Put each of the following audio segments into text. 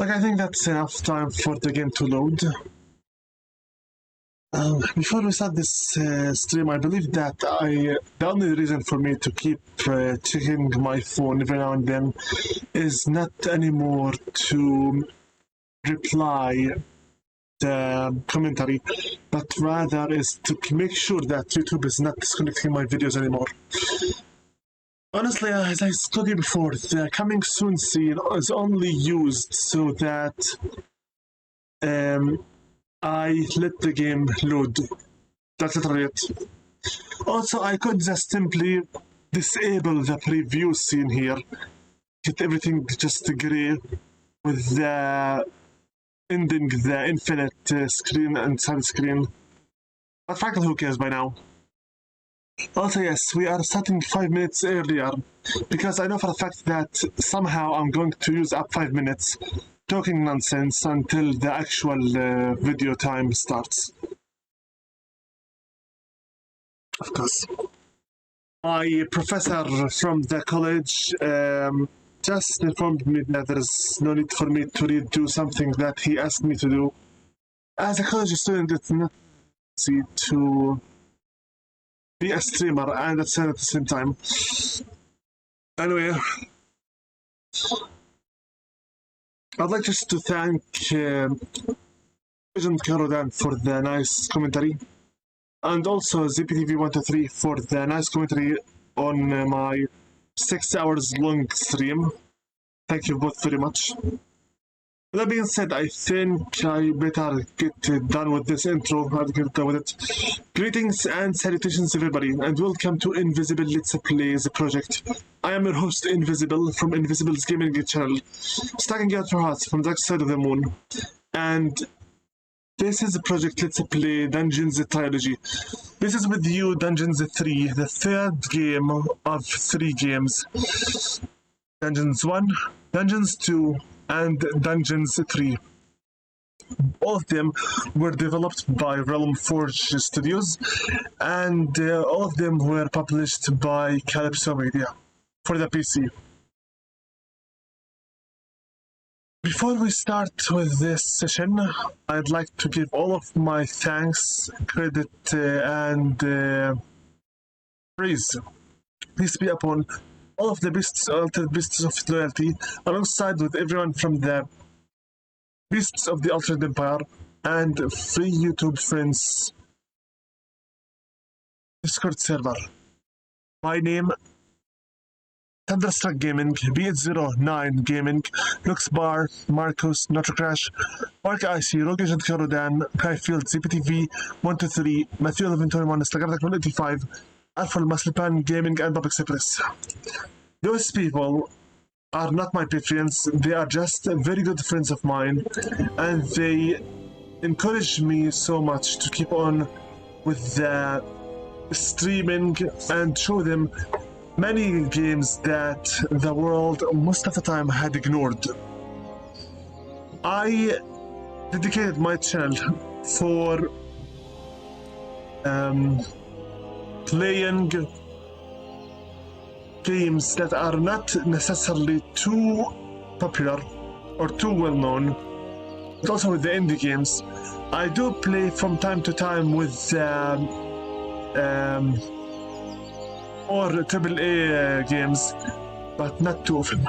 Okay, I think that's enough time for the game to load. Before we start this stream, I believe that the only reason for me to keep checking my phone every now and then is not anymore to reply the commentary, but rather is to make sure that YouTube is not disconnecting my videos anymore. Honestly, as I told you before, the coming soon scene is only used so that I let the game load. That's literally it. Also, I could just simply disable the preview scene here, get everything just gray with the ending the infinite screen and sunscreen. But frankly, who cares by now? Also, yes, we are starting 5 minutes earlier because I know for a fact that somehow I'm going to use up 5 minutes talking nonsense until the actual video time starts. Of course. My professor from the college just informed me that there's no need for me to redo something that he asked me to do. As a college student, it's not easy to be a streamer and a streamer at the same time. Anyway, I'd like just to thank Agent Karodan for the nice commentary, and also ZPTV123 for the nice commentary on my 6 hours long stream. Thank you both very much. With that being said, I think I better get done with this intro. I'll get done with it. Greetings and salutations, everybody, and welcome to Invisible Let's Play the project. I am your host, Invisible, from Invisible's Gaming Channel, stacking out your hearts from the dark side of the moon. And this is the project Let's Play Dungeons Trilogy. This is with you, Dungeons 3, the third game of 3 games. Dungeons 1, Dungeons 2, and Dungeons 3. All of them were developed by Realm Forge Studios, and all of them were published by Calypso Media for the PC. Before we start with this session, I'd like to give all of my thanks, credit, and praise. Please be upon all of the altered beasts of loyalty, alongside with everyone from the Beasts of the Altered Empire and Free YouTube Friends Discord server. My name, Thunderstruck Gaming, B809 Gaming, Luxbar, Marcus, Notrocrash, Mark IC, Rogue Agent Karodan, Kaifield, ZPTV, 123, Matthew 1121, Slagardak 185, Alpha Maslipan Gaming, and Public Cypress. Those people are not my patrons, they are just very good friends of mine, and they encourage me so much to keep on with the streaming and show them many games that the world most of the time had ignored. I dedicated my channel for playing games that are not necessarily too popular or too well known, but also with the indie games. I do play from time to time with or AAA games, but not too often.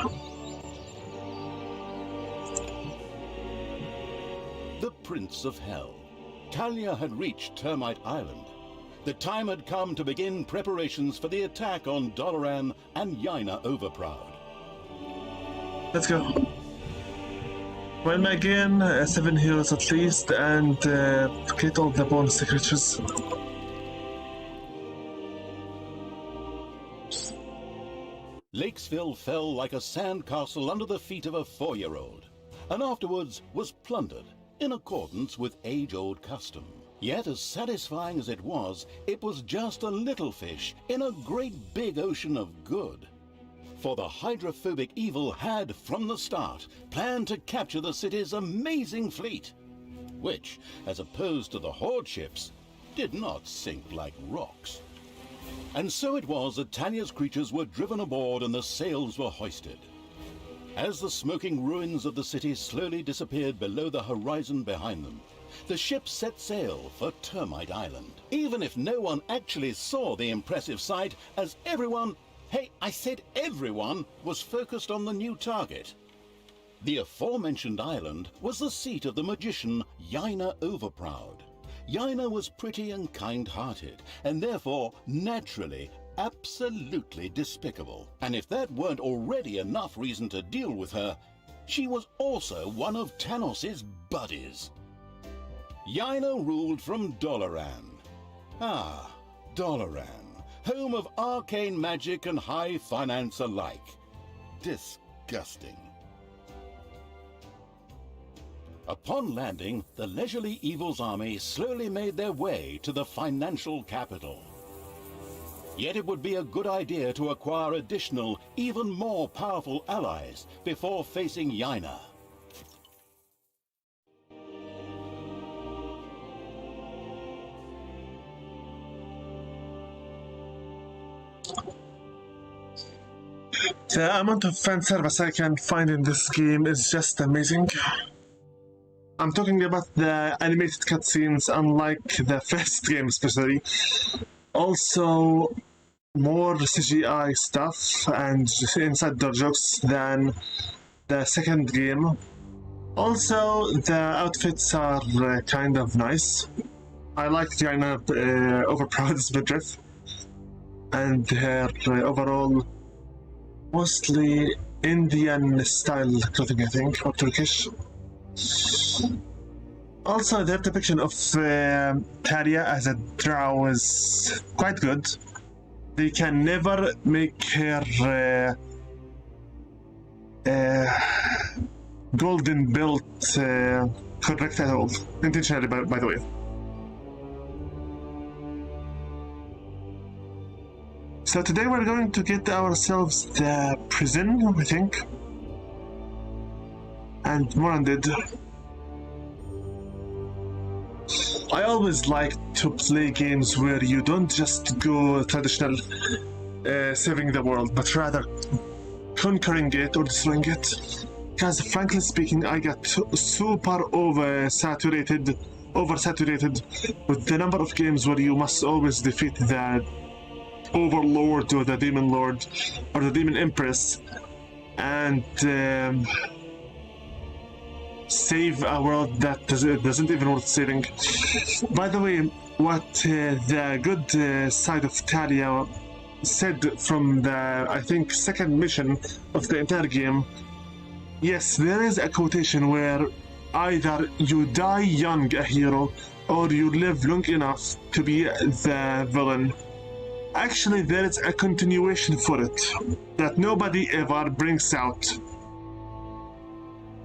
The Prince of Hell. Talia had reached Termite Island. The time had come to begin preparations for the attack on Doloran and Yaina Overproud. Let's go. Well, my game, 7 heroes at least, and get all the bonus creatures. Lakesville fell like a sandcastle under the feet of a 4-year-old, and afterwards was plundered in accordance with age-old custom. Yet as satisfying as it was just a little fish in a great big ocean of good. For the hydrophobic evil had, from the start, planned to capture the city's amazing fleet, which, as opposed to the Horde ships, did not sink like rocks. And so it was that Talia's creatures were driven aboard and the sails were hoisted. As the smoking ruins of the city slowly disappeared below the horizon behind them, the ship set sail for Termite Island. Even if no one actually saw the impressive sight, as everyone, hey, I said everyone, was focused on the new target. The aforementioned island was the seat of the magician Yaina Overproud. Yaina was pretty and kind-hearted, and therefore, naturally, absolutely despicable. And if that weren't already enough reason to deal with her, she was also one of Tanos's buddies. Yaina ruled from Doloran. Ah, Doloran, home of arcane magic and high finance alike. Disgusting. Upon landing, the leisurely Evil's army slowly made their way to the financial capital. Yet it would be a good idea to acquire additional, even more powerful allies before facing Yaina. The amount of fan service I can find in this game is just amazing. I'm talking about the animated cutscenes, unlike the first game especially. Also, more CGI stuff and inside the jokes than the second game. Also, the outfits are kind of nice. I like Yaina Overproud's midriff and her overall mostly Indian style clothing, I think, or Turkish. Also, their depiction of Talia as a drow is quite good. They can never make her golden belt correct at all. Intentionally, by the way. So today we're going to get ourselves the prison, I think. And more undead. I always like to play games where you don't just go traditional saving the world, but rather conquering it or destroying it. Because frankly speaking, I got super oversaturated with the number of games where you must always defeat the Overlord or the Demon Lord or the Demon Empress and save a world that doesn't even worth saving. By the way, what the good side of Talia said from the, I think, second mission of the entire game, yes, there is a quotation where either you die young, a hero, or you live long enough to be the villain. Actually, there is a continuation for it that nobody ever brings out.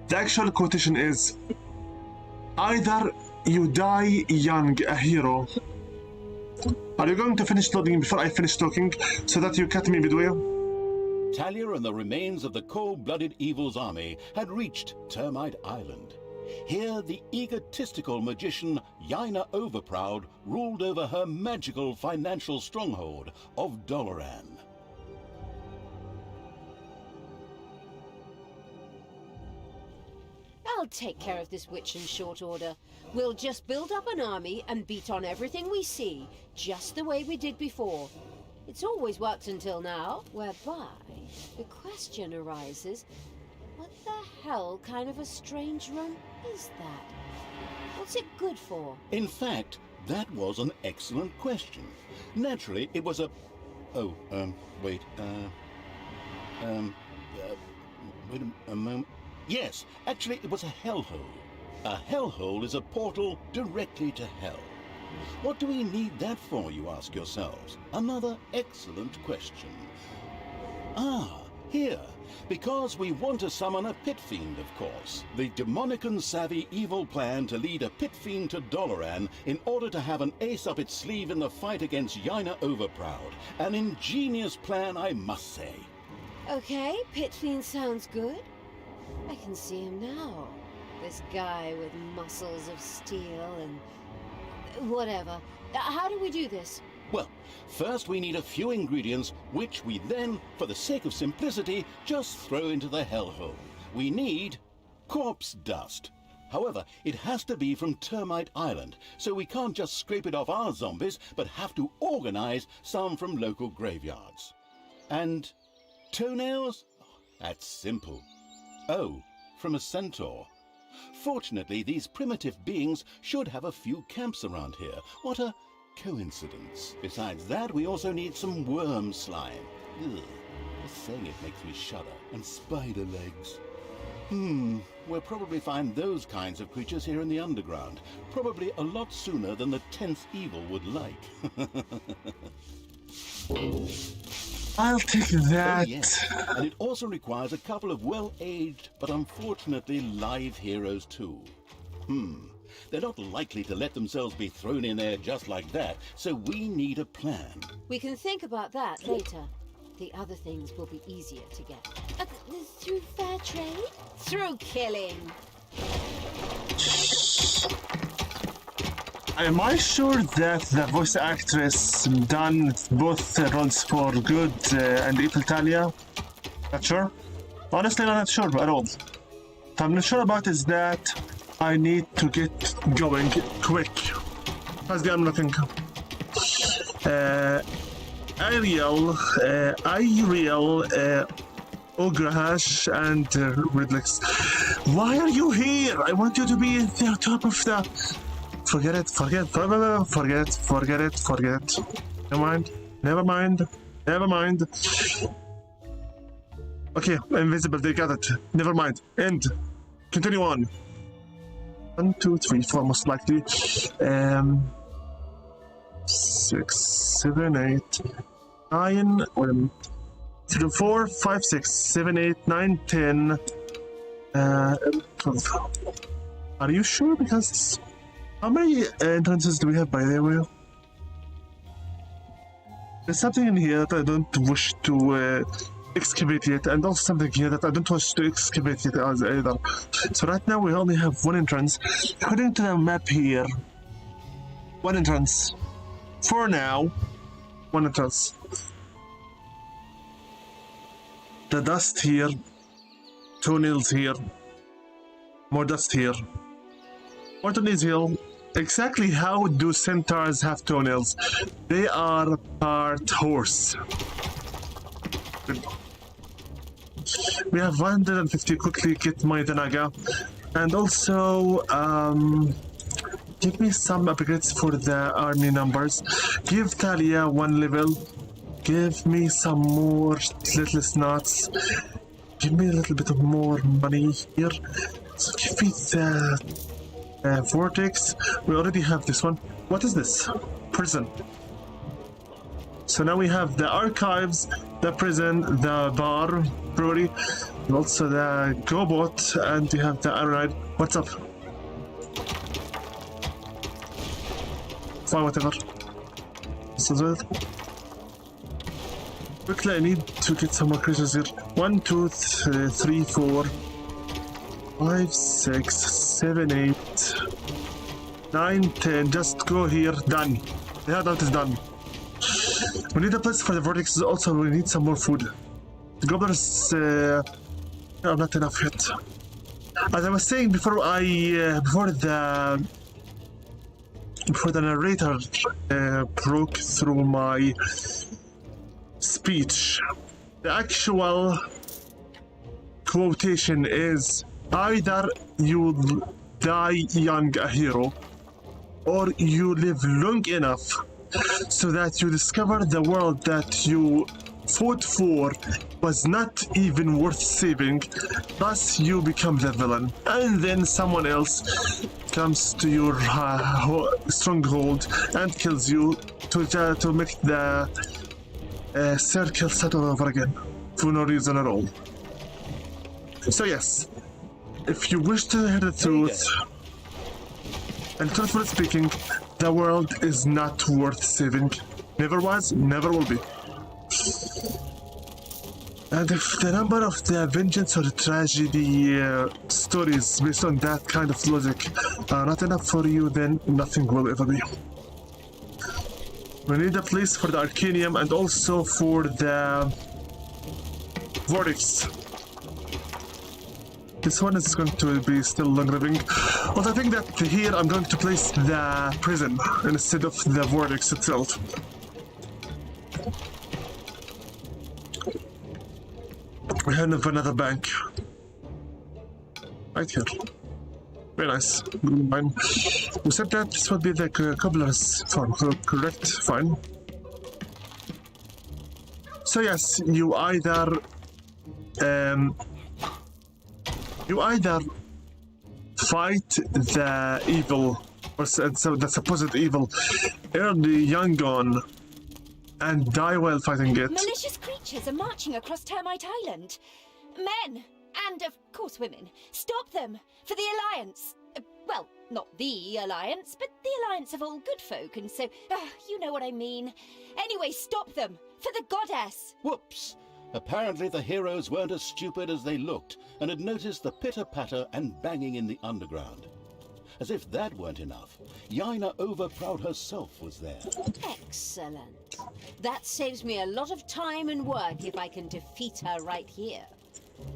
The actual quotation is, either you die young, a hero. Are you going to finish loading before I finish talking so that you cut me midway? Talia and the remains of the cold-blooded Evil's army had reached Termite Island. Here, the egotistical magician Yaina Overproud ruled over her magical financial stronghold of Doloran. I'll take care of this witch in short order. We'll just build up an army and beat on everything we see, just the way we did before. It's always worked until now, whereby the question arises, what the hell kind of a strange room is that? What's it good for? In fact, that was an excellent question. Naturally, it was a... wait a moment. Yes, actually, it was a hellhole. A hellhole is a portal directly to hell. What do we need that for, you ask yourselves? Another excellent question. Ah, here. Because we want to summon a pit fiend, of course. The demonic and savvy evil plan to lead a pit fiend to Doloran in order to have an ace up its sleeve in the fight against Yaina Overproud. An ingenious plan, I must say. Okay, pit fiend sounds good. I can see him now. This guy with muscles of steel and... whatever. How do we do this? Well, first we need a few ingredients, which we then, for the sake of simplicity, just throw into the hellhole. We need corpse dust. However, it has to be from Termite Island, so we can't just scrape it off our zombies, but have to organize some from local graveyards. And toenails? That's simple. Oh, from a centaur. Fortunately, these primitive beings should have a few camps around here. What a coincidence. Besides that, we also need some worm slime. Ugh, just saying it makes me shudder. And spider legs. We'll probably find those kinds of creatures here in the underground. Probably a lot sooner than the 10th evil would like. I'll take that. Oh, yes. And it also requires a couple of well-aged, but unfortunately live heroes too. They're not likely to let themselves be thrown in there just like that, so we need a plan. We can think about that later. The other things will be easier to get. Through fair trade? Through killing. Am I sure that the voice actress done both roles for Good and Evil Talia? Not sure. Honestly, not sure at all. What I'm not sure about is that I need to get going quick. How's the I'm looking? Ariel, Ograhash, and Ridlix. Why are you here? I want you to be at the top of the... Forget it. Never mind. Okay, invisible, they got it. Never mind. End. Continue on. 1, 2, 3, 4, most likely. 6, 7, 8, 9, 3, 4, 5, 6, 7, 8, 9, 10, 12. Are you sure? Because how many entrances do we have, by the way? There's something in here that I don't wish to excavate yet, and also something here that I don't wish to excavate yet either. So right now we only have one entrance. According to the map here, one entrance. For now, one entrance. The dust here, toenails here, more dust here, more toenails here. Exactly how do centaurs have toenails? They are part horse. We have 150. Quickly get my Danaga, and also give me some upgrades for the army numbers. Give Talia 1 level. Give me some more little snots. Give me a little bit of more money here. So give me the vortex. We already have this one. What is this? Prison. So now we have the archives, the prison, the bar, brewery, and also the GoBot, and we have the Ironhide. What's up? Fine, whatever. This is it. Quickly, I need to get some more creatures here. 1, 2, 3, 4, 5, 6, 7, 8, 9, 10. Just go here. Done. The handout is done. We need a place for the vortexes. Also, we need some more food. The gobblers are not enough yet. As I was saying before, before the narrator broke through my speech, the actual quotation is either you die young a hero, or you live long enough so that you discover the world that you fought for was not even worth saving, thus you become the villain, and then someone else comes to your stronghold and kills you to make the circle start all over again for no reason at all. So yes, if you wish to hear the truth, and truthfully speaking, the world is not worth saving. Never was, never will be. And if the number of the vengeance or the tragedy stories based on that kind of logic are not enough for you, then nothing will ever be. We need a place for the Arcanium and also for the Vortex. This one is going to be still long-living. But I think that here I'm going to place the prison instead of the Vortex itself. We have another bank. Right here. Very nice. Fine. We said that this would be the cobbler's farm, correct? Fine. So yes, you either fight the evil, or so the supposed evil, early young on, and die while fighting it. Malicious creatures are marching across Termite Island. Men, and of course women. Stop them, for the Alliance. Well, not the Alliance, but the Alliance of all good folk, and so, you know what I mean. Anyway, stop them, for the goddess. Whoops! Apparently the heroes weren't as stupid as they looked and had noticed the pitter-patter and banging in the underground. As if that weren't enough, Yaina Overproud herself was there. Excellent. That saves me a lot of time and work if I can defeat her right here.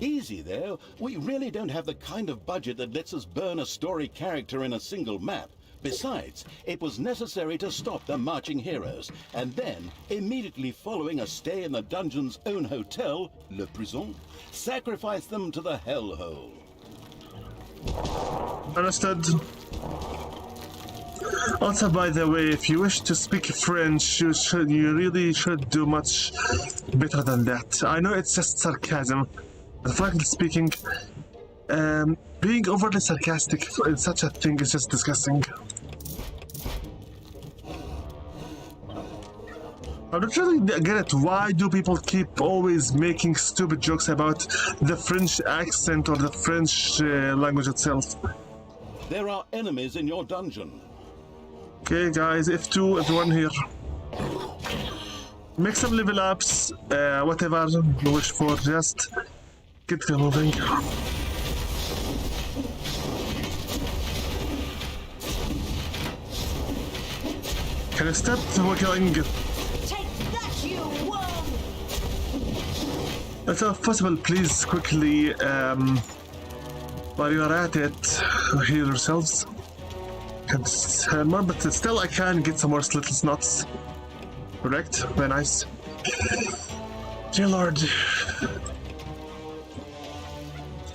Easy there. We really don't have the kind of budget that lets us burn a story character in a single map. Besides, it was necessary to stop the marching heroes, and then, immediately following a stay in the dungeon's own hotel, Le Prison, sacrifice them to the hellhole. Understood. Also, by the way, if you wish to speak French, you really should do much better than that. I know it's just sarcasm, but frankly speaking, being overly sarcastic in such a thing is just disgusting. I don't really get it. Why do people keep always making stupid jokes about the French accent or the French language itself? There are enemies in your dungeon. Okay, guys, F2, everyone here. Make some level ups, whatever you wish for, just get moving. Can you stop killing? If possible, please quickly, while you are at it, heal yourselves. But still I can get some more little snots. Correct? Very nice. Dear Lord.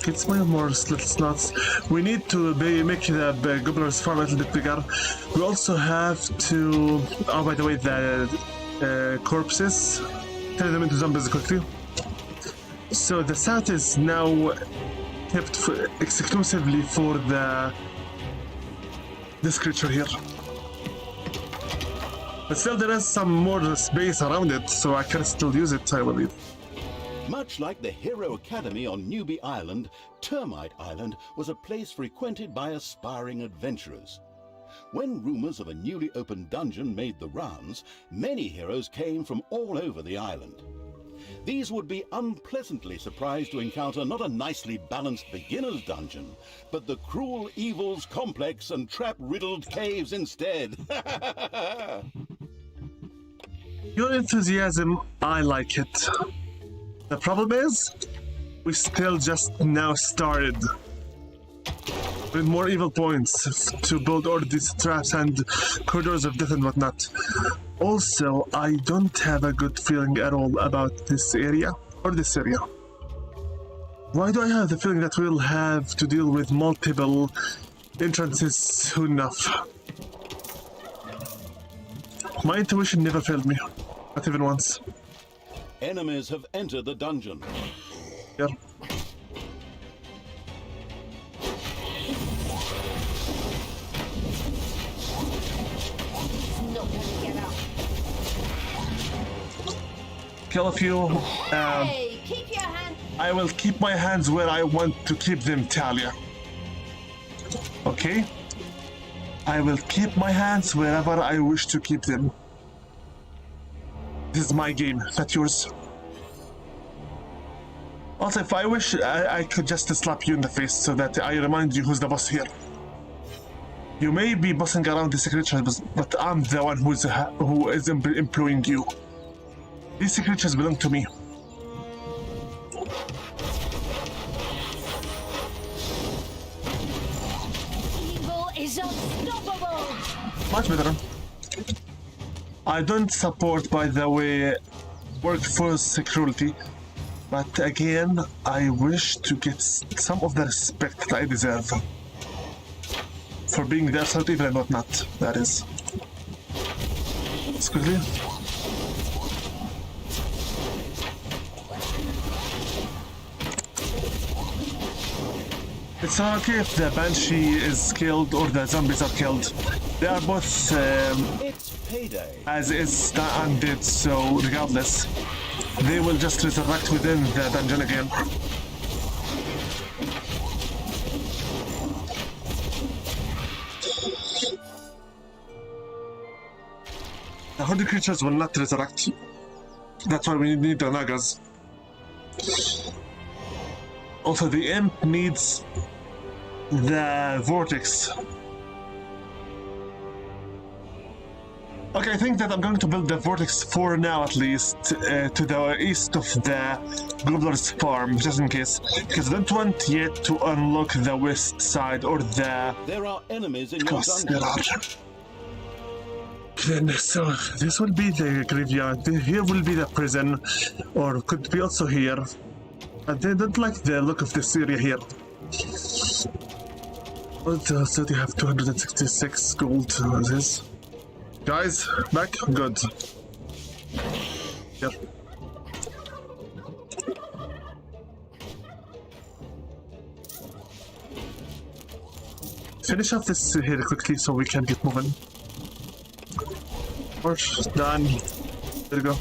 Get some more little snots. We need to make the gobbler's farm a little bit bigger. We also have to... Oh, by the way, the corpses. Turn them into zombies quickly. So the south is now kept exclusively for this creature here. But still there is some more space around it, so I can still use it, I believe. Much like the Hero Academy on Newbie Island, Termite Island was a place frequented by aspiring adventurers. When rumors of a newly opened dungeon made the rounds, many heroes came from all over the island. These would be unpleasantly surprised to encounter not a nicely balanced beginner's dungeon, but the cruel evils complex and trap-riddled caves instead. Your enthusiasm, I like it. The problem is, we still just now started. With more evil points to build all these traps and corridors of death and whatnot. Also, I don't have a good feeling at all about this area, or this area. Why do I have the feeling that we'll have to deal with multiple entrances soon enough? My intuition never failed me, not even once. Enemies have entered the dungeon. Yeah. Kill a few. Hey, keep your hand. I will keep my hands where I want to keep them, Talia. Okay? I will keep my hands wherever I wish to keep them. This is my game, not yours. Also, if I wish, I could just slap you in the face so that I remind you who's the boss here. You may be bossing around these creatures, but I'm the one who is employing you. These creatures belong to me. Evil is unstoppable! Much better. I don't support, by the way, workforce cruelty, but again, I wish to get some of the respect that I deserve. For being the absolute evil and whatnot, that is. Let's quickly. It's okay if the Banshee is killed or the zombies are killed. They are both It's payday. as is undead, so regardless, they will just resurrect within the dungeon again. The hardy creatures will not resurrect. That's why we need the Nagas. Also, the imp needs the vortex. Okay, I think that I'm going to build the vortex for now, at least, to the east of the Gobbler's farm, just in case, because I don't want yet to unlock the west side or the There are enemies in your coast. There dungeon. are. Then, so this will be the graveyard. Here will be the prison, or could be also here. I don't like the look of this area here. So they have 266 gold. This. Guys, back? Good. Here. Finish off this here quickly so we can get moving. Done. There we go.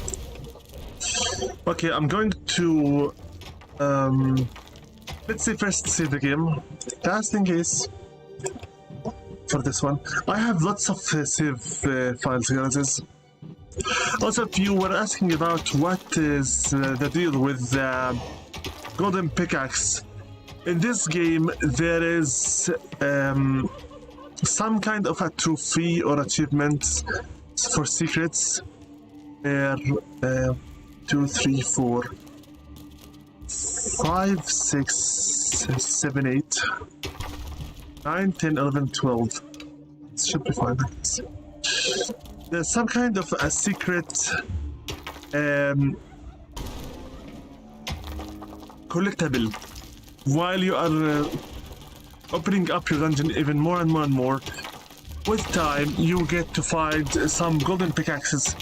Okay, I'm going to let's see first save the game. Just in case. For this one, I have lots of save files here. Also, if you were asking about what is the deal with the golden pickaxe, in this game there is some kind of a trophy or achievement for secrets. There, 2, 3, 4, 5, 6, 7, 8. 9, 10, 11, 12. This should be fine. There's some kind of a secret collectible. While you are opening up your dungeon even more and more and more, with time you get to find some golden pickaxes.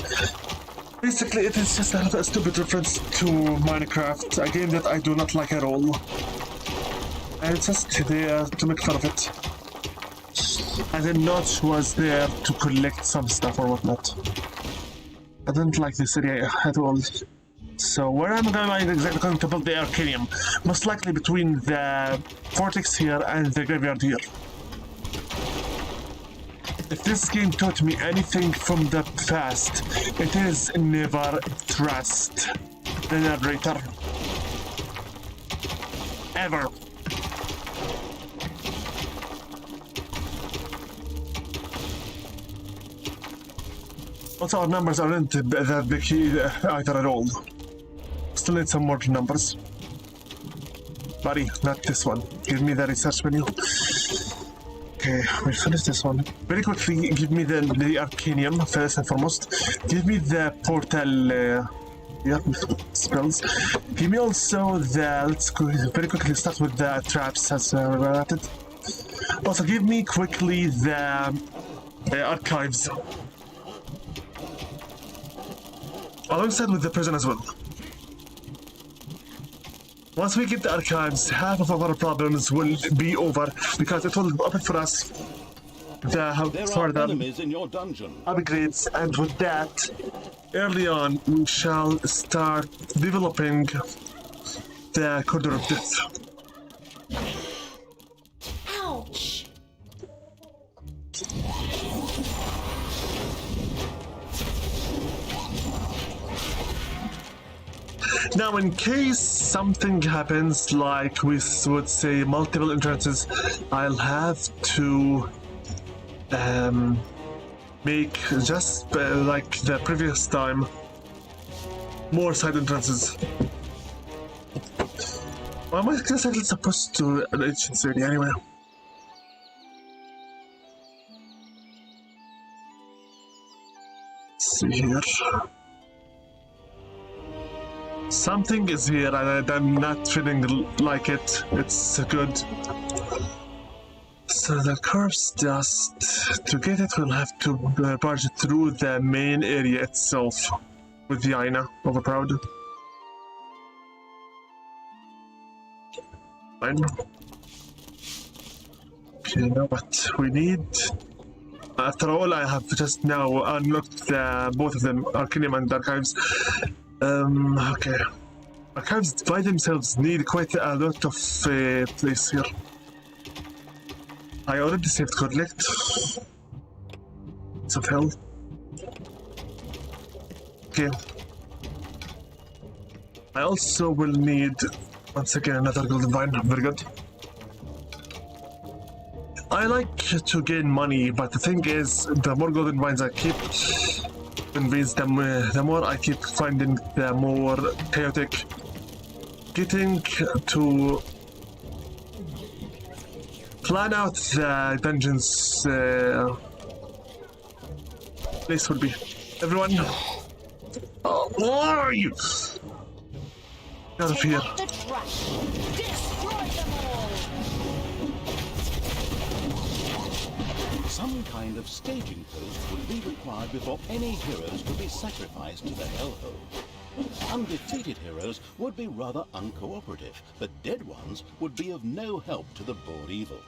Basically, it is just a stupid reference to Minecraft, a game that I do not like at all. And it's just there to make fun of it. And then Notch was there to collect some stuff or whatnot. I don't like this area at all. So where am I exactly going to build the Arcanium? Most likely between the Vortex here and the Graveyard here. If this game taught me anything from the past, it is never trust the narrator. Ever. Also, our numbers aren't that big either at all. Still need some more numbers. Buddy, not this one. Give me the research menu. Okay, we'll finish this one. Very quickly, give me the Arcanium first and foremost. Give me the portal spells. Give me also the, let's go very quickly start with the traps as we're at it. Also, give me quickly the archives. Alongside with the prison as well. Once we get the archives, half of our problems will be over because it will open for us the There are further enemies in your dungeon. upgrades, and with that, early on we shall start developing the Corridor of Death. Ouch! Now, in case something happens, like we would say multiple entrances, I'll have to make just like the previous time more side entrances. Why am I exactly supposed to an ancient city anyway? Let's see here. Something is here and I'm not feeling like it. It's good. So the cursed dust, to get it we'll have to barge through the main area itself with the Aina overpowered. Fine. Okay, now what we need. After all, I have just now unlocked both of them, Arcanium and Archives. Okay. Archives by themselves need quite a lot of place here. I already saved Collect. It's of hell. Okay. I also will need, once again, another golden vine. Very good. I like to gain money, but the thing is, the more golden vines I keep, the more I keep finding the more chaotic. Getting to plan out the dungeons place will be. Everyone, where are you? Out of here. The trash. Destroy them all. Some kind of staging post would be required before any heroes could be sacrificed to the Hellhold. Undefeated heroes would be rather uncooperative, but dead ones would be of no help to the bored evil.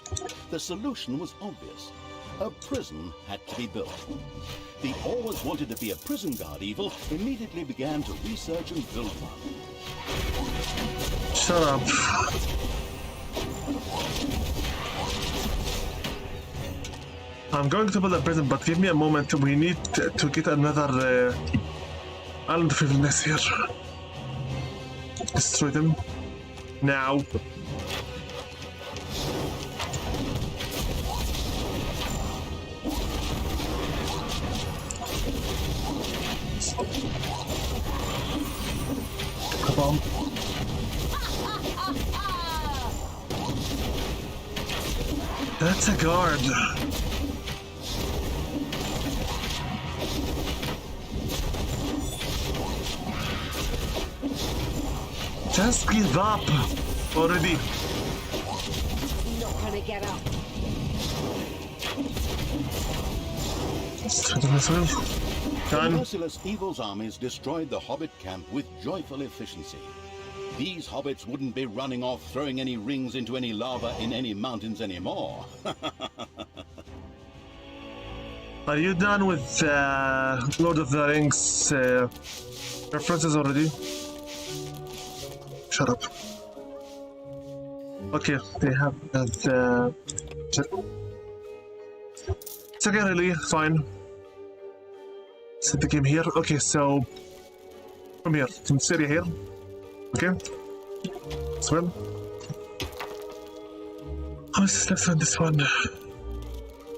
The solution was obvious. A prison had to be built. The always wanted to be a prison guard evil immediately began to research and build one. Shut up. I'm going to build a prison, but give me a moment. We need to get another island of evilness here. Destroy them. Now. Bomb. That's a guard. Just give up already. Not gonna get up. Let's try them as well. The Done. merciless evil's armies destroyed the Hobbit camp with joyful efficiency. These hobbits wouldn't be running off throwing any rings into any lava in any mountains anymore. Are you done with Lord of the Rings references already? Shut up. Okay, they have the... It's okay, really, fine. Set the game here. Okay, so... From here, from this area here. Okay. Swim. How much is left on this one?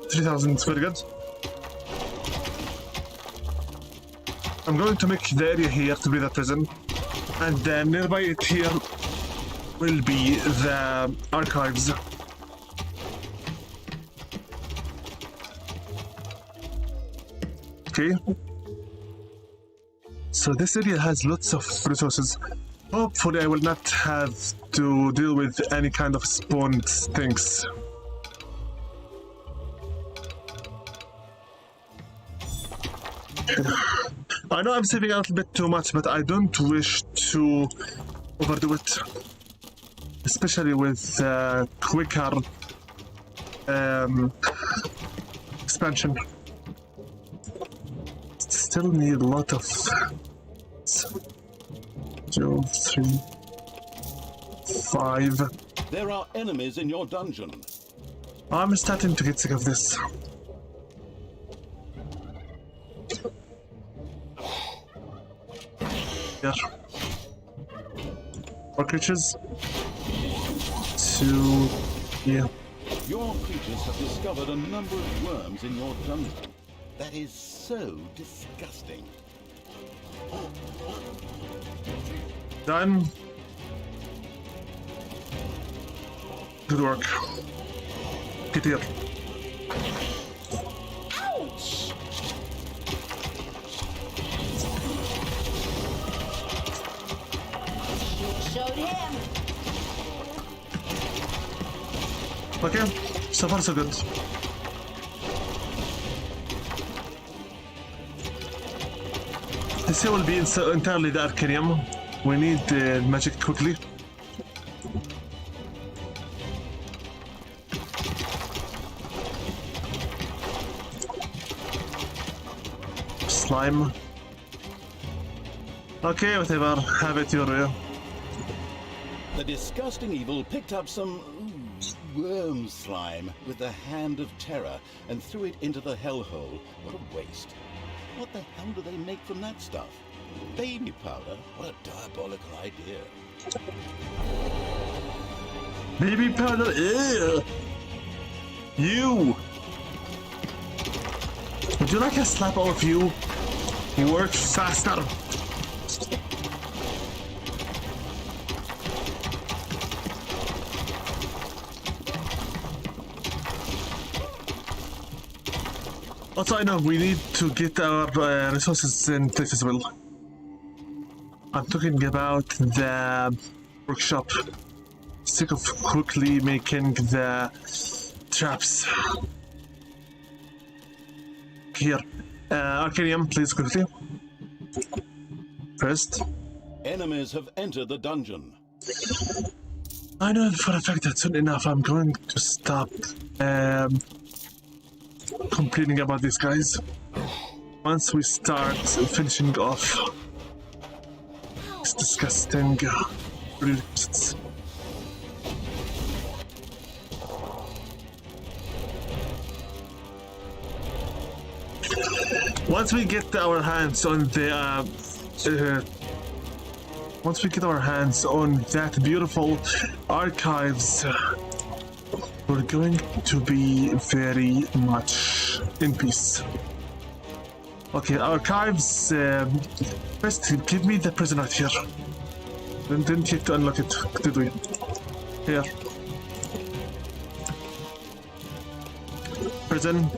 3,000, it's very good. I'm going to make the area here to be the prison. And then nearby it here will be the archives. Okay. So this area has lots of resources. Hopefully I will not have to deal with any kind of spawned things. I know I'm saving a little bit too much, but I don't wish to overdo it. Especially with quicker expansion. Still need a lot of 2, 3, 5. There are enemies in your dungeon. I'm starting to get sick of this. Here. More creatures. 2. Yeah. Your creatures have discovered a number of worms in your dungeon. That is so disgusting. Done. Good work. Get here. Ouch! Showed him. Okay, so far so good. This here will be entirely the Arcanium. We need magic quickly. Slime. Okay, whatever. Have it your way. The disgusting evil picked up some worm slime with the hand of terror and threw it into the hellhole. What a waste. What the hell do they make from that stuff? Baby powder? What a diabolical idea. Baby powder. Ew. You. Would you like a slap all of you? Work faster. Also, I know we need to get our resources in place as well. I'm talking about the workshop. Sick of quickly making the traps. Here. Arcanium, please quickly. First. Enemies have entered the dungeon. I know for a fact that soon enough I'm going to stop complaining about these guys. Once we start finishing off this disgusting requests. Once we get our hands on the once we get our hands on that beautiful archives, we're going to be very much in peace. Okay, archives. First, give me the prison right here. Didn't you to unlock it, did we? Here. Prison.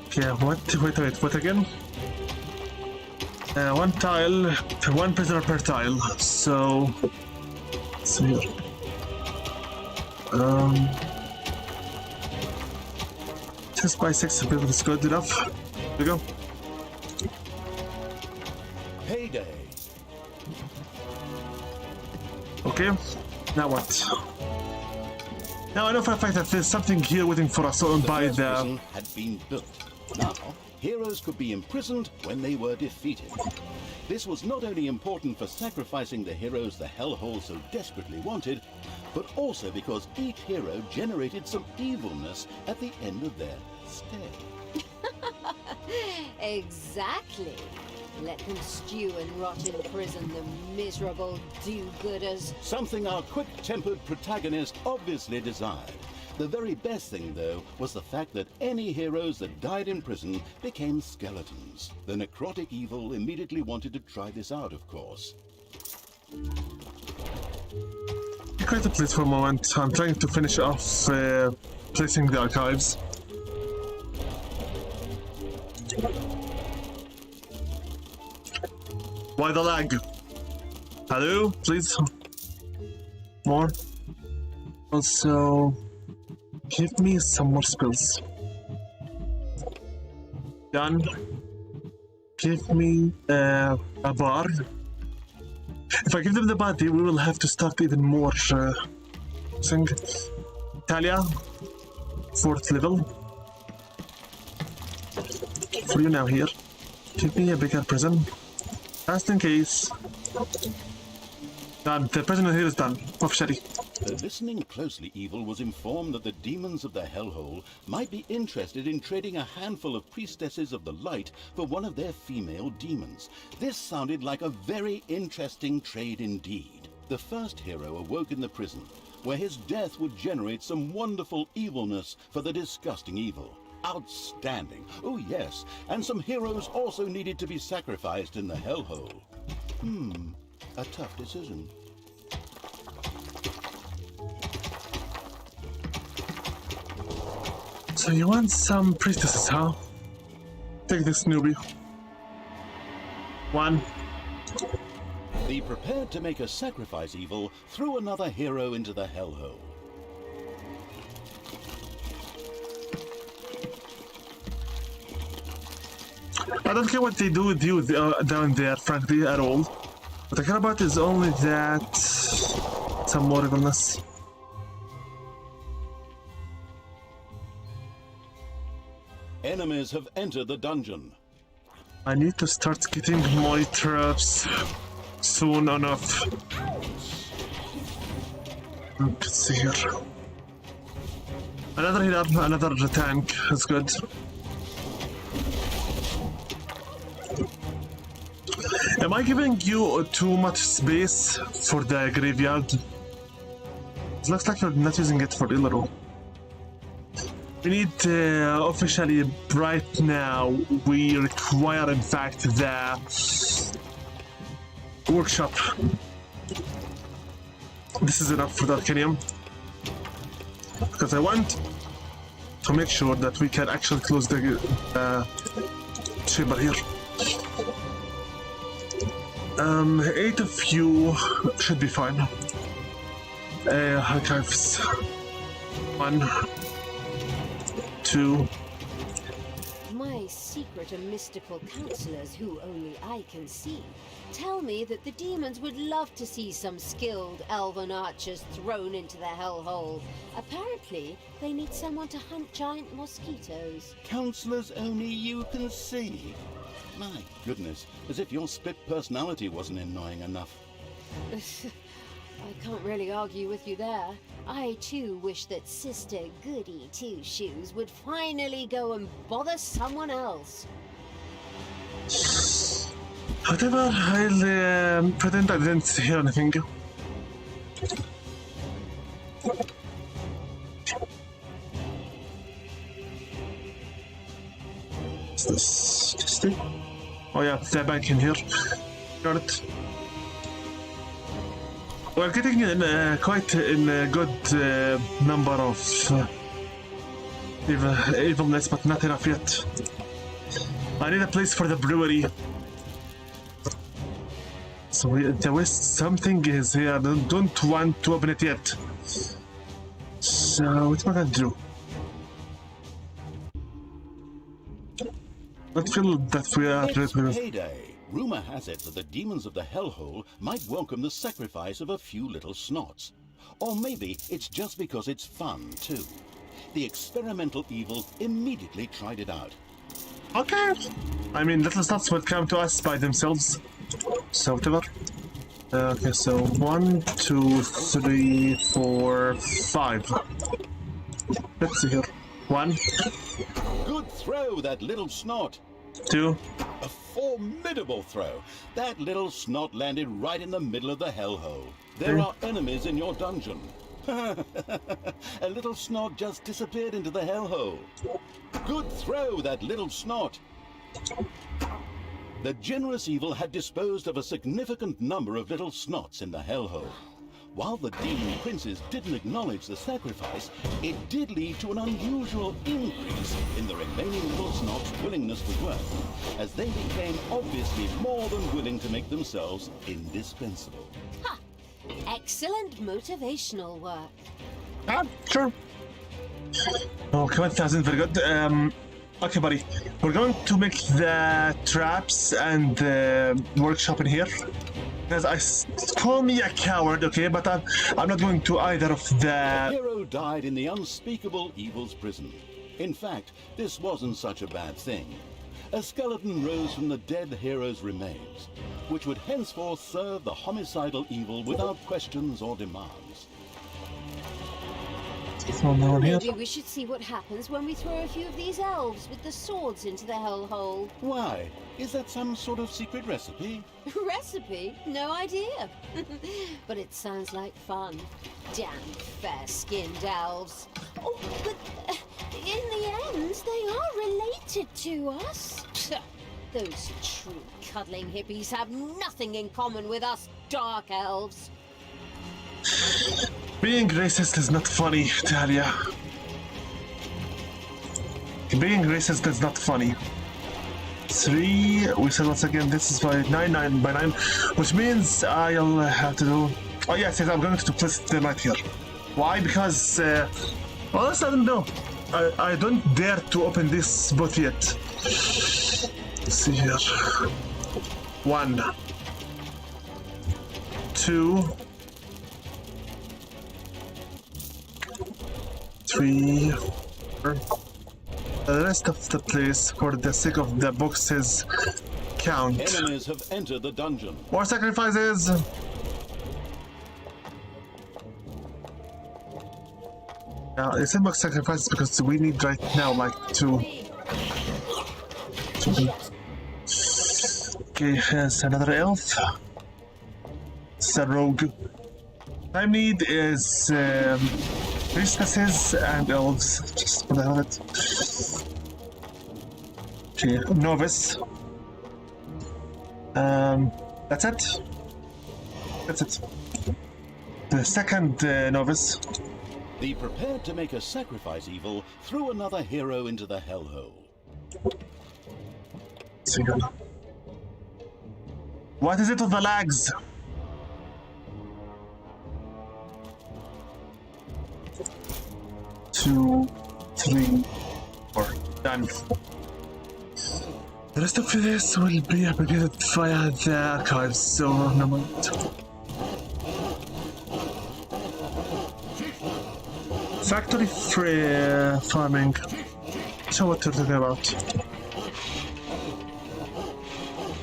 Okay, what again? One tile, one prisoner per tile. So, let's see here. Just by 6 people is good enough. There we go. Payday. Okay, now what? Now I know for a fact that there's something here waiting for us on by first the. prison had been built. Now, heroes could be imprisoned when they were defeated. This was not only important for sacrificing the heroes the hellhole so desperately wanted, but also because each hero generated some evilness at the end of their stay. Exactly. Let them stew and rot in prison, the miserable do-gooders. Something our quick-tempered protagonist obviously desired. The very best thing, though, was the fact that any heroes that died in prison became skeletons. The necrotic evil immediately wanted to try this out, of course. Be quiet please for a moment. I'm trying to finish off placing the archives. Why the lag? Hello, please. More. Also, give me some more spells. Done. Give me a bar. If I give them the body, we will have to start even more. Sing. Talia, 4th level. For you now here. Give me a bigger prison. Just in case. Done. The prisoner here is done. Officially. Listening closely, Evil was informed that the demons of the hellhole might be interested in trading a handful of priestesses of the light for one of their female demons. This sounded like a very interesting trade indeed. The first hero awoke in the prison, where his death would generate some wonderful evilness for the disgusting evil. Outstanding. Oh yes, and some heroes also needed to be sacrificed in the hellhole. A tough decision. So you want some priestesses, huh? Take this, newbie. 1. The prepared to make a sacrifice evil threw another hero into the hellhole. I don't care what they do with you down there, frankly, at all. What I care about is only that... some more evilness. Enemies have entered the dungeon. I need to start getting my traps soon enough. Let's see here. Another healer, another tank. That's good. Am I giving you too much space for the graveyard? It looks like you're not using it for Ilaro. We need officially right now, we require in fact the workshop. This is enough for the Arcanium. Because I want to make sure that we can actually close the chamber here. 8 of you should be fine. Archives. 1, 2. My secret and mystical counselors, who only I can see, tell me that the demons would love to see some skilled elven archers thrown into the hellhole. Apparently, they need someone to hunt giant mosquitoes. Counselors only you can see. My goodness, as if your split personality wasn't annoying enough. I can't really argue with you there. I too wish that Sister Goody Two Shoes would finally go and bother someone else. Whatever, I'll pretend I didn't hear anything. What's this? Testing? Oh yeah, the bank in here. Got it. We're getting in quite in a good number of evilness, but not enough yet. I need a place for the brewery. So the west something is here. I don't want to open it yet. So what am I gonna do? I feel that we are It's payday. Rumor has it that the demons of the hellhole might welcome the sacrifice of a few little snots. Or maybe it's just because it's fun, too. The experimental evil immediately tried it out. Okay. I mean, little snots will come to us by themselves. So whatever. Okay, so 1, 2, 3, 4, 5. Let's see here. 1. Good throw, that little snot. 2. A formidable throw. That little snot landed right in the middle of the hellhole. There are enemies in your dungeon. A little snot just disappeared into the hellhole. Good throw, that little snot. The generous evil had disposed of a significant number of little snots in the hellhole. While the demon princes didn't acknowledge the sacrifice, it did lead to an unusual increase in the remaining little snots' willingness to work, as they became obviously more than willing to make themselves indispensable. Ha! Excellent motivational work. Sure. Okay, 1,000, very good. Okay, buddy. We're going to make the traps and the workshop in here. Because call me a coward, okay? But I'm not going to either of The the... hero died in the unspeakable evil's prison. In fact, this wasn't such a bad thing. A skeleton rose from the dead hero's remains, which would henceforth serve the homicidal evil without questions or demands. So no one here. Maybe we should see what happens when we throw a few of these elves with the swords into the hellhole. Why? Is that some sort of secret recipe? Recipe? No idea. But it sounds like fun. Damn fair-skinned elves. Oh, but in the end, they are related to us. Those true cuddling hippies have nothing in common with us dark elves. Being racist is not funny, Talia. Being racist is not funny. 3, we said once again, this is by 9 by 9, which means I'll have to do. Oh, yes, I'm going to place the knight here. Why? Because, well, let's let them know. I don't dare to open this booth yet. Let's see here. 1, 2, 3, 4. The rest of the place, for the sake of the boxes count. Enemies have entered the dungeon. More sacrifices! I said more sacrifices because we need right now like two. Okay, here's another elf. It's a rogue. I need is priestesses and elves. Just for the hell of it. Okay, novice. That's it. That's it. The second novice. The prepared to make a sacrifice evil threw another hero into the hellhole. See here. What is it with the lags? Two, 3, 4. Done. The rest of this will be updated via the archives, so no mind. Factory free farming. So what we're talking about.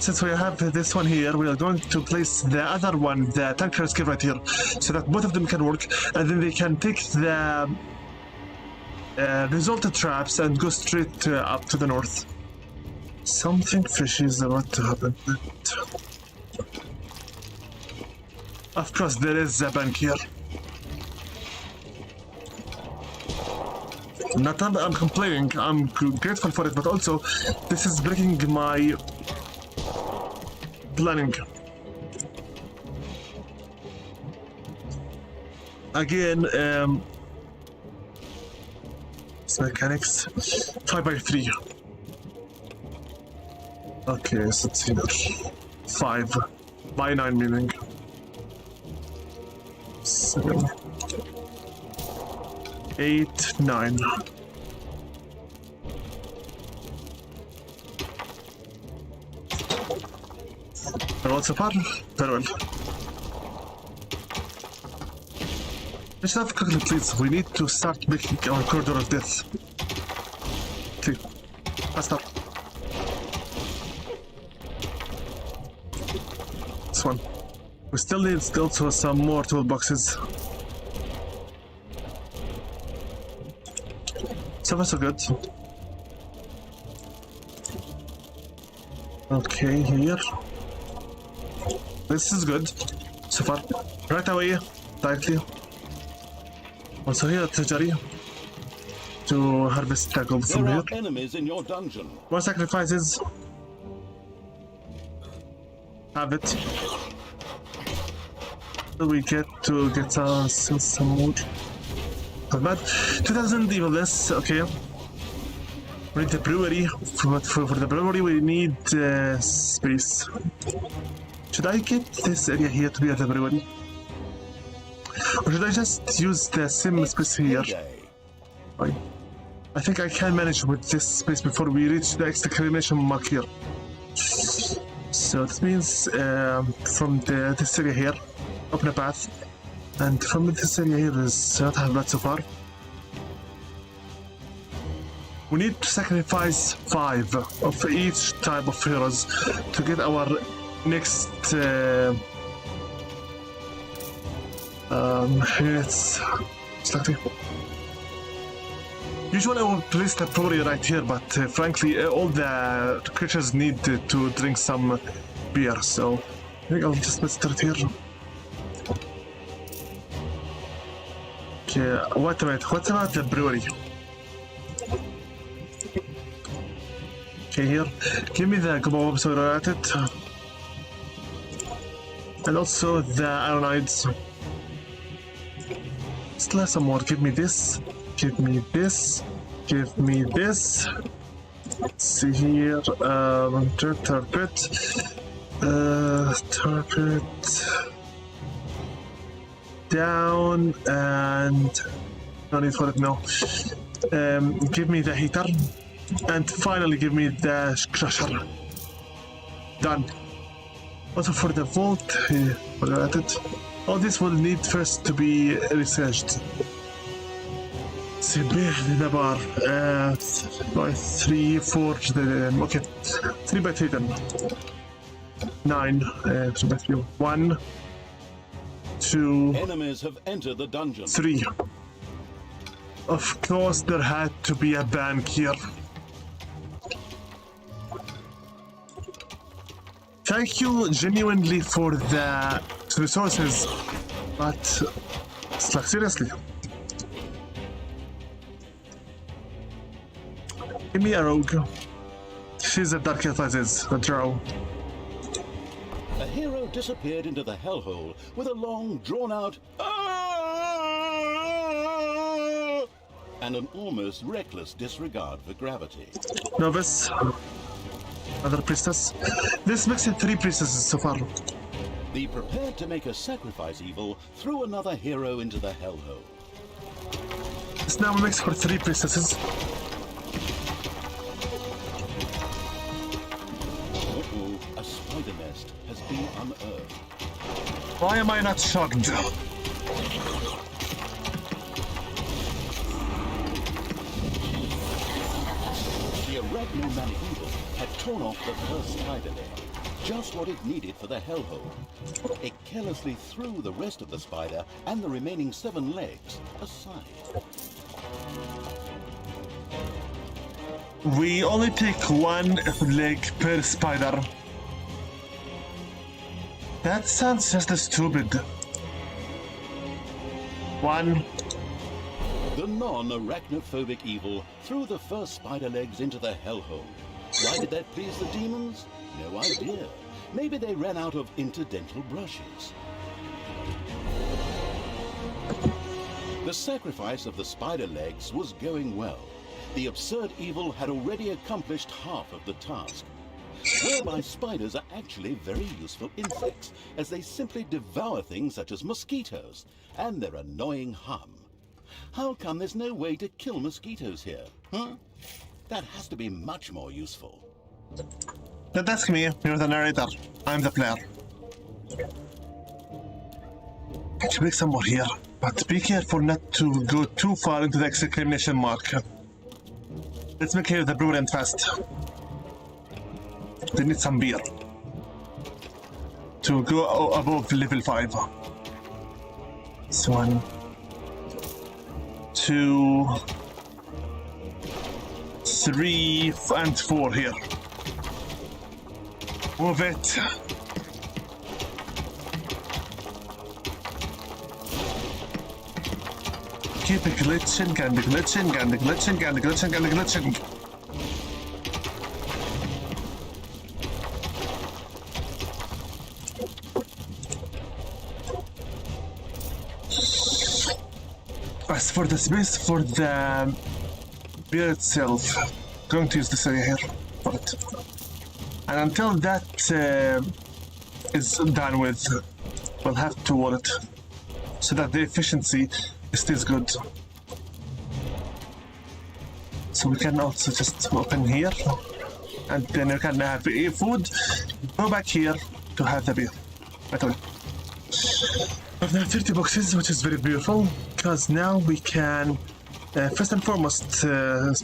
Since we have this one here, we are going to place the other one, the tanker skill right here, so that both of them can work, and then they can take the resulted traps and go straight up to the north. Something fishy is about to happen. Of course, there is a bank here. Not that I'm complaining, I'm grateful for it, but also this is breaking my planning. Again, mechanics 5 by 3. Okay, so it's here. 5 by 9 meaning. 7, 8, 9. Very well so far. Very well. Let's have quickly, please. We need to start making our corridor of death. Okay. Faster. This one. We still need also some more toolboxes. So far so good. Okay, here. This is good. So far. Right away. Directly. Also here, treasury. To harvest tackle from There here. are enemies in your dungeon. More sacrifices. Have it. We get to get some more. Not bad. 2000 evilness, okay. We need the brewery. For the brewery, we need space. Should I get this area here to be at the brewery? Or should I just use the same space here? Heyday. I think I can manage with this space before we reach the exclamation mark here. So that means from this area here, open a path. And from this area here is not have bad so far. We need to sacrifice 5 of each type of heroes to get our next units. Exactly. Usually I would place the brewery right here, but frankly, all the creatures need to drink some beer, so I think I'll just let's start here. Okay, what about the brewery? Okay, here, give me the Gobobs so at it. And also the Ironides. Still have some more. Give me this. Give me this. Give me this. Let's see here. Turpet. Turpet. Down and no need for it now. Give me the heater. And finally give me the crusher. Done. Also for the vault, forgot it. All this will need first to be researched. The bar. 3 forge the okay. 3 by 3 then. 9. 3 by 3. 1, 2. Enemies have entered the dungeon. 3. Of course, there had to be a bank here. Thank you genuinely for the resources, but it's like seriously. Give me a rogue. She's a Dark Elf, a drow. A hero disappeared into the hellhole with a long, drawn-out and an almost reckless disregard for gravity. Novice. Another priestess. This makes it 3 priestesses so far. The prepared to make a sacrifice evil threw another hero into the hellhole. This now makes for 3 priestesses. Uh-oh, a spider nest has been unearthed. Why am I not shocked? The Arachnomanic evil had torn off the first spider leg, just what it needed for the hellhole. It carelessly threw the rest of the spider and the remaining 7 legs aside. We only take 1 leg per spider. That sounds just as stupid. 1. The non-arachnophobic evil threw the first spider legs into the hellhole. Why did that please the demons? No idea. Maybe they ran out of interdental brushes. The sacrifice of the spider legs was going well. The absurd evil had already accomplished half of the task. Whereby spiders are actually very useful insects, as they simply devour things such as mosquitoes and their annoying hum. How come there's no way to kill mosquitoes here, huh? That has to be much more useful. Don't ask me, you're the narrator. I'm the player. I can make some more here, but be careful not to go too far into the exclamation mark. Let's make here the brewer and fast. They need some beer to go above level 5. This 1, 2, 3, and 4 here. Move it. Keep it glitching and glitching and glitching and glitching and glitching. As for the space for the beer itself, going to use this area here for it. And until that is done with, we'll have to wall it so that the efficiency stays good. So we can also just open here, and then we can have food, go back here to have the beer. Right away. We have 30 boxes, which is very beautiful, because now we can, first and foremost,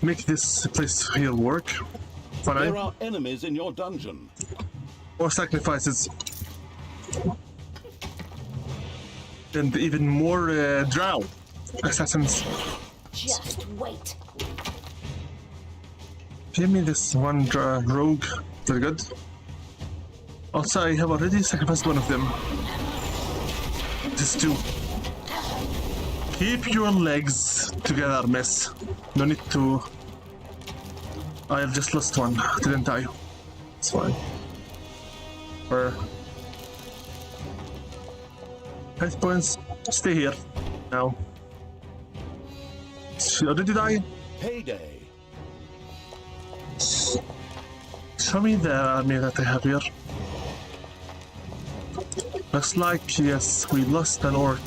make this place here work. There are enemies in your dungeon. More sacrifices. And even more drow assassins. Just wait. Give me this one rogue. Very good. Also, I have already sacrificed one of them. This two. Keep your legs together, miss. No need to... I have just lost one, didn't I? It's fine. Where? Health points, stay here. Now. She already died? Payday. Show me the army that I have here. Looks like, yes, we lost an orc.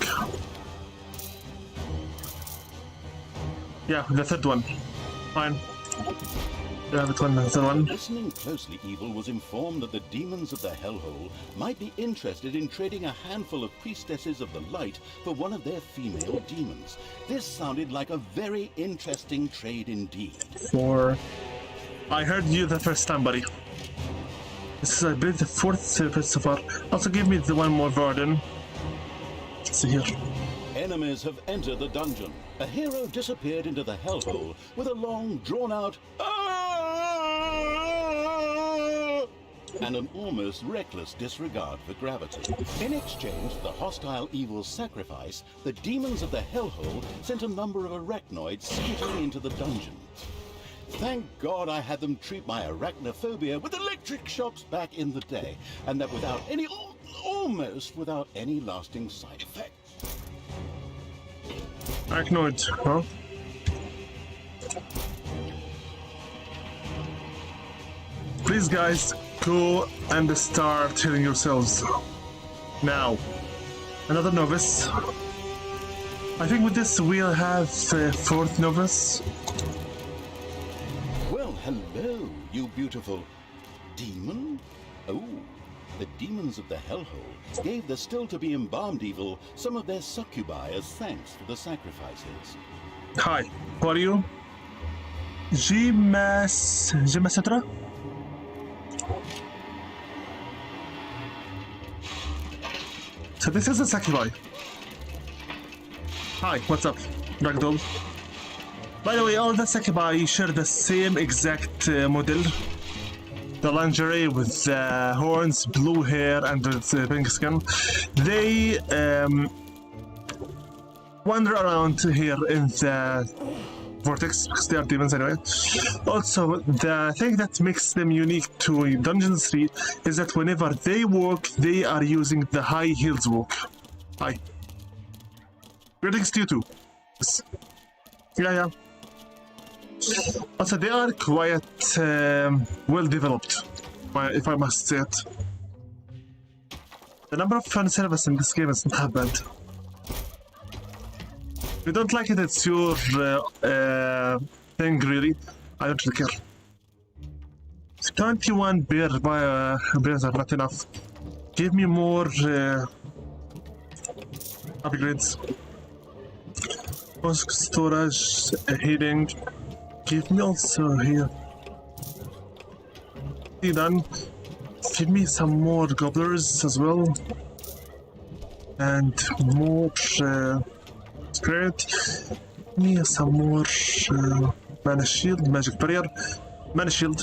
Yeah, the third one. Fine. Yeah, the third one. Listening closely, Evil was informed that the demons of the Hellhole might be interested in trading a handful of priestesses of the light for one of their female demons. This sounded like a very interesting trade indeed. I heard you the first time, buddy. This is, I believe, the fourth service so far. Also, give me the one more Varden. Let's see here. Enemies have entered the dungeon. A hero disappeared into the Hellhole with a long, drawn-out and an almost reckless disregard for gravity. In exchange for the hostile Evil's sacrifice, the demons of the Hellhole sent a number of arachnoids skittering into the dungeon. Thank God I had them treat my arachnophobia with electric shocks back in the day, and that almost without any lasting side effects. Arachnoid, huh? Please, guys, go and start healing yourselves. Now. Another novice. I think with this we'll have fourth novice. Well, hello, you beautiful demon. Oh, the demons of the Hellhole gave the still-to-be embalmed Evil some of their succubi as thanks for the sacrifices. Hi, who are you? Jimasetra? So this is a succubi. Hi, what's up, Ragdoll? By the way, all the succubi share the same exact model. The lingerie with horns, blue hair, and pink skin. They wander around here in the vortex because they are demons anyway. Also, the thing that makes them unique to Dungeon 3 is that whenever they walk, they are using the high heels walk. Hi. Greetings to you too. Yes. Yeah. Also, they are quite well developed, if I must say it. The number of fan service in this game is not that bad. If you don't like it, it's your thing, really. I don't really care. 21 bears are not enough. Give me more upgrades. Storage, healing. Give me also here. Done. Give me some more gobblers as well. And more spirit. Give me some more mana shield, magic barrier, mana shield.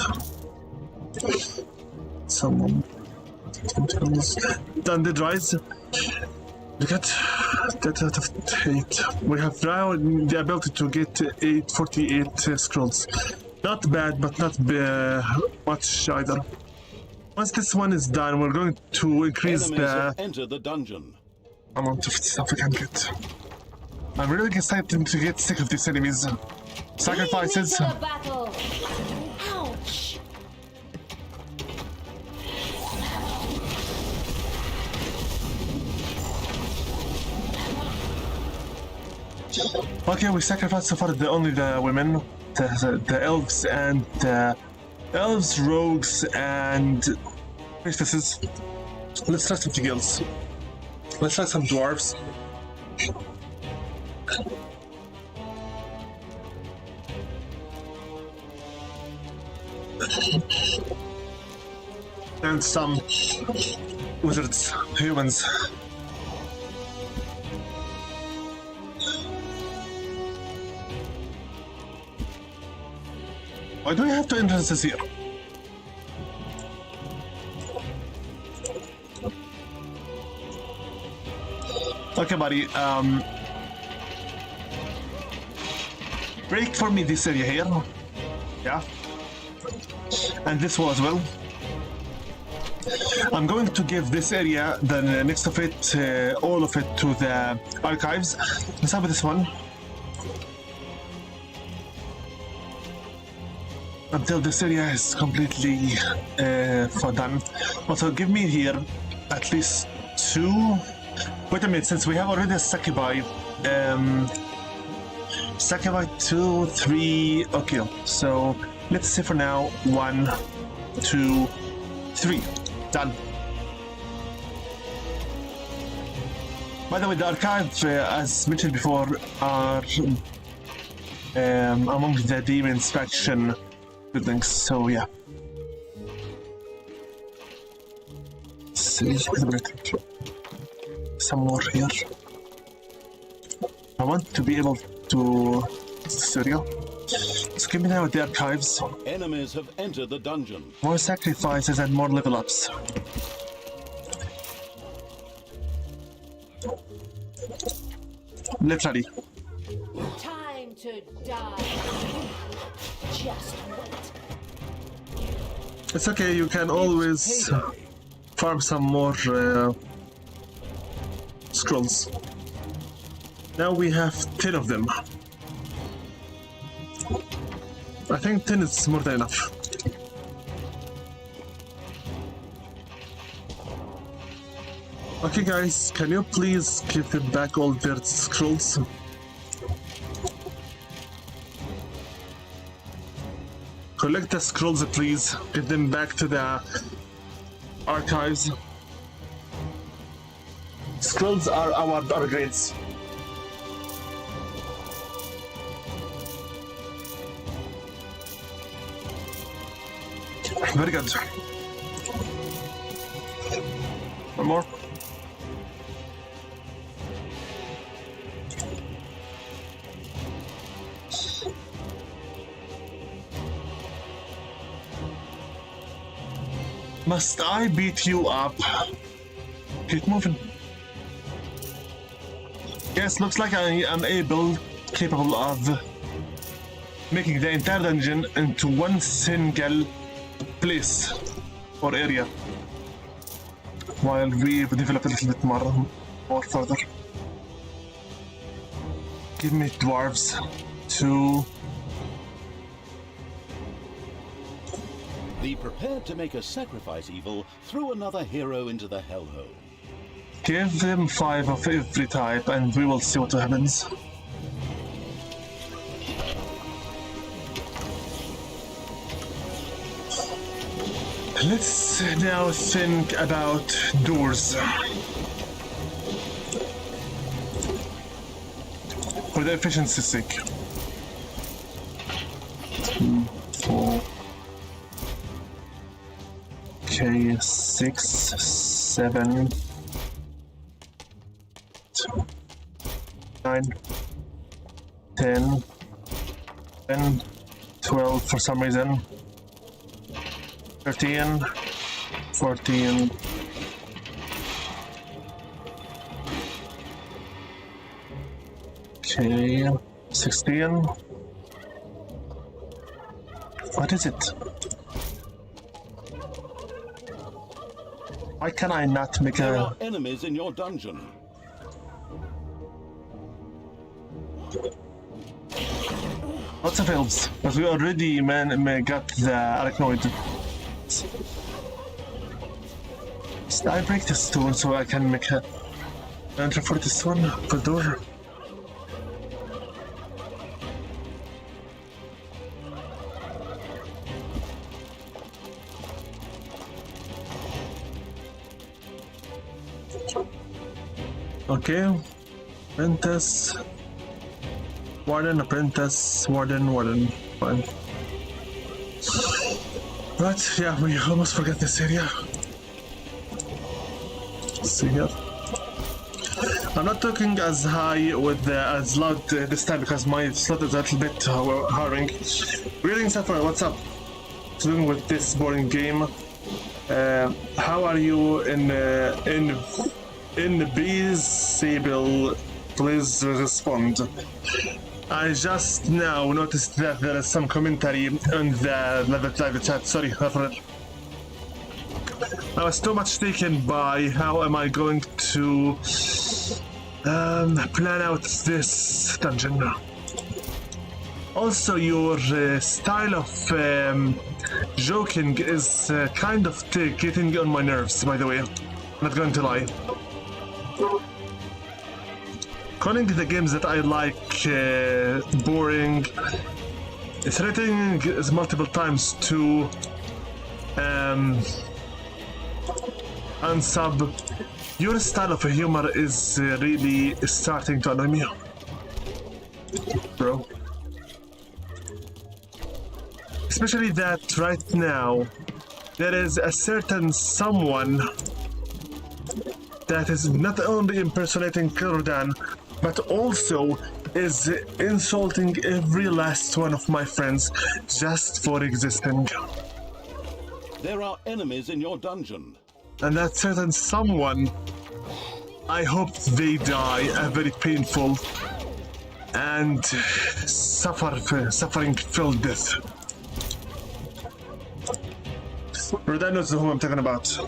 Some Undead Rise. Look at that out of 8. We have now the ability to get 848 scrolls. Not bad, but not much either. Once this one is done, we're going to increase the enter the dungeon. amount of stuff we can get. I'm really excited to get sick of these enemies. Sacrifices. Lead me to the battle. Ouch! Okay, we sacrificed so far only the women, the elves and the elves, rogues, and priestesses. Let's try something else. Let's try some dwarves. And some wizards, humans. Why do we have two entrances here? Okay, buddy. Break for me this area here. Yeah. And this wall as well. I'm going to give this area, the next of it, all of it to the archives. Let's start with this one. Until this area is completely done. Also, give me here at least 2. Wait a minute, since we have already a Sakubai. Sakubai 2, 3. Okay, so let's say for now 1, 2, 3. Done. By the way, the archive, as mentioned before, are among the demon inspection buildings. So yeah. See, some more here. I want to be able to studio. So give me now the archives. Enemies have entered the dungeon. More sacrifices and more level ups. Literally. Time to die. Just wait. It's okay, you can always farm some more scrolls. Now we have 10 of them. I think 10 is more than enough. Okay guys, can you please give them back all their scrolls? Collect the scrolls please, get them back to the archives. Scrolls are our upgrades. Very good. One more. Must I beat you up? Keep moving. Yes, looks like I am capable of making the entire dungeon into one single place or area while we develop a little bit more further. Give me dwarves to The prepared to make a sacrifice evil threw another hero into the hellhole. give them 5 of every type and we will see what happens. Let's now think about doors. For the efficiency's sake. 2, 4. Okay, 6, 7, 9, 10, 12 for some reason. 13, 14, okay, 16. What is it? Why can I not make There a... are enemies in your dungeon. Lots of elves, but we already got the arachnoid. So I break the stone so I can make a enter for the stone, for the door. Okay, apprentice, warden, apprentice, warden, fine. But yeah, we almost forgot this area. Let's see here. I'm not talking as high with as loud this time because my slot is a little bit harrowing. Greetings, Saffron. What's up? What's doing with this boring game? How are you in Bees Sable? Please respond. I just now noticed that there is some commentary on the live chat. Sorry, Saffron. I was too much taken by how am I going to plan out this dungeon. Also, your style of joking is kind of getting on my nerves, by the way. Not going to lie. Calling the games that I like boring, threatening multiple times to unsub. Your style of humor is really starting to annoy me, bro. Especially that right now, there is a certain someone that is not only impersonating Kurdan, but also is insulting every last one of my friends just for existing. There are enemies in your dungeon. And that certain someone, I hope they die a very painful and suffering-filled death. Rodan knows who I'm talking about.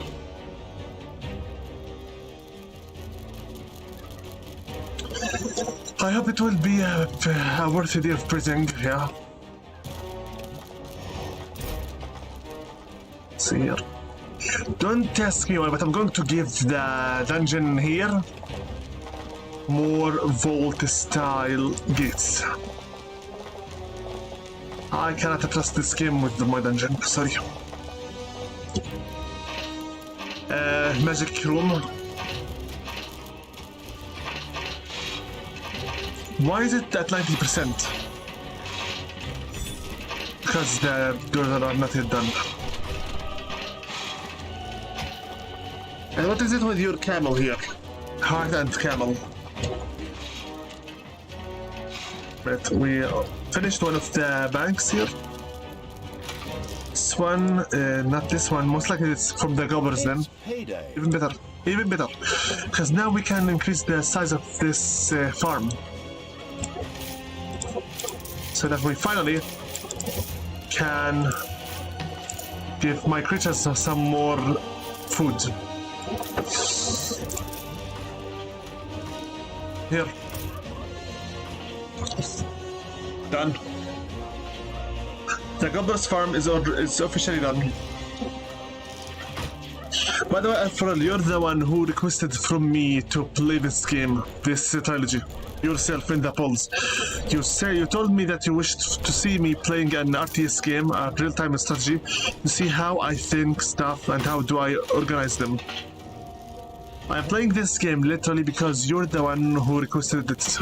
I hope it will be a worthy day of prison, yeah. Let's see here. Don't ask me why, but I'm going to give the dungeon here more vault-style gates. I cannot trust this game with my dungeon, sorry. Magic room. Why is it at 90%? Because the doors are not yet done. And what is it with your camel here? Heart and camel. Right, we finished one of the banks here. This one, not this one. Most likely it's from the goblins then. Payday. Even better. Even better. Because now we can increase the size of this farm. So that we finally can give my creatures some more food. Here. Done. The Gobbler's farm is officially done. By the way, Alfred, you're the one who requested from me to play this game, this trilogy. Yourself in the polls. You told me that you wished to see me playing an RTS game, a real-time strategy, to see how I think stuff and how do I organize them. I'm playing this game literally because you're the one who requested it.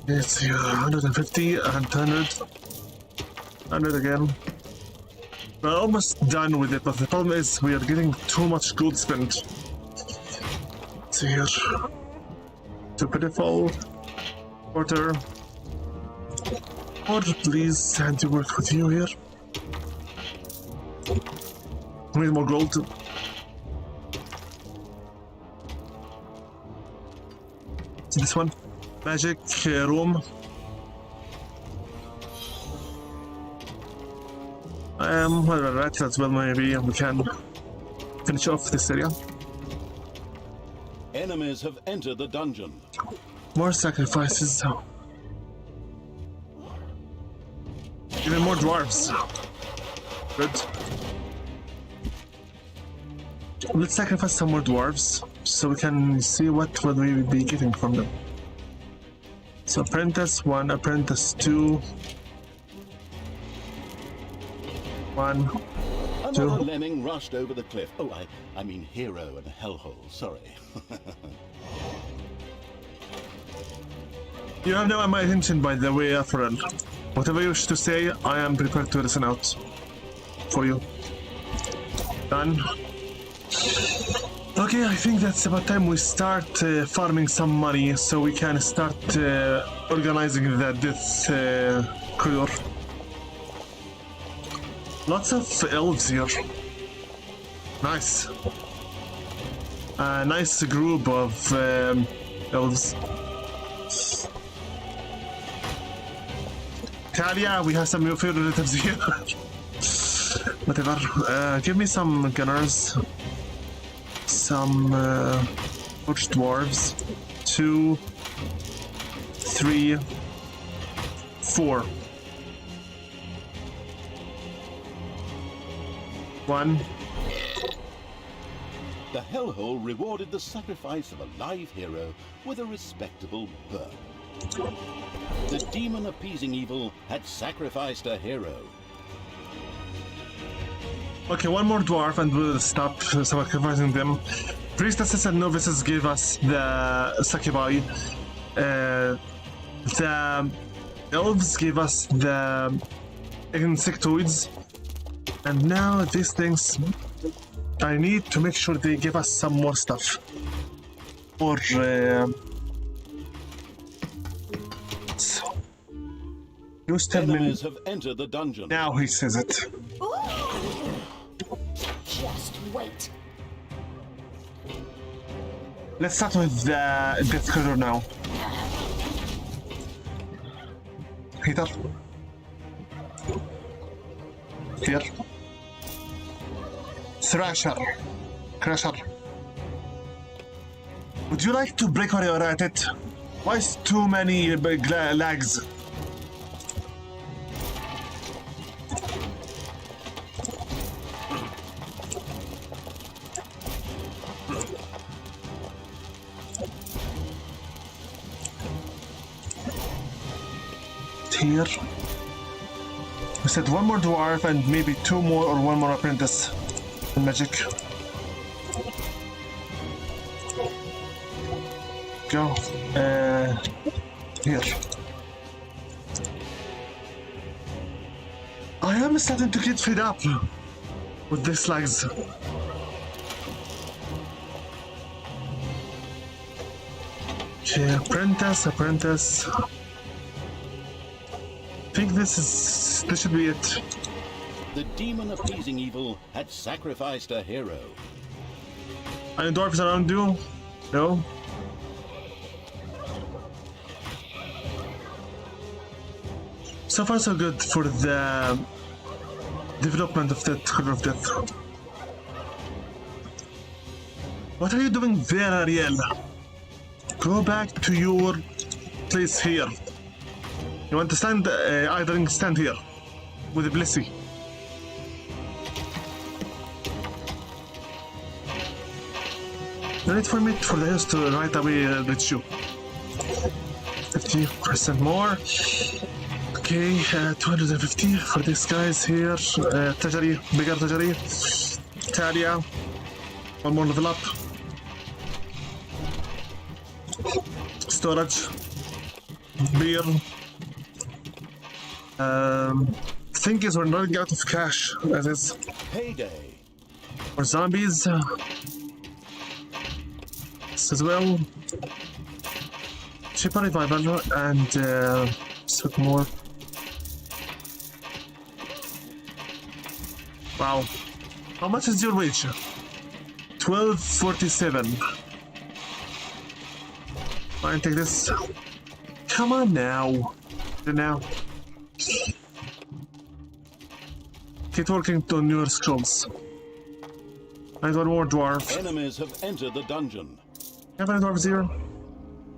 Let's see, 150 and 100 again. We're almost done with it, but the problem is we are getting too much gold spent. Let's see here. Too pitiful. Porter. Porter, please, and to work with you here. We need more gold. This one. Magic room. Alright, as well, maybe we can finish off this area. Enemies have entered the dungeon. More sacrifices. Even more dwarves. Good. Let's sacrifice some more dwarves so we can see what will we be getting from them. So apprentice 1, apprentice 2. 1, Another 2. lemming rushed over the cliff. Oh, I mean hero and hellhole, sorry. You have no my attention, by the way, Aferel. Whatever you wish to say, I am prepared to listen out for you. Done. Okay, I think that's about time we start farming some money so we can start organizing the death corridor. Lots of elves here. Nice. A nice group of elves. Talia, we have some new relatives here. Whatever. Give me some gunners. Some torch dwarves. 2, 3, 4. 1. The Hellhole rewarded the sacrifice of a live hero with a respectable birth. The demon appeasing evil had sacrificed a hero. Okay, one more dwarf and we'll stop sacrificing them. Priestesses and novices gave us the succubi. The elves gave us the insectoids. And now these things, I need to make sure they give us some more stuff. Or you tell me Enemies have entered the dungeon. now. He says it. Just wait. Let's start with the death corridor now. Peter. Here. Thrasher. Crusher. Would you like to break or at it? Why is too many big lags? Here. We said one more dwarf and maybe 2 more or 1 more apprentice in magic. Go. Here. I am starting to get fed up with these lags. Okay, apprentice. I think this should be it. The demon appeasing evil had sacrificed a hero. Any dwarves around you? No? So far so good for the development of the Corridor of Death. What are you doing there, Ariel? Go back to your place here. You want to stand, either stand here with the Blissey. No need for me for the house to right away reach you. 50% more. Okay, 250 for these guys here. Treasury, bigger treasury. Talia. One more level up. Storage. Beer. Thing is, we're running out of cash. That is. Payday. For zombies. This as well. Cheaper revival and some more. Wow. How much is your wage? 12.47. Fine, take this. Come on now. Now. Keep working on your scrolls. And one more dwarf. Enemies have entered the dungeon. Have any dwarves here?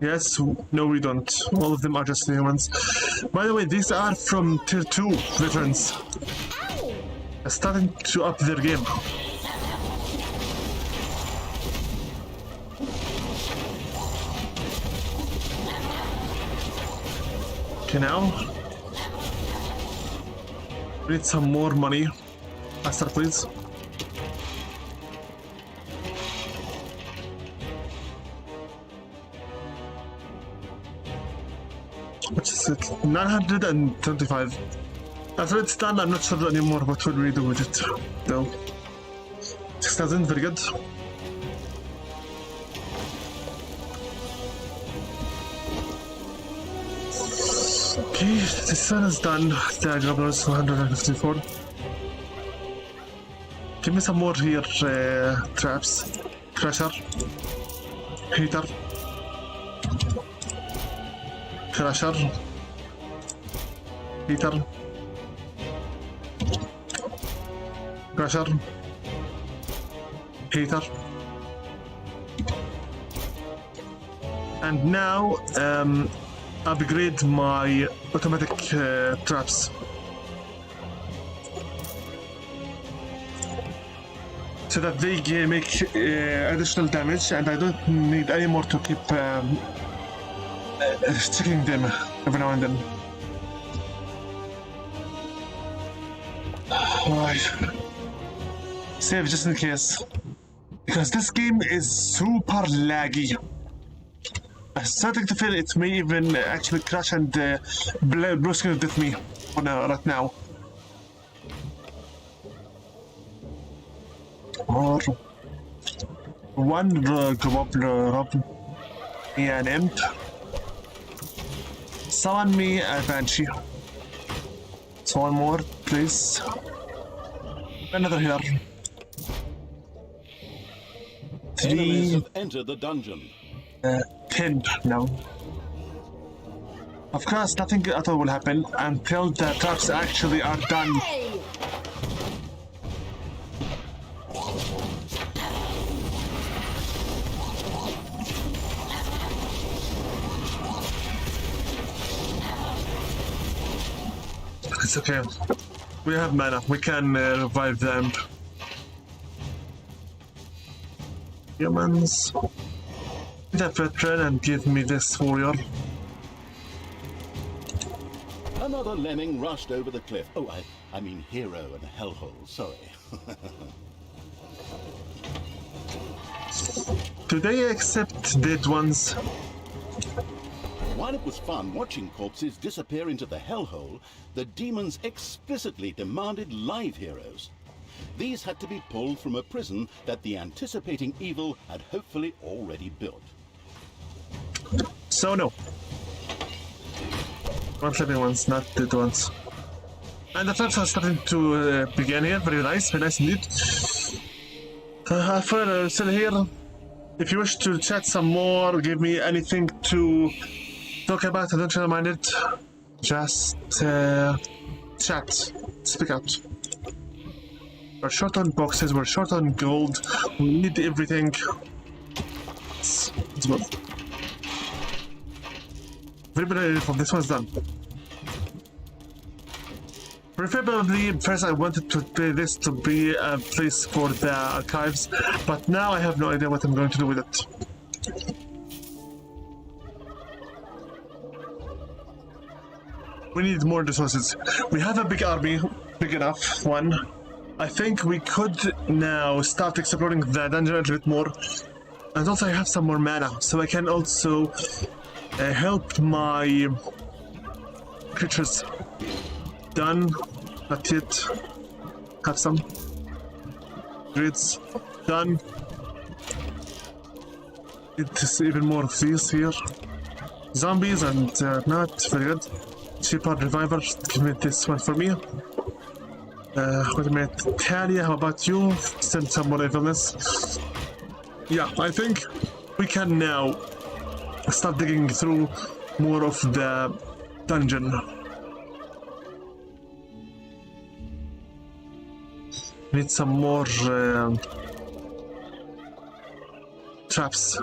Yes, no we don't. All of them are just humans. By the way, these are from tier 2 veterans. Starting to up their game. Okay, now we need some more money. Faster, please. Which is it? 925. After it's done, I'm not sure anymore what will we do with it. No. 6,000, very good. Okay, this one is done. The goblins 154. Give me some more here, traps. Crusher. Heater. Crusher. Heater. Crusher. Heater. And now, upgrade my automatic traps. So that they make additional damage, and I don't need any more to keep checking them every now and then. Alright. Save just in case. Because this game is super laggy. I'm starting to feel it may even actually crash and Bruce gonna death me right now. Or one goblin, an imp. Summon me a banshee. So one more, please. Another here. Enemies 3, have entered the dungeon. 10 now. Of course, nothing at all will happen until the traps actually are done. Hey! It's okay. We have mana. We can revive them. Humans. Get a veteran and give me this warrior. Another lemming rushed over the cliff. Oh, I mean hero and hellhole, sorry. Do they accept dead ones? While it was fun watching corpses disappear into the hellhole, the demons explicitly demanded live heroes. These had to be pulled from a prison that the anticipating evil had hopefully already built. So no. Not living ones, not dead ones. And the traps are starting to begin here. Very nice indeed. Alfred, still here. If you wish to chat some more, give me anything to talk about, I don't mind it. Just chat. Speak out. We're short on boxes, we're short on gold, we need everything. Let's go. Very from this one's done. Preferably, first I wanted to play this to be a place for the archives, but now I have no idea what I'm going to do with it. We need more resources. We have a big army, big enough one. I think we could now start exploring the dungeon a little bit more. And also I have some more mana, so I can also help my creatures. Done. Not yet. Have some. Grids. Done. It's even more of these here. Zombies and not very good. Cheaper reviver. Give me this one for me. Wait a minute. Talia, how about you? Send some more evilness. Yeah, I think we can now start digging through more of the dungeon. Need some more traps.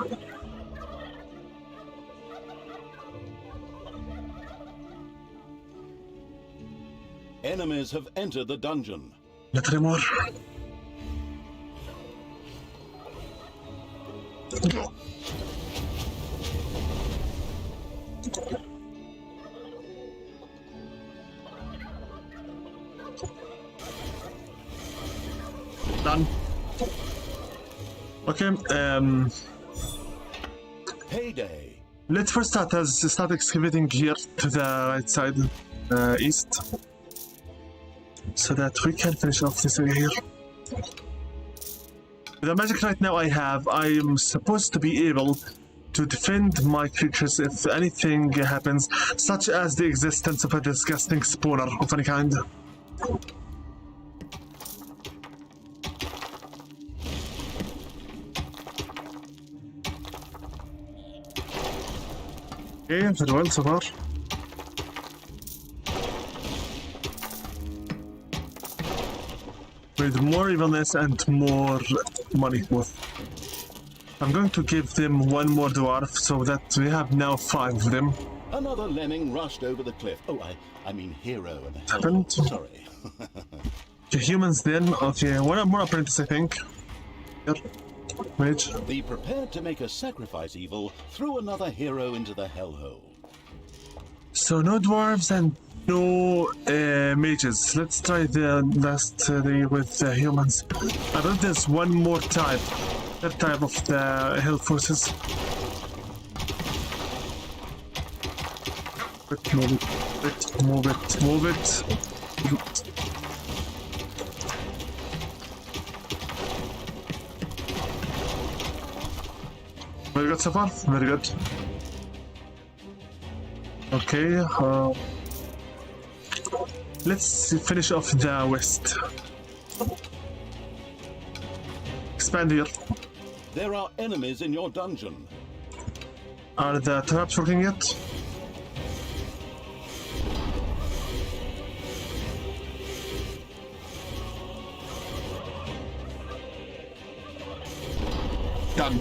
Enemies have entered the dungeon. Not anymore. Done. Okay, Payday. let's first start excavating here to the right side, east, so that we can finish off this area here. The magic right now I have, I am supposed to be able to defend my creatures if anything happens, such as the existence of a disgusting spawner of any kind. Okay, very well so far. With more evilness and more money worth. I'm going to give them one more dwarf so that we have now 5 of them. Another lemming rushed over the cliff. Oh, I mean hero and Happened. Sorry. Okay, humans then. Okay, one more apprentice I think. Here. Mage. The prepared to make a sacrifice evil threw another hero into the hellhole. So no dwarves and no mages. Let's try the last day with humans. I believe there's one more type. That type of the hell forces. Move it, move it, move it. Very good so far, very good. Okay, let's finish off the west. Expand here. There are enemies in your dungeon. Are the traps working yet? Done.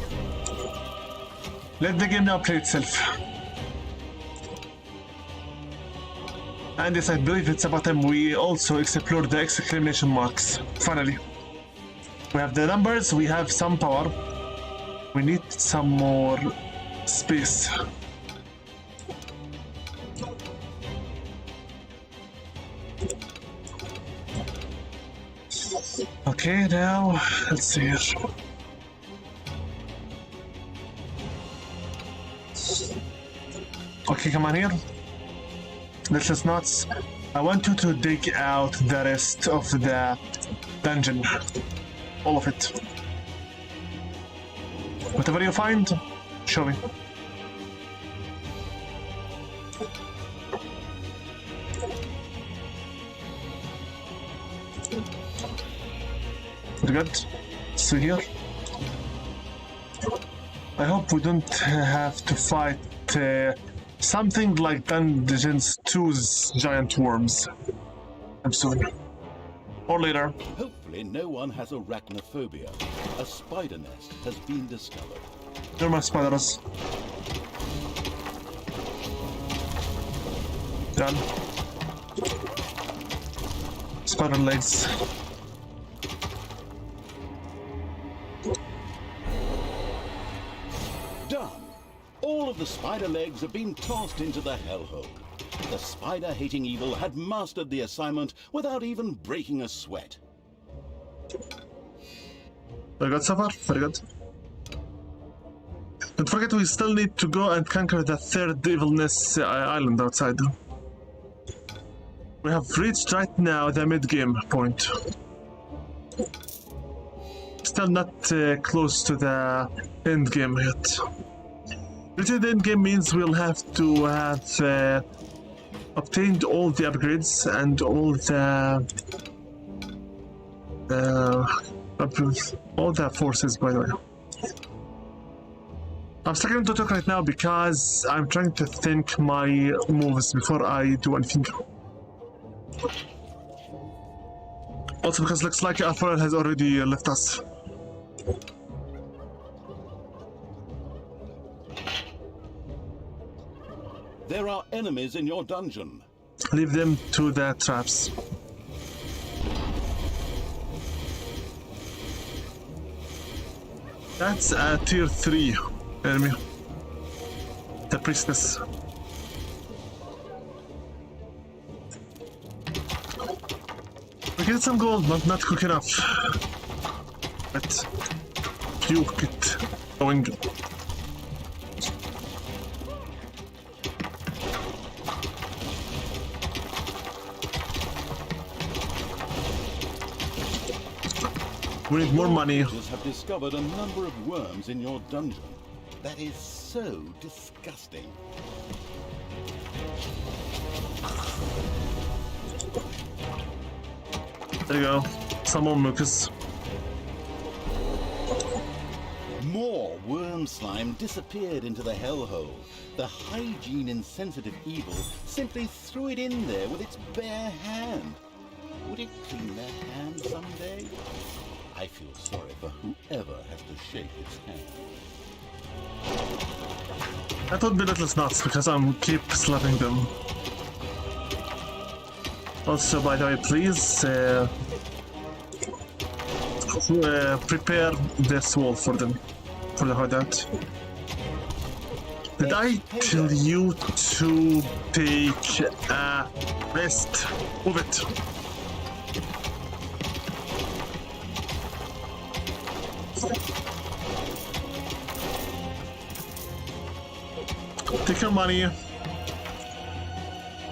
Let the game now play itself. And yes, I believe it's about time we also explore the exclamation marks. Finally. We have the numbers, we have some power. We need some more space. Okay, now let's see here. Okay, come on here. Let's just nuts. I want you to dig out the rest of the dungeon. All of it. Whatever you find, show me. Very good. So here. I hope we don't have to fight something like Dungeons 2's giant worms. I'm soon. Or later. Hopefully no one has arachnophobia. A spider nest has been discovered. They're my spiders. Done. Spider legs. Done. All of the spider legs have been tossed into the hellhole. The spider-hating evil had mastered the assignment without even breaking a sweat. Very good so far, very good. Don't forget we still need to go and conquer the third evilness island outside. We have reached right now the mid-game point. Still not close to the end game yet. Reaching the end game means we'll have to have obtained all the upgrades and all the forces, by the way. I'm struggling to talk right now because I'm trying to think my moves before I do anything. Also because it looks like Alpharel has already left us. There are enemies in your dungeon. Leave them to the traps. That's a tier 3 enemy. The priestess. We get some gold, but not quick enough. But you get going. We need more money. Villagers have discovered a number of worms in your dungeon. That is so disgusting. There you go. Some more mucus. More worm slime disappeared into the hellhole. The hygiene insensitive evil simply threw it in there with its bare hand. Would it clean their hand someday? I feel sorry for whoever has to shake its hand. That would be little nuts because I'm keep slapping them. Also, by the way, please prepare this wall for them, for the hideout. Did I tell you to take a rest? Move it. Take your money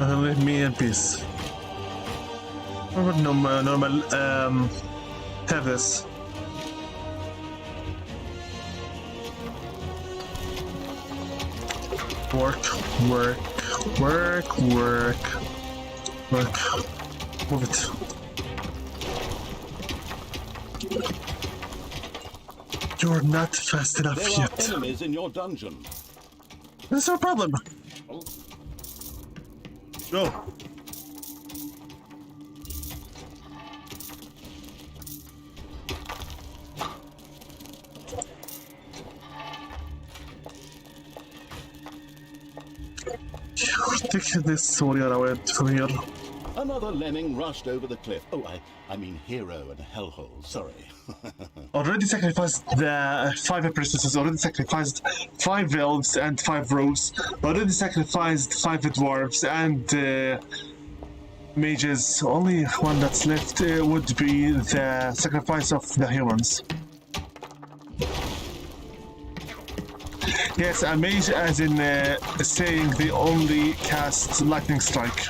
and leave me in peace. Or would normal have this. Work. Move it. You're not fast enough There are yet. enemies in your dungeon. That's no problem. Go. Take this warrior away from here. Another lemming rushed over the cliff. Oh, I mean hero and hellhole, sorry. Already sacrificed the 5 apprentices, already sacrificed 5 elves and 5 rogues, already sacrificed 5 dwarves and mages. Only one that's left would be the sacrifice of the humans. Yes, a mage as in saying they only cast lightning strike.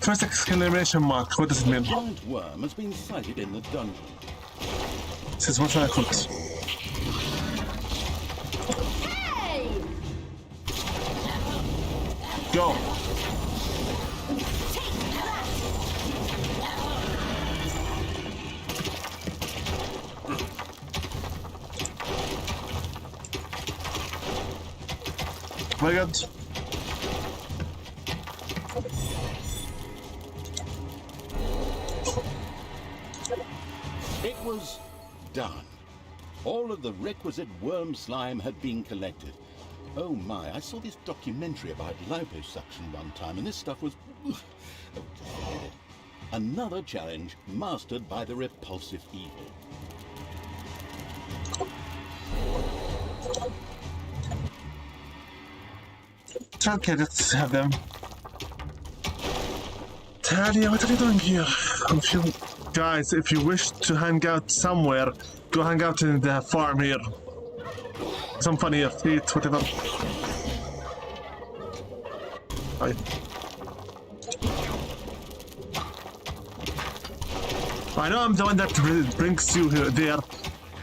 First exclamation mark, what does it mean? A giant worm has been sighted in the dungeon. This is what I thought. Go! My god. It was done. All of the requisite worm slime had been collected. Oh my, I saw this documentary about liposuction one time, and this stuff was... Oh, forget it. Another challenge mastered by the repulsive evil. Okay, let's have them. Talia, what are you doing here? Guys, if you wish to hang out somewhere, go hang out in the farm here. Some fun here, eat, whatever. Hi. I know I'm the one that brings you here, there,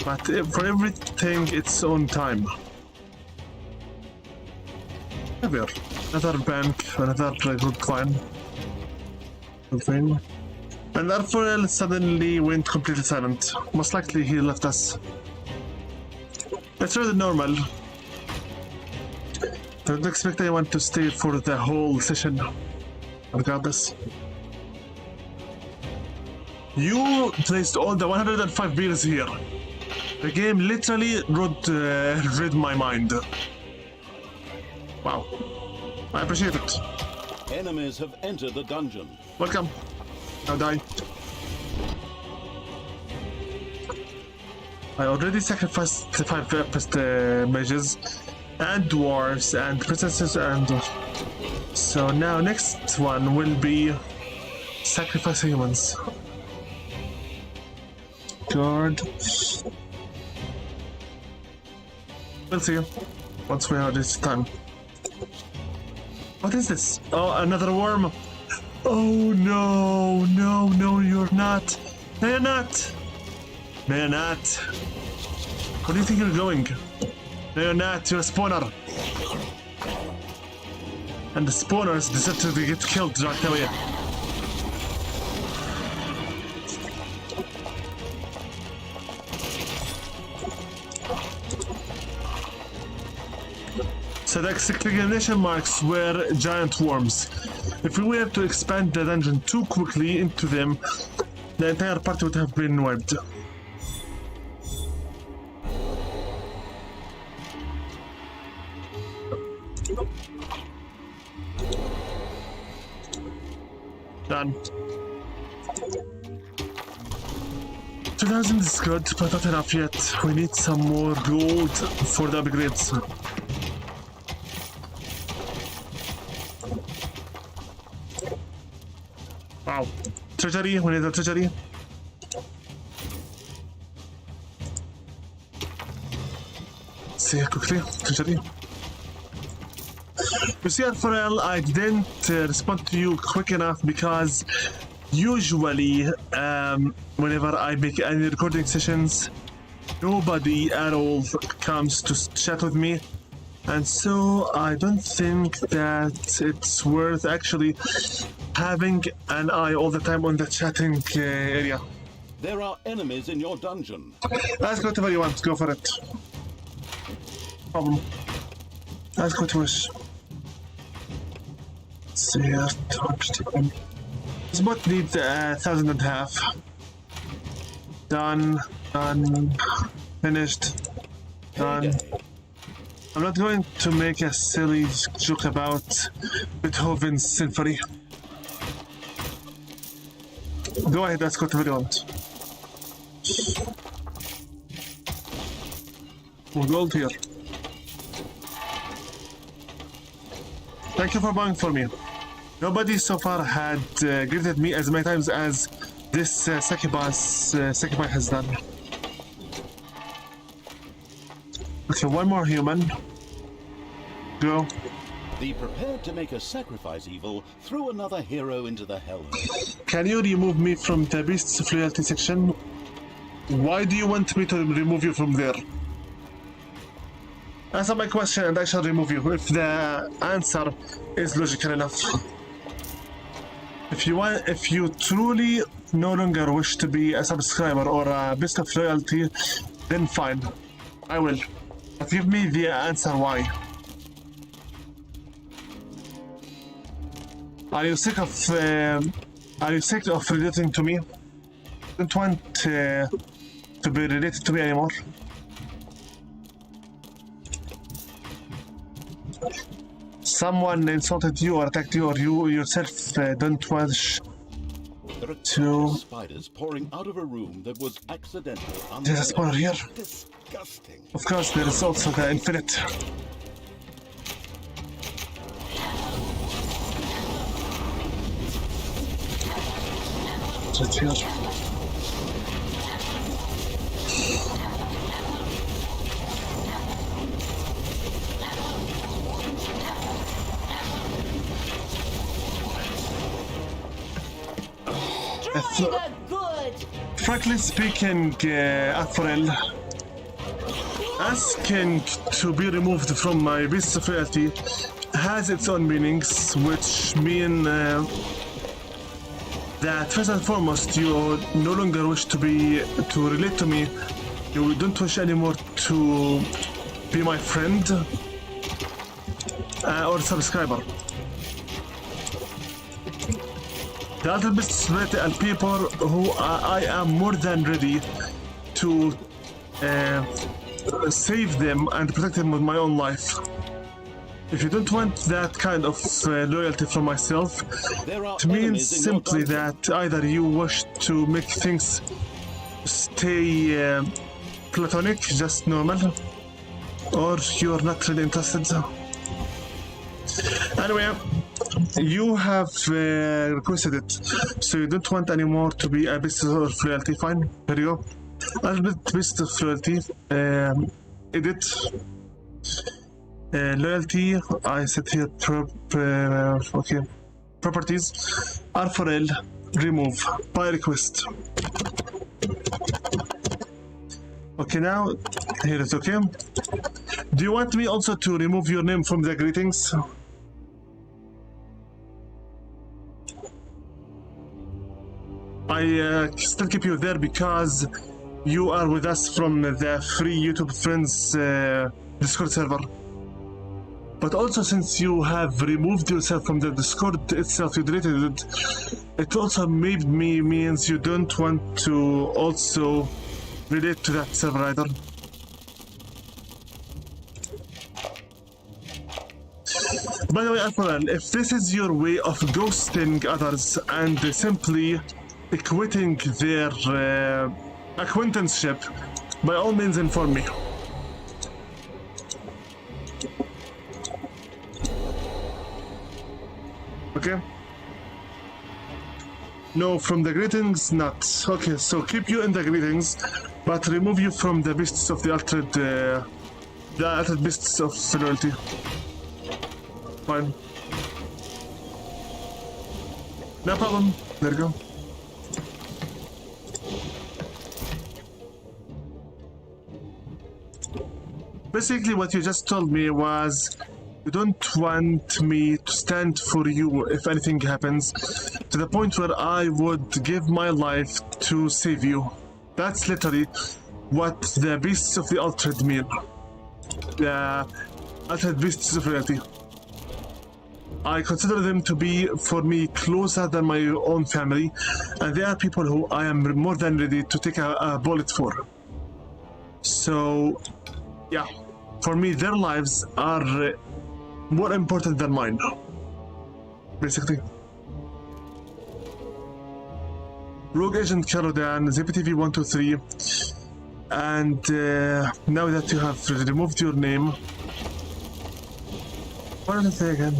but for everything, its own time. Here, another bank, another good coin. Thing. And Arthur suddenly went completely silent. Most likely he left us. That's really normal. Don't expect anyone to stay for the whole session. Regardless. You placed all the 105 beers here. The game literally read my mind. Wow. I appreciate it. Enemies have entered the dungeon. Welcome. Now die. I already sacrificed the 5 mages and dwarves and princesses and... So now next one will be sacrifice humans. Guard. We'll see once we have this time. What is this? Oh, another worm. Oh no, no, no, you're not. No, you're not. No, you're not. Where do you think you're going? No, you're not. You're a spawner. And the spawners deserve to get killed right away. So the exclamation marks were giant worms. If we were to expand the dungeon too quickly into them, the entire party would have been wiped. Done. 2000 is good, but not enough yet. We need some more gold for the upgrades. Wow. Treasury, we need a treasury. See quickly, treasury. You see, Alpharel, I didn't respond to you quick enough because usually whenever I make any recording sessions, nobody at all comes to chat with me. And so I don't think that it's worth actually having an eye all the time on the chatting area. There are enemies in your dungeon. Ask whatever you want, go for it. Problem. Ask what you wish. See, this bot needs 1,500. Done. Done. Finished. Done. Payday. I'm not going to make a silly joke about Beethoven's symphony. Go ahead, ask whatever you want. More gold here. Thank you for buying for me. Nobody so far had greeted me as many times as this Sakubai has done. Okay, one more human. Go. The prepared to make a sacrifice evil threw another hero into the hell. Can you remove me from the Beasts of Loyalty section? Why do you want me to remove you from there? Answer my question and I shall remove you if the answer is logical enough. If you truly no longer wish to be a subscriber or a Beast of Loyalty, then fine. I will. But give me the answer why. Are you sick of relating to me? Don't want to be related to me anymore. Someone insulted you or attacked you, or you yourself don't wish There are to. spiders pouring out of a room that was accidentally There's a spawner here. Disgusting. Of course, there is also the infinite. Right here. Good. Frankly speaking, Alpharel, asking to be removed from my Beasts of Loyalty has its own meanings, which mean that first and foremost, you no longer wish to relate to me. You don't wish anymore to be my friend or subscriber. The other Beasts of Loyalty are people who I am more than ready to save them and protect them with my own life. If you don't want that kind of loyalty from myself, it means simply that either you wish to make things stay platonic, just normal, or you're not really interested. Anyway, you have requested it, so you don't want anymore to be a Beast of Loyalty. Fine, here you go. I'll be Beast of Loyalty. Edit. Loyalty, I set here okay. Properties, R4L, remove, by request. Okay, now, here it's okay. Do you want me also to remove your name from the greetings? I still keep you there because you are with us from the free YouTube Friends Discord server. But also, since you have removed yourself from the Discord itself, you deleted it, it also means you don't want to also relate to that server either. By the way, Alpharan, if this is your way of ghosting others and simply quitting their acquaintanceship, by all means inform me. Okay? No, from the greetings, not. Okay, so keep you in the greetings, but remove you from the beasts of the altered beasts of loyalty. Fine. No problem. There you go. Basically, what you just told me was you don't want me to stand for you if anything happens, to the point where I would give my life to save you. That's literally what the beasts of the altered mean. The altered beasts of reality. I consider them to be, for me, closer than my own family, and they are people who I am more than ready to take a bullet for. So, yeah, for me, their lives are more important than mine, basically. Rogue Agent Carodan, ZPTV123, and now that you have removed your name, what did I say again?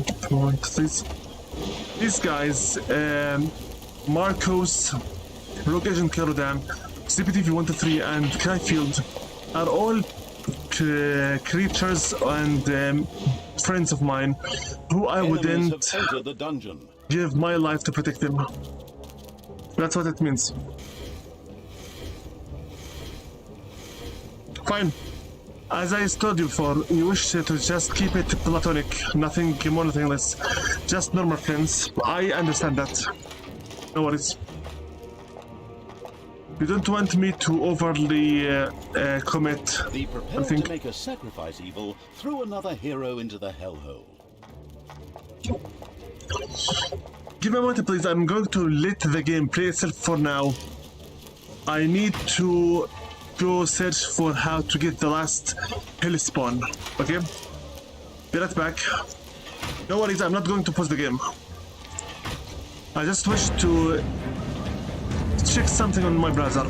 These guys, Marcos, Rogue Agent Carodan, ZPTV123, and Cryfield are all creatures and friends of mine who I wouldn't have entered the dungeon. give my life to protect them. That's what it means. Fine. As I told you before, you wish to just keep it platonic, nothing more, nothing less. Just normal friends. I understand that. No worries. You don't want me to overly commit. The prepared to make a sacrifice evil threw another hero into the hellhole. Give me a moment, please. I'm going to let the game play itself for now. I need to go search for how to get the last hell spawn. Okay? Be right back. No worries, I'm not going to pause the game. I just wish to check something on my browser.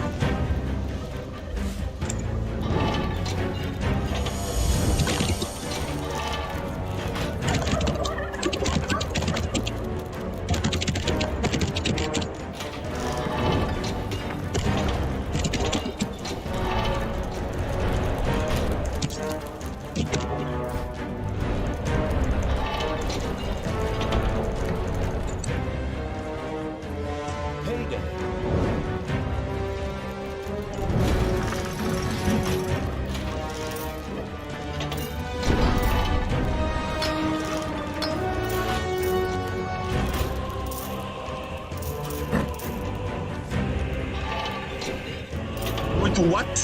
What?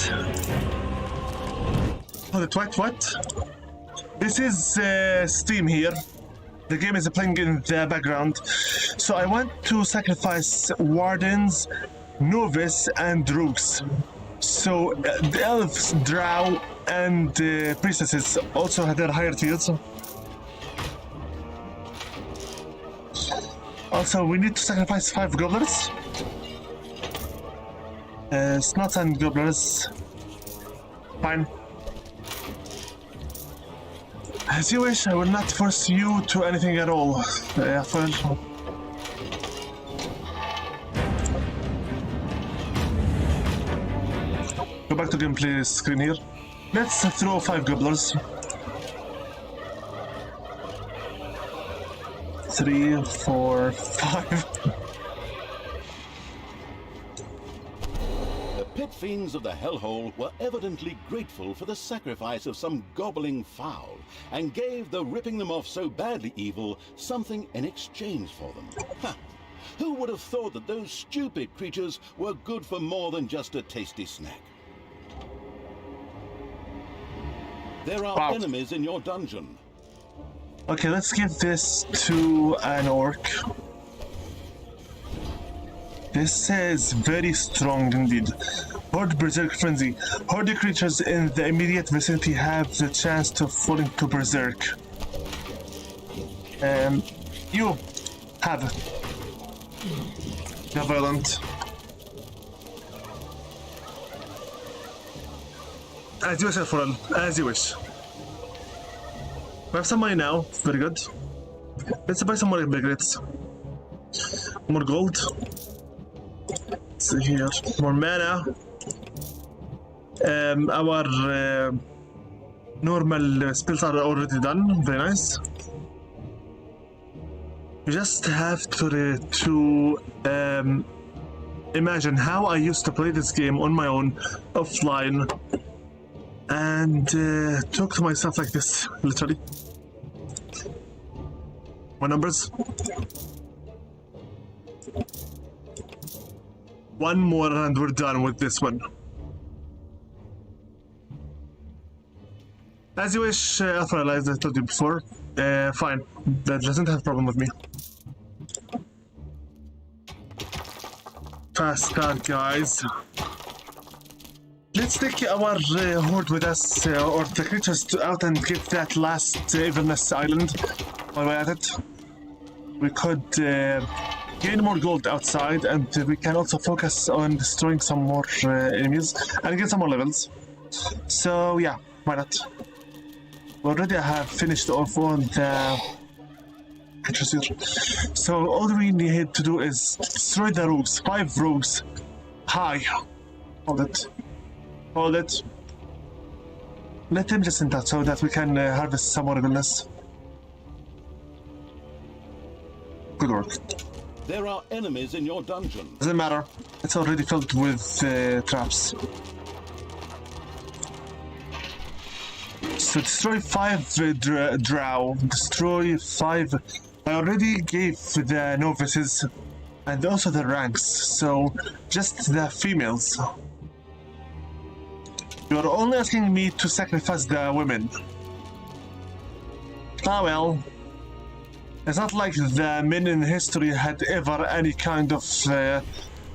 Hold it, what? This is Steam here. The game is playing in the background. So I want to sacrifice Wardens, Novice, and Rogues. So the Elves, Drow, and Priestesses also had their higher tiers. Also, we need to sacrifice 5 Gobblers. Snots and Gobblers. Fine. As you wish, I will not force you to anything at all. Go back to gameplay screen here. Let's throw 5 Gobblers. 3, 4, 5. The pit fiends of the hellhole were evidently grateful for the sacrifice of some gobbling fowl, and gave the ripping them off so badly evil something in exchange for them. Ha! Who would have thought that those stupid creatures were good for more than just a tasty snack? There are Wow. enemies in your dungeon. Okay, let's give this to an orc. This is very strong indeed. Horde Berserk Frenzy. Horde creatures in the immediate vicinity have the chance to fall into Berserk. You have it. You're violent. As you wish, Alforan. As you wish. We have some money now. Very good. Let's buy some more Bigrits. More gold. Let's see here. More mana. Our normal spells are already done. Very nice. You just have to imagine how I used to play this game on my own, offline, and talk to myself like this, literally. My numbers. One more and we're done with this one. As you wish, Alpha, as I told you before. Fine. That doesn't have a problem with me. Fast start, guys. Let's take our horde with us, or the creatures out and get that last Everness Island while we're at it. We could gain more gold outside, and we can also focus on destroying some more enemies and get some more levels. So yeah, why not? Already I have finished off all the creatures here. So all we need to do is destroy the rogues. 5 rogues. High. Hold it. Hold it. Let him just in that so that we can harvest some more evilness. Good work. There are enemies in your dungeon. Doesn't matter. It's already filled with traps. So destroy 5 drow. Destroy 5. I already gave the novices and also the ranks. So just the females. You're only asking me to sacrifice the women. Ah well. It's not like the men in history had ever any kind of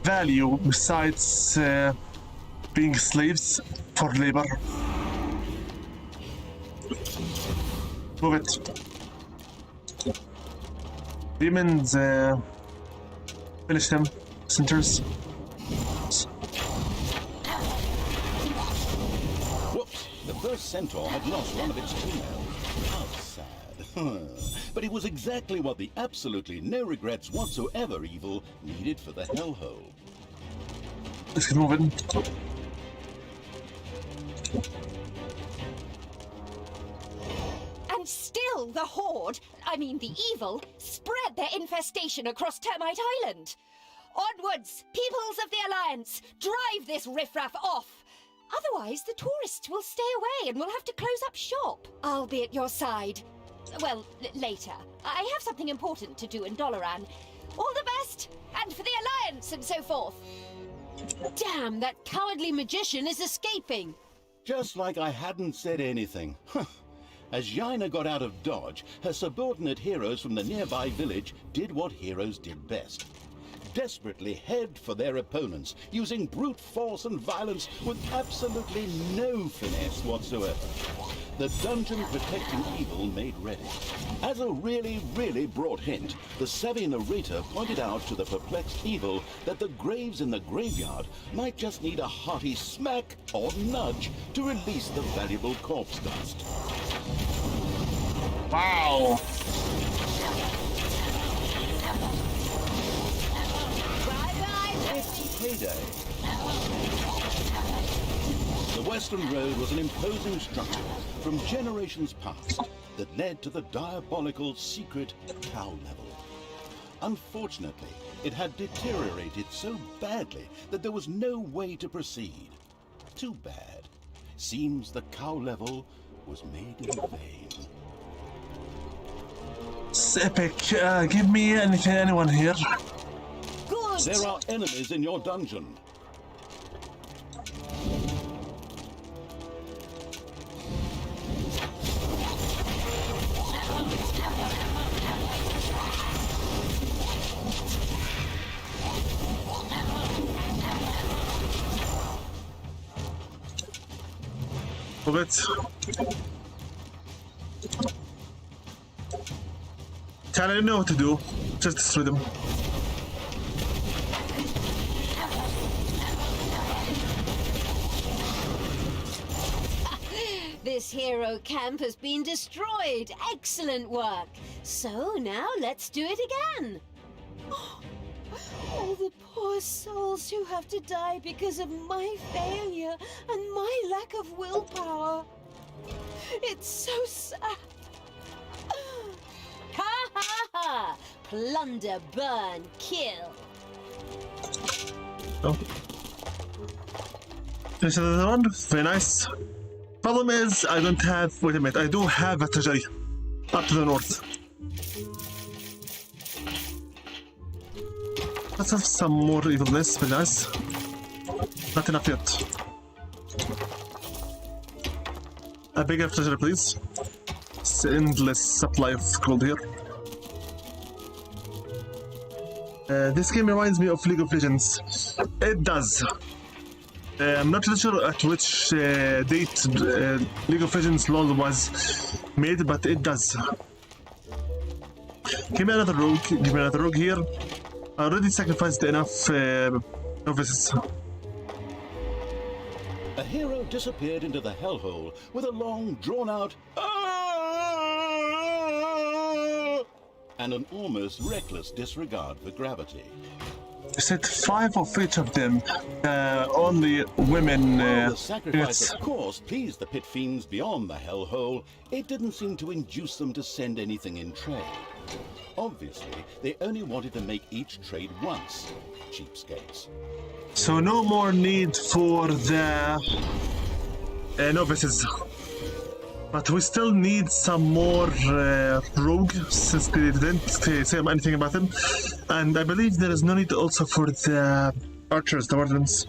value besides being slaves for labor. Move it. Demons, finish them. Centers. Whoops! The first centaur had lost one of its females. How sad. But it was exactly what the absolutely no regrets whatsoever evil needed for the hellhole. Let's get moving. And still the Horde, I mean the evil, spread their infestation across Termite Island. Onwards, peoples of the Alliance, drive this riffraff off. Otherwise, the tourists will stay away and we'll have to close up shop. I'll be at your side. Well, later. I have something important to do in Doloran. All the best, and for the Alliance and so forth. Damn, that cowardly magician is escaping. Just like I hadn't said anything. As Jaina got out of dodge, her subordinate heroes from the nearby village did what heroes did best. Desperately head for their opponents, using brute force and violence with absolutely no finesse whatsoever. The dungeon protecting evil made ready. As a really, really broad hint, the savvy narrator pointed out to the perplexed evil that the graves in the graveyard might just need a hearty smack or nudge to release the valuable corpse dust. Wow. It's payday. The Western Road was an imposing structure from generations past that led to the diabolical secret cow level. Unfortunately, it had deteriorated so badly that there was no way to proceed. Too bad. Seems the cow level was made in vain. It's epic. Give me anyone here. Good! There are enemies in your dungeon. Move it. Tell I know what to do. Just destroy them. This hero camp has been destroyed. Excellent work. So now let's do it again. All the poor souls who have to die because of my failure and my lack of willpower. It's so sad. Ha ha ha! Plunder, burn, kill. Oh. Finish another one. Very nice. Problem is, I don't have. Wait a minute. I do have a treasury up to the north. Let's have some more evilness. Very nice. Not enough yet. A bigger treasure, please. It's endless supply of gold here. This game reminds me of League of Legends. It does. I'm not really sure at which date League of Legends LoL was made, but it does. Give me another rogue. Give me another rogue here. I already sacrificed enough novices. A hero disappeared into the hellhole with a long, drawn-out and an almost reckless disregard for gravity. You said 5 of each of them. Only women. While the sacrifice, units. of course, pleased the pit fiends beyond the hellhole, it didn't seem to induce them to send anything in trade. Obviously, they only wanted to make each trade once. Cheapskates. So no more need for the novices. But we still need some more rogue, since they didn't say anything about them. And I believe there is no need also for the archers, the wardens.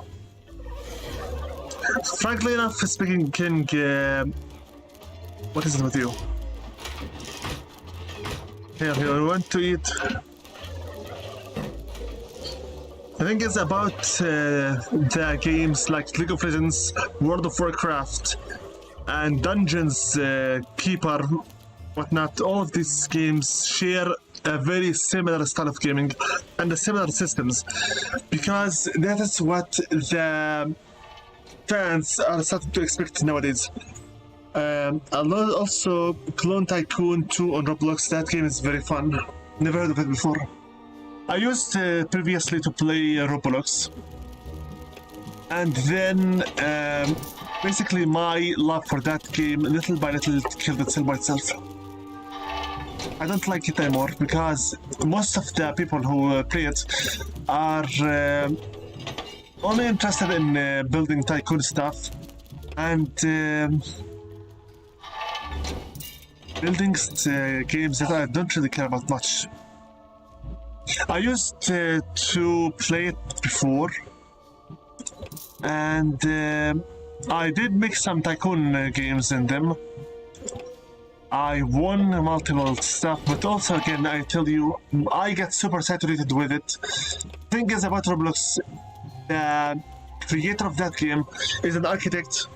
Frankly enough, speaking King, what is it with you? Here, I want to eat. The thing is about the games like League of Legends, World of Warcraft, and Dungeons Keeper, whatnot. All of these games share a very similar style of gaming and the similar systems, because that is what the fans are starting to expect nowadays. Also, Clone Tycoon 2 on Roblox. That game is very fun. Never heard of it before. I used previously to play Roblox, and then basically my love for that game little by little killed itself by itself. I don't like it anymore because most of the people who play it are only interested in building tycoon stuff and building games that I don't really care about much. I used to play it before, and I did make some tycoon games in them. I won multiple stuff, but also again, I tell you, I get super saturated with it. Thing is about Roblox, the creator of that game is an architect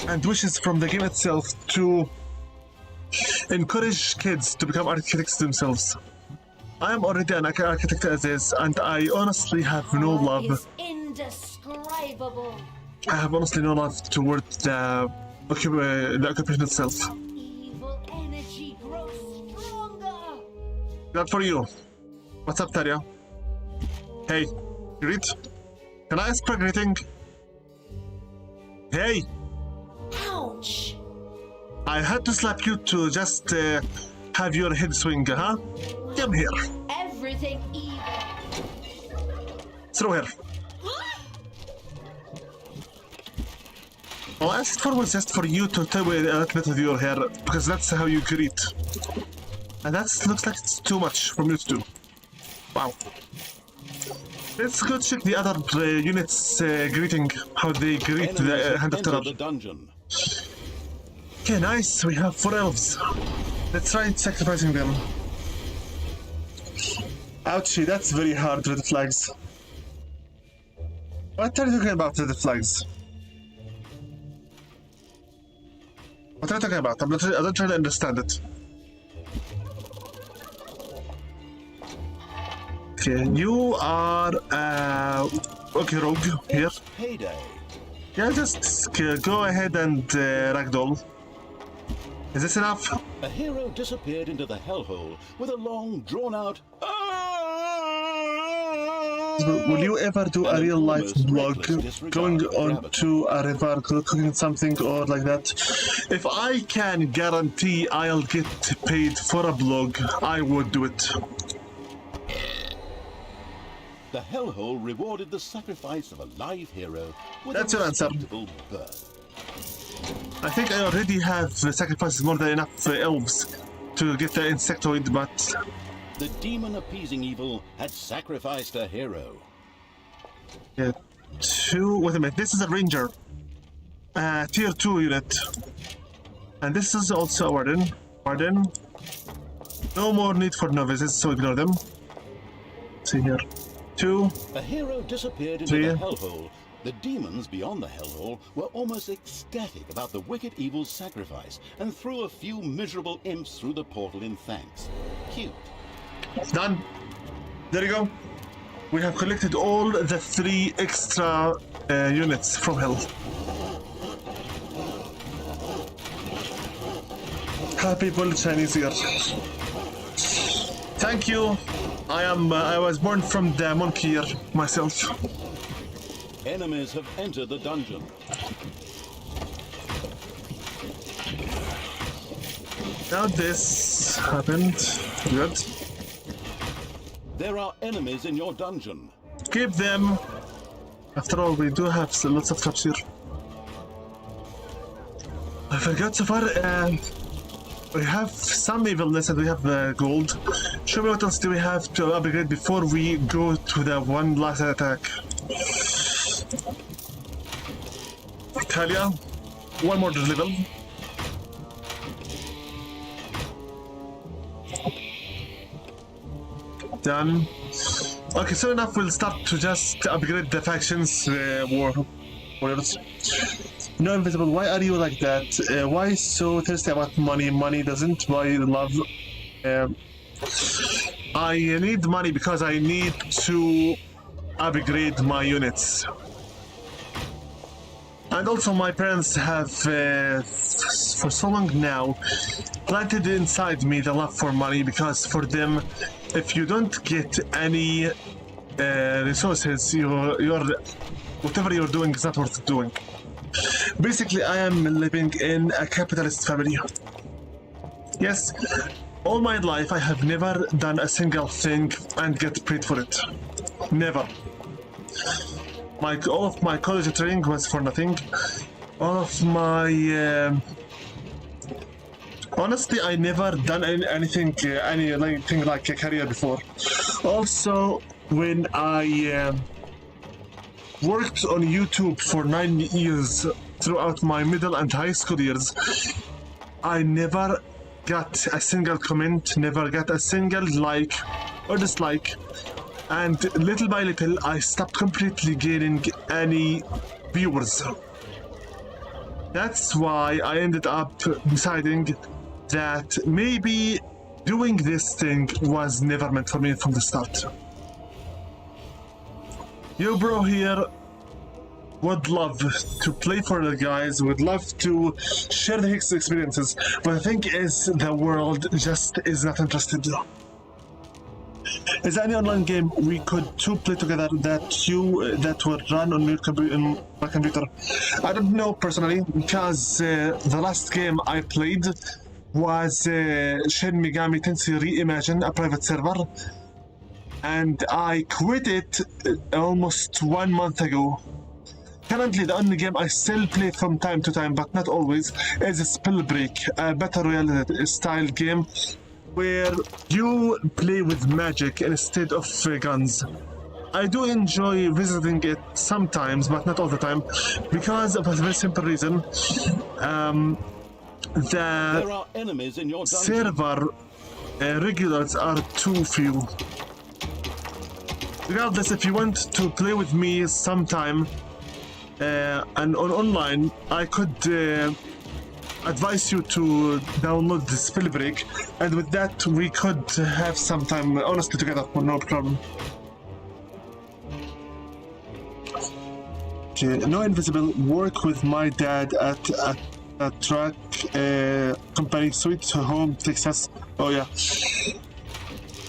and wishes from the game itself to encourage kids to become architects themselves. I am already an architect as is, and I honestly have no love. It's indescribable. I have honestly no love toward the occupation itself. Evil energy grows stronger. Not for you. What's up, Taria? Hey, you read? Can I ask for greeting? Hey! Ouch! I had to slap you to just have your head swing, huh? Come here. Everything Something evil. Through here. Well, I asked for was just for you to tell me a little bit of your hair, because that's how you greet. And that looks like it's too much for me to do. Wow. Let's go check the other units greeting, how they greet Enemies the have Hand of entered Terror. the dungeon. Okay, nice. We have 4 elves. Let's try sacrificing them. Ouchie, that's very hard, red flags. What are you talking about, red flags? What are you talking about? I don't try to understand it. Okay, you are okay, rogue here. It's payday. Yeah, just go ahead and ragdoll. Is this enough? A hero disappeared into the hellhole with a long, drawn-out. Will you ever do a And real life almost vlog reckless disregard going of on gravity. to a river, cooking something or like that? If I can guarantee I'll get paid for a vlog, I would do it. The hellhole rewarded the sacrifice of a live hero with That's a your answer. respectable birth. I think I already have sacrificed more than enough elves to get the insectoid, but The demon appeasing evil had sacrificed a hero. yeah, 2. Wait a minute, this is a ranger, tier 2 unit, and this is also a warden. Warden. No more need for novices, so ignore them. Let's see here. 2. A hero disappeared into See ya. the hellhole. The demons beyond the hellhole were almost ecstatic about the wicked evil's sacrifice and threw a few miserable imps through the portal in thanks. Cute. Done. There you go. We have collected all the 3 extra units from hell. Happy Bullet Chinese Year. Thank you. I was born from the monkey year myself. Enemies have entered the dungeon. Now this happened. Good. There are enemies in your dungeon. Keep them. After all, we do have lots of traps here. I forgot so far. We have some evilness and we have gold. Show me what else do we have to upgrade before we go to the one last attack. Talia, one more level. Done. Okay, soon enough we'll start to just upgrade the factions warriors. No invisible, why are you like that? Why so thirsty about money? Money doesn't buy love. I need money because I need to upgrade my units. And also my parents have, for so long now, planted inside me the love for money, because for them, if you don't get any resources, whatever you're doing is not worth doing. Basically, I am living in a capitalist family. Yes, all my life I have never done a single thing and get paid for it. Never. All of my college training was for nothing. All of my... honestly, I never done anything like a career before. Also, when I worked on YouTube for 9 years throughout my middle and high school years, I never got a single comment, never got a single like or dislike, and little by little I stopped completely gaining any viewers. That's why I ended up deciding that maybe doing this thing was never meant for me from the start. You bro here would love to play for the guys, would love to share the Hicks experiences, but the thing is, the world just is not interested. Is there any online game we could two play together that would run on my computer? I don't know personally, because the last game I played was Shin Megami Tensei Reimagine, a private server. and I quit it almost 1 month ago. Currently, the only game I still play from time to time, but not always, is Spellbreak, a battle royale style game where you play with magic instead of guns. I do enjoy visiting it sometimes, but not all the time, because of a very simple reason. The There are enemies in your dungeon. server regulars are too few. Regardless, if you want to play with me sometime and online, I could advise you to download the Spellbreak, and with that we could have some time honestly together, no problem. Okay, no invisible. Work with my dad at a truck company, Sweet Home, Texas. Oh yeah.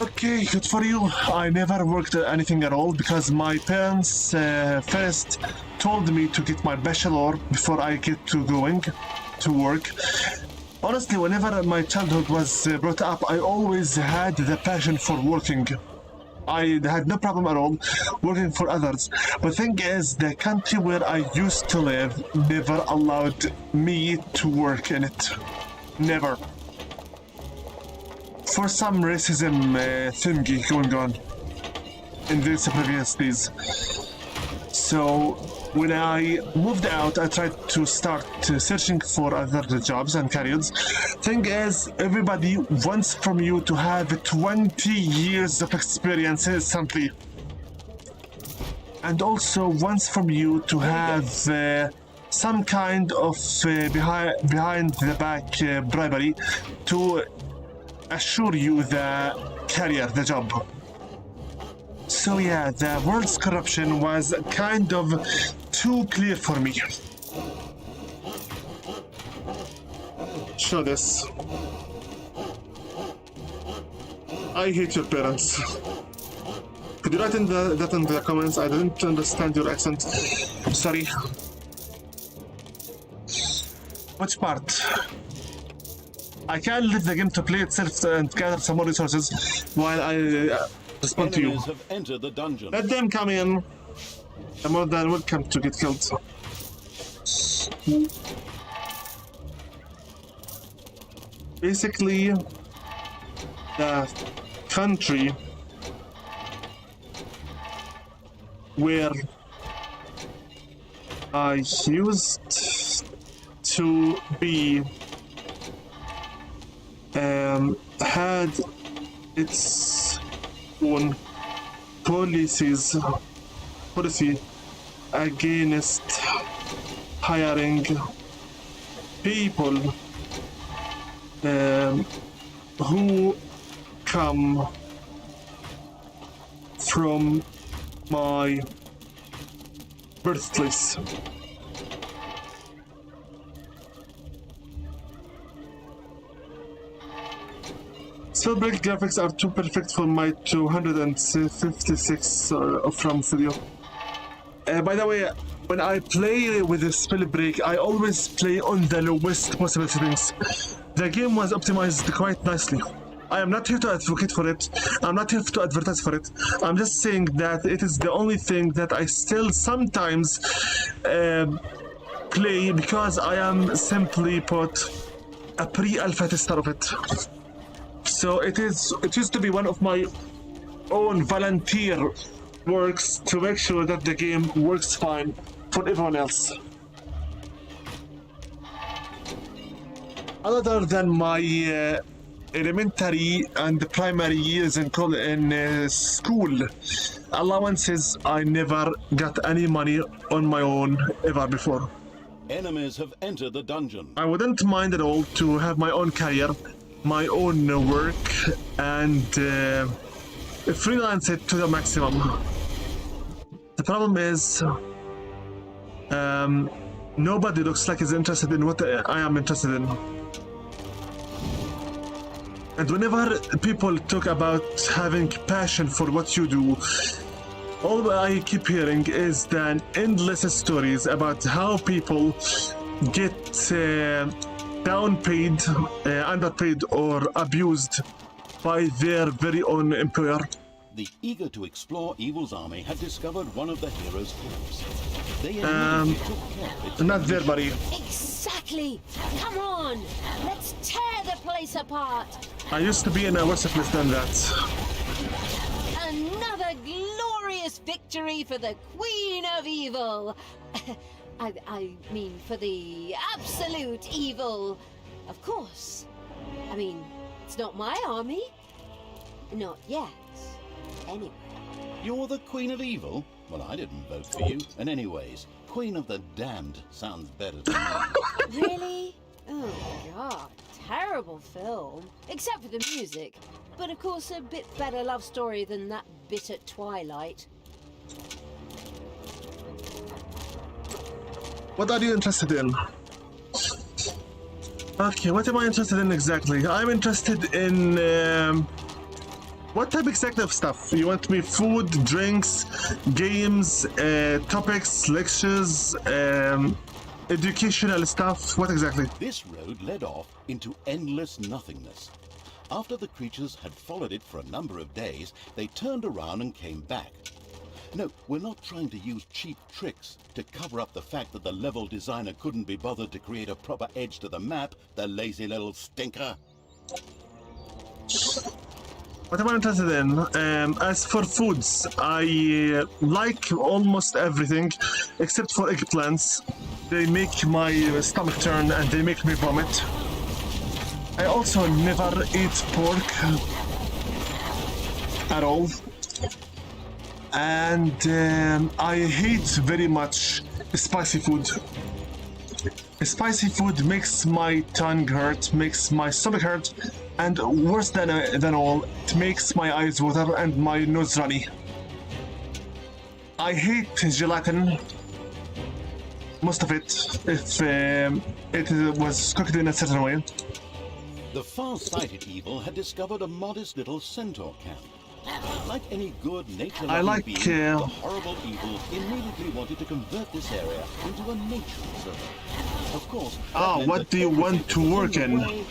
Okay, good for you. I never worked at anything at all because my parents first told me to get my bachelor before I get to going to work. Honestly, whenever my childhood was brought up, I always had the passion for working. I had no problem at all working for others. But the thing is, the country where I used to live never allowed me to work in it. Never. For some racism thingy going on in these previous days. So when I moved out, I tried to start searching for other jobs and careers. Thing is, everybody wants from you to have 20 years of experience instantly. And also wants from you to have some kind of behind the back bribery to assure you the career, the job. So yeah, the world's corruption was kind of too clear for me. Show this. I hate your parents. Could you write that in the comments? I didn't understand your accent. Sorry. Which part? I can leave the game to play itself and gather some more resources while I respond to you. Enemies have entered the dungeon. Let them come in. They're more than welcome to get killed. Basically, the country where I used to be had its own policy against hiring people who come from my birthplace. Spellbreak graphics are too perfect for my 256 from video. By the way, when I play with the Spellbreak, I always play on the lowest possible settings. The game was optimized quite nicely. I am not here to advocate for it. I'm not here to advertise for it. I'm just saying that it is the only thing that I still sometimes play because I am simply put a pre-alpha tester of it. So it used to be one of my own volunteer works to make sure that the game works fine for everyone else. Other than my elementary and primary years in school allowances, I never got any money on my own ever before. Enemies have entered the dungeon. I wouldn't mind at all to have my own career, my own work, and freelance it to the maximum. The problem is, nobody looks like is interested in what I am interested in. And whenever people talk about having passion for what you do, all I keep hearing is the endless stories about how people get downpaid, underpaid, or abused by their very own employer. the eager to explore evil's army had discovered one of the heroes' camps. They immediately took care of its Not there, buddy. Exactly! Come on! Let's tear the place apart! I used to be in a worse place than that. Another glorious victory for the Queen of Evil! I mean, for the absolute evil. Of course. I mean, it's not my army. Not yet. Anyway. You're the Queen of Evil? Well, I didn't vote for you. And anyways, Queen of the Damned sounds better to me. Really? Oh, God. Terrible film. Except for the music. But of course, a bit better love story than that bit at Twilight. What are you interested in? Okay, what am I interested in exactly? I'm interested in what type exactly of stuff? You want me food, drinks, games, topics, lectures, educational stuff? What exactly? This road led off into endless nothingness. After the creatures had followed it for a number of days, they turned around and came back. No, we're not trying to use cheap tricks to cover up the fact that the level designer couldn't be bothered to create a proper edge to the map, the lazy little stinker. What am I interested in? As for foods, I like almost everything except for eggplants. They make my stomach turn and they make me vomit. I also never eat pork at all. And I hate very much spicy food. Spicy food makes my tongue hurt, makes my stomach hurt, and worse than all, it makes my eyes water and my nose runny. I hate gelatin, most of it, if it was cooked in a certain way. The far-sighted evil had discovered a modest little centaur camp. Like any good nature-loving being, the horrible evil immediately wanted to convert this area into a nature reserve. Of course. What do you want to work in?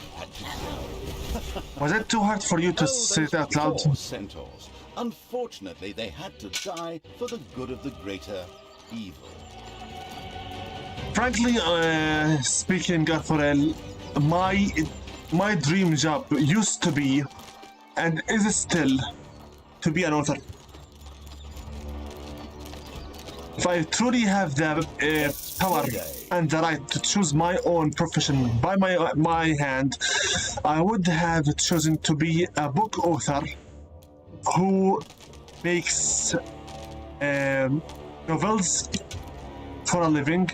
Was it too hard for you to say it out loud? Centaurs. Unfortunately, they had to die for the good of the greater evil. Frankly, speaking, Garforel, my dream job used to be, and is still, to be an author. If I truly have the power and the right to choose my own profession by my hand, I would have chosen to be a book author who makes novels for a living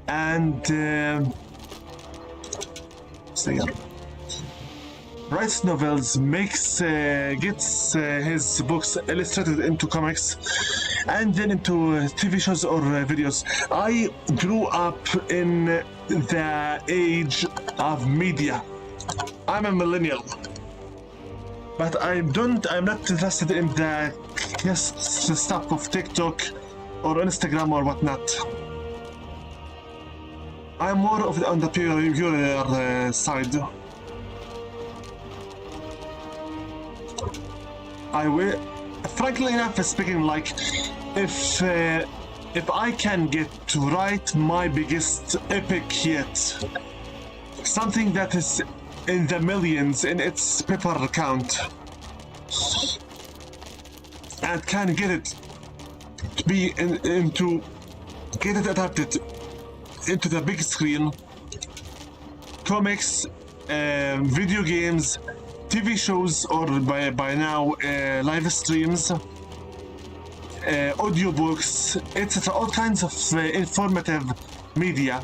and writes novels, gets his books illustrated into comics and then into TV shows or videos. I grew up in the age of media. I'm a millennial, but I'm not interested in the stuff of TikTok or Instagram or whatnot. I'm more on the pure side. Frankly enough, speaking, like, if I can get to write my biggest epic yet, something that is in the millions in its paper count, and can get it to be get it adapted into the big screen, comics, video games, TV shows, or by now live streams, audiobooks, etc. All kinds of informative media,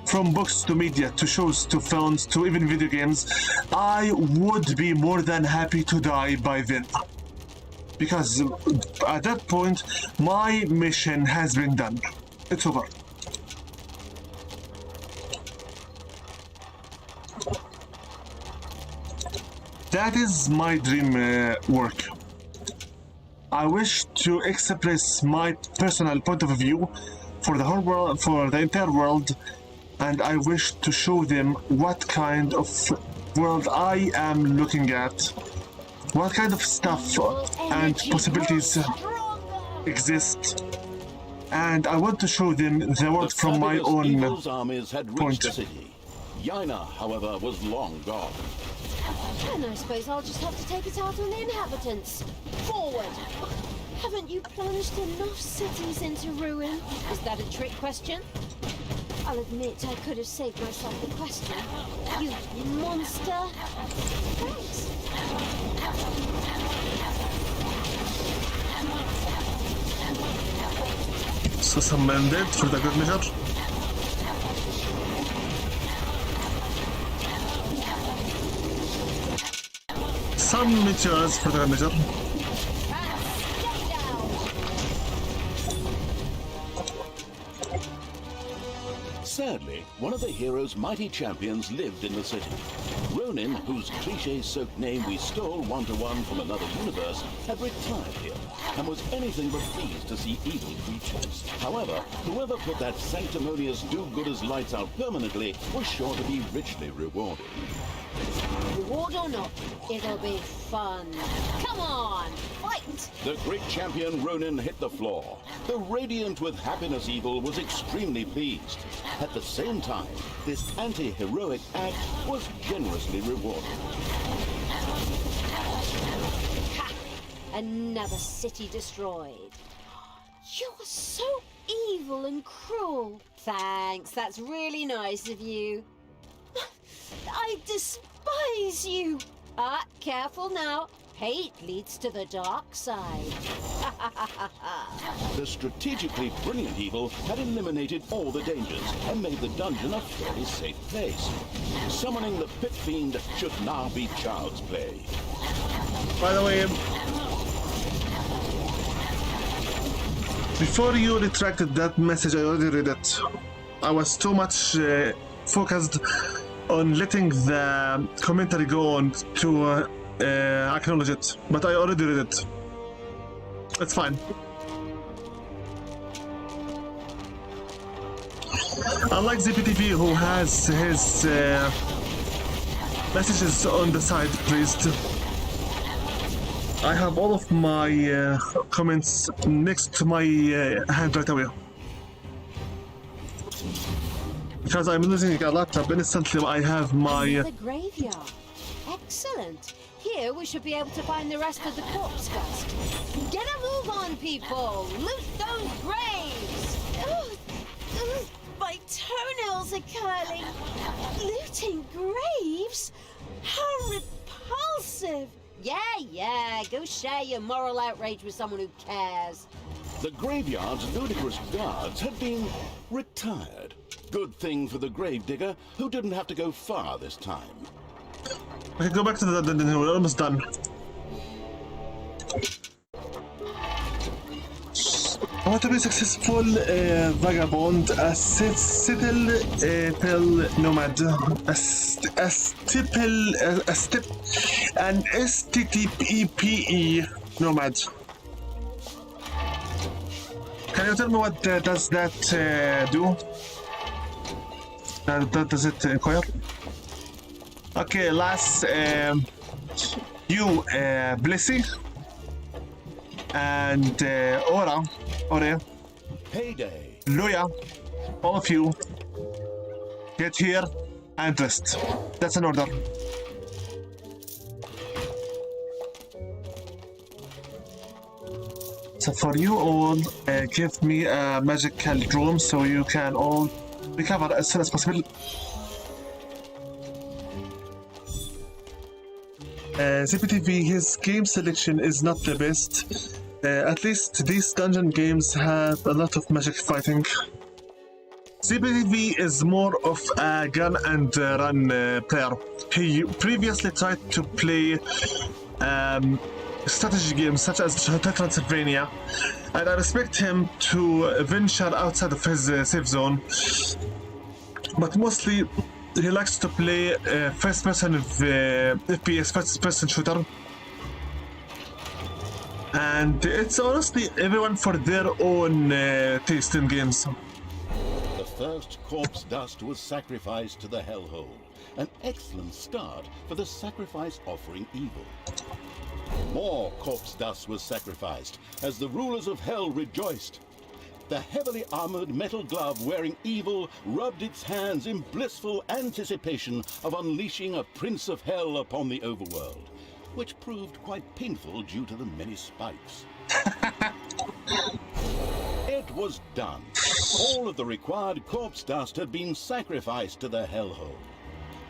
from books to media to shows to films to even video games. I would be more than happy to die by then, because at that point my mission has been done. It's over. That is my dream work. I wish to express my personal point of view for the whole world, for the entire world, and I wish to show them what kind of world I am looking at what kind of stuff and possibilities exist, and I want to show them the world from my fabulous own evil's armies had reached point. the city. Yaina, however, was long gone. And I suppose I'll just have to take it out on the inhabitants. Forward! Haven't you plunged enough cities into ruin? Is that a trick question? I'll admit I could have saved myself the question. You monster! Thanks. So some mandate for the good measure. Some meteors for the good measure. Stay down! Sadly, one of the hero's mighty champions lived in the city. Ronin, whose cliché-soaked name we stole one-to-one from another universe, had retired here and was anything but pleased to see evil creatures. However, whoever put that sanctimonious do-gooders lights out permanently was sure to be richly rewarded. Reward or not, it'll be fun. Come on, fight! The great champion Ronin hit the floor. The radiant with happiness evil was extremely pleased. At the same time, this anti-heroic act was generously rewarded. Ha! Another city destroyed. You're so evil and cruel. Thanks, that's really nice of you. I despise you. Ah, careful now. Hate leads to the dark side. The strategically brilliant evil had eliminated all the dangers and made the dungeon a fairly safe place. Summoning the Pit Fiend should now be child's play. By the way, before you retracted that message, I already read it. I was too much focused on letting the commentary go on to acknowledge it, but I already read it. It's fine. Unlike ZPTV, who has his messages on the side placed, I have all of my comments next to my hand right away. Because I'm using a laptop, instantly I have my... The graveyard. Excellent. Here we should be able to find the rest of the corpse dust. Get a move on, people! Loot those graves! My toenails are curling. Looting graves? How repulsive! Yeah, go share your moral outrage with someone who cares. The graveyard's ludicrous guards had been retired. Good thing for the gravedigger, who didn't have to go far this time. Okay, go back to the dungeon, we're almost done. I want to be successful vagabond, a citadel nomad, an STTPE nomad. Can you tell me what does that do? Does it inquire? Okay, last you Blissey and Ore, Payday. Luya, all of you get here and rest. That's an order. So for you all, give me a magical room so you can all recover as soon as possible. ZPTV, his game selection is not the best. At least these dungeon games have a lot of magic fighting. ZPTV is more of a gun and run player. He previously tried to play strategy games such as Hotel Transylvania, and I respect him to venture outside of his safe zone. But mostly, he likes to play first-person FPS, first-person shooter. And it's honestly everyone for their own taste in games. The first corpse dust was sacrificed to the hellhole. An excellent start for the sacrifice offering evil. More corpse dust was sacrificed as the rulers of hell rejoiced. The heavily armored metal glove wearing evil rubbed its hands in blissful anticipation of unleashing a prince of hell upon the overworld, which proved quite painful due to the many spikes. It was done. All of the required corpse dust had been sacrificed to the hellhole.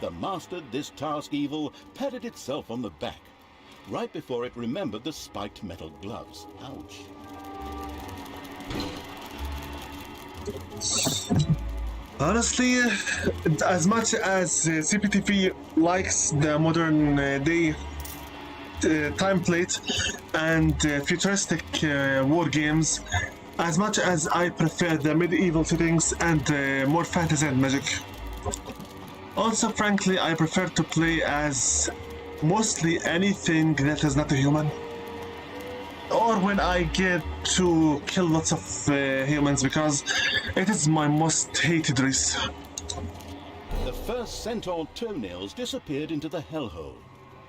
The mastered this task evil patted itself on the back, right before it remembered the spiked metal gloves. Ouch. Honestly, as much as CPTV likes the modern day template and futuristic war games, as much as I prefer the medieval settings and more fantasy and magic. Also, frankly, I prefer to play as mostly anything that is not a human. Or when I get to kill lots of humans, because it is my most hated race. The first centaur toenails disappeared into the hellhole.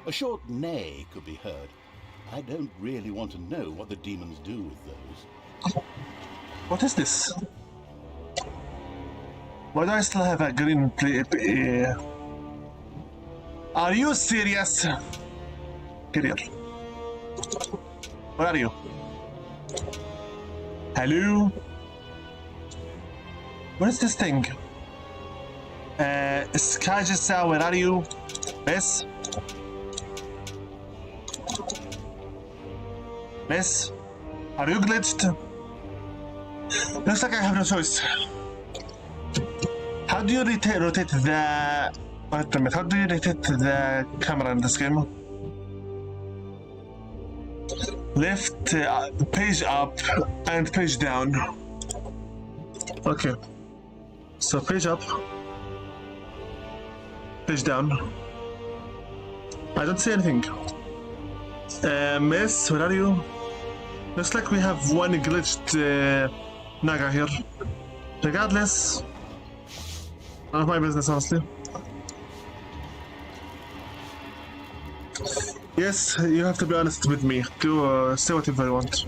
A short neigh could be heard. I don't really want to know what the demons do with those. What is this? Why do I still have a green plate? Are you serious? Get here. Where are you? Hello? What is this thing? Skajisa, where are you? Miss? Miss? Are you glitched? Looks like I have no choice. How do you rotate the... Wait a minute, how do you rotate the camera in this game? Left, page up, and page down. Okay. So page up, page down. I don't see anything. Miss, where are you? Looks like we have one glitched Naga here. Regardless, none of my business, honestly. Yes, you have to be honest with me. Do say whatever you want.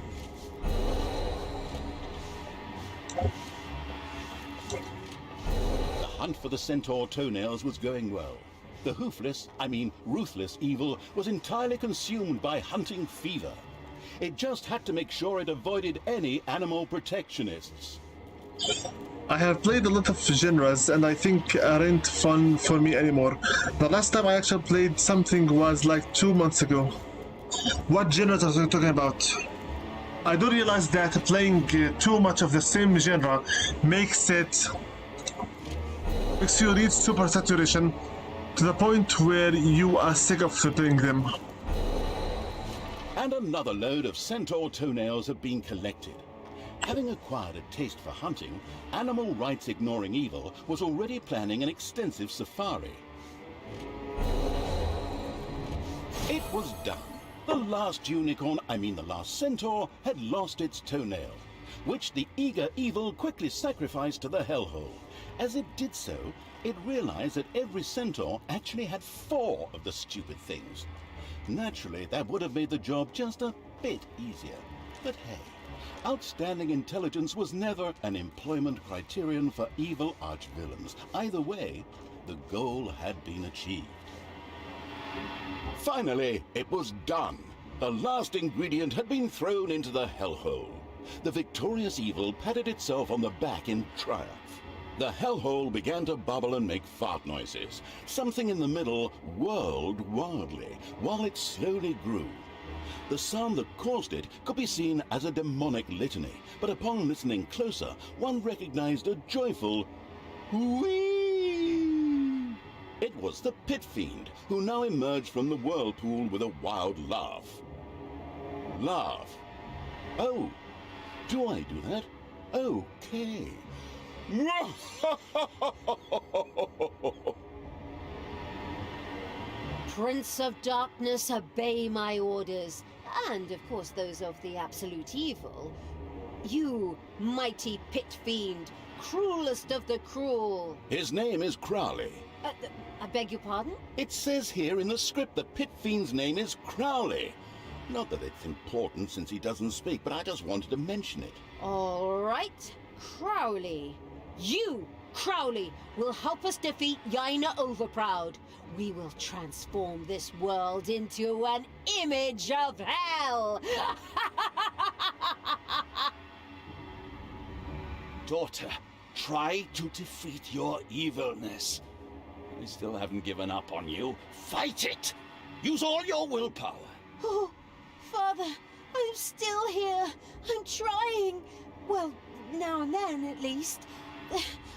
The hunt for the centaur toenails was going well. The ruthless evil was entirely consumed by hunting fever. It just had to make sure it avoided any animal protectionists. I have played a lot of genres and I think aren't fun for me anymore. The last time I actually played something was like 2 months ago. What genres are you talking about? I do realize that playing too much of the same genre makes you reach super saturation to the point where you are sick of playing them. And another load of centaur toenails had been collected. Having acquired a taste for hunting, animal rights ignoring evil was already planning an extensive safari. It was done. The last the last centaur had lost its toenail, which the eager evil quickly sacrificed to the hellhole. As it did so, it realized that every centaur actually had 4 of the stupid things. Naturally, that would have made the job just a bit easier. But hey, outstanding intelligence was never an employment criterion for evil archvillains. Either way, the goal had been achieved. Finally, it was done. The last ingredient had been thrown into the hellhole. The victorious evil patted itself on the back in triumph. The hellhole began to bubble and make fart noises. Something in the middle whirled wildly, while it slowly grew. The sound that caused it could be seen as a demonic litany, but upon listening closer, one recognized a joyful whee! It was the Pit Fiend, who now emerged from the whirlpool with a wild laugh. Laugh. Oh, do I do that? Okay. Prince of Darkness, obey my orders, and of course those of the Absolute Evil. You, mighty Pit Fiend, cruelest of the cruel. His name is Crowley. I beg your pardon? It says here in the script that Pit Fiend's name is Crowley. Not that it's important since he doesn't speak, but I just wanted to mention it. All right, Crowley. You, Crowley, will help us defeat Yaina Overproud. We will transform this world into an image of hell. Daughter, try to defeat your evilness. We still haven't given up on you. Fight it! Use all your willpower. Oh, Father, I'm still here. I'm trying. Well, now and then, at least.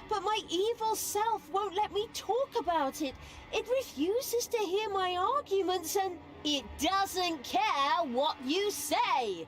But my evil self won't let me talk about it. It refuses to hear my arguments, and it doesn't care what you say.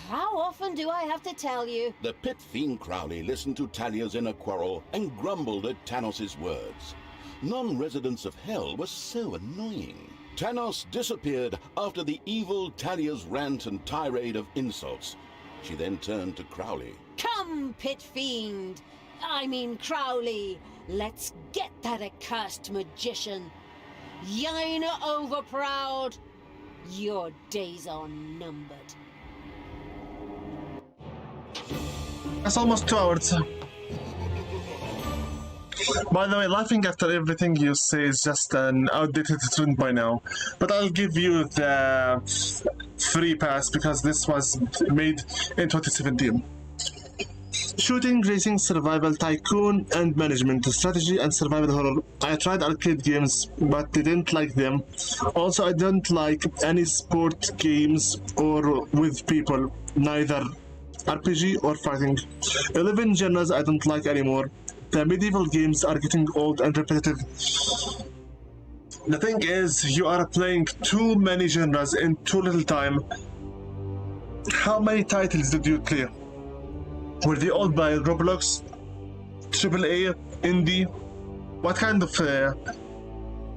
How often do I have to tell you? The pit fiend Crowley listened to Talia's inner quarrel and grumbled at Tanos' words. Non-residents of Hell were so annoying. Tanos disappeared after the evil Talia's rant and tirade of insults. She then turned to Crowley. Come, pit fiend. I mean Crowley. Let's get that accursed magician. Yaina Overproud. Your days are numbered. That's almost 2 hours. By the way, laughing after everything you say is just an outdated trend by now. But I'll give you the free pass because this was made in 2017. Shooting, racing, survival, tycoon, and management, strategy, and survival horror. I tried arcade games, but didn't like them. Also, I don't like any sport games or with people, neither RPG or fighting. 11 genres I don't like anymore. The medieval games are getting old and repetitive. The thing is, you are playing too many genres in too little time. How many titles did you clear? Were they all by Roblox, AAA, indie? What kind of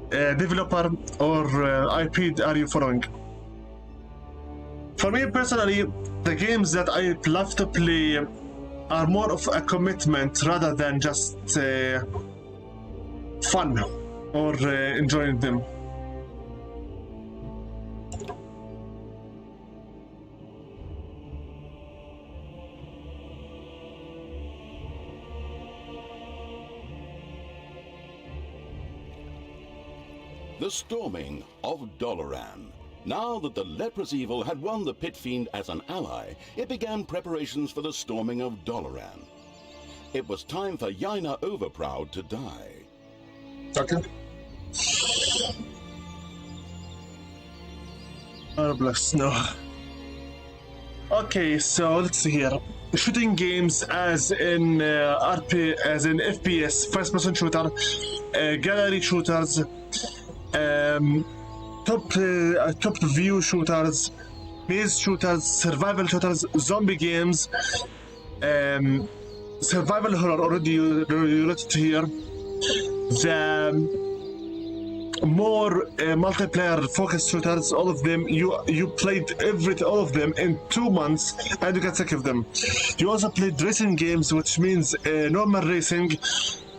developer or IP are you following? For me personally, the games that I love to play are more of a commitment rather than just fun or enjoying them. The storming of Doloran. Now that the leprous evil had won the pit fiend as an ally, it began preparations for the storming of Doloran. It was time for Yaina Overproud to die. Okay. Roblox, no. Okay, so let's see here. Shooting games as in as in FPS, first-person shooter, gallery shooters, top view shooters, maze shooters, survival shooters, zombie games, survival horror already related here. The more multiplayer focused shooters, all of them, you played all of them in 2 months and you got sick of them. You also played racing games, which means normal racing,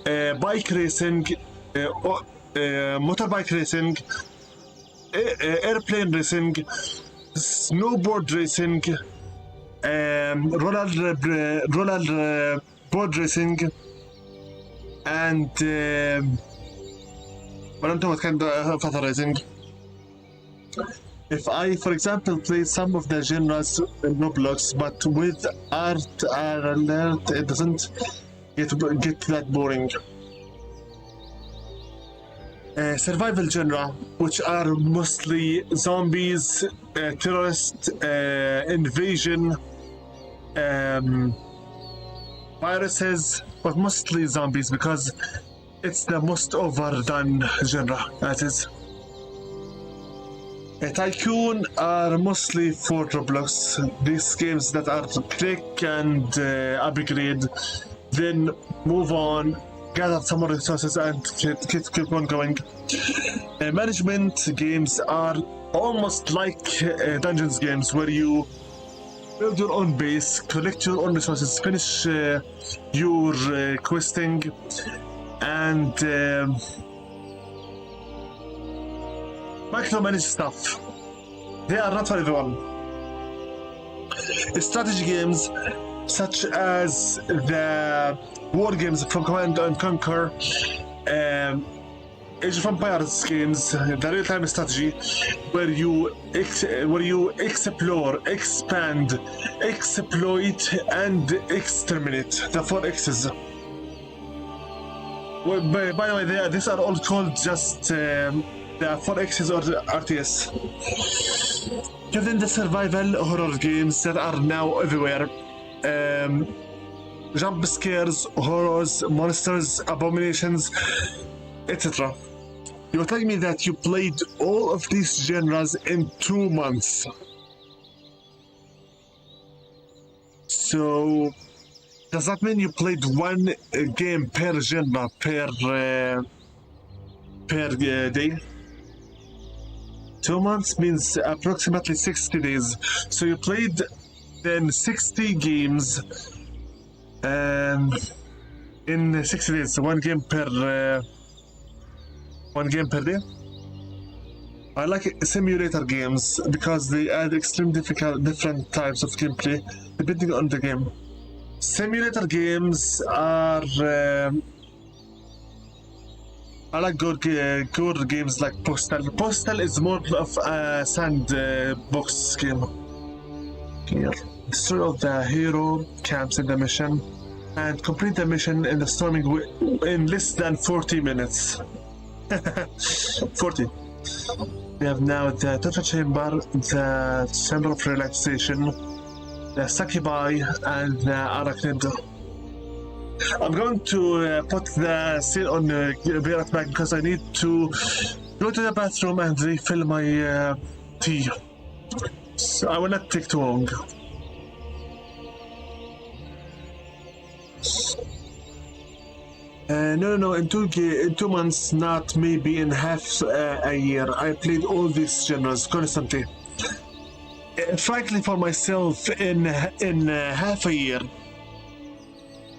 bike racing, motorbike racing, airplane racing, snowboard racing, roller board racing, and what kind of other racing. If I, for example, play some of the genres in Roblox, but with art alert, it doesn't get that boring. Survival genre, which are mostly zombies, terrorist invasion, viruses, but mostly zombies because it's the most overdone genre, that is. Tycoon are mostly for Roblox, these games that are click and upgrade, then move on, gather some more resources and keep on going. Management games are almost like dungeons games where you build your own base, collect your own resources, finish your questing, and micromanage stuff. They are not for everyone. Strategy games such as the war games from Command and Conquer, Age of Empires games, the real-time strategy, where you explore, expand, exploit, and exterminate. The 4 X's. Well, by the way, these are all called just the 4 X's or the RTS. Within the survival horror games that are now everywhere, jump scares, horrors, monsters, abominations, etc. You're telling me that you played all of these genres in 2 months. So, does that mean you played one game per genre per day? 2 months means approximately 60 days. So you played then 60 games in 60 days. So one game per day. I like simulator games because they add extreme different types of gameplay depending on the game. Simulator games are I like good games like Postal. Postal is more of a sandbox game. Here, destroy all the hero camps in the mission and complete the mission in the storming in less than 40 minutes. 40. We have now the torture chamber, the chamber of relaxation, the succubi, and the arachnid. I'm going to put the scene on be right back because I need to go to the bathroom and refill my tea. So I will not take too long. No. In 2 months, not maybe in half a year. I played all these genres constantly. Frankly, for myself, in half a year,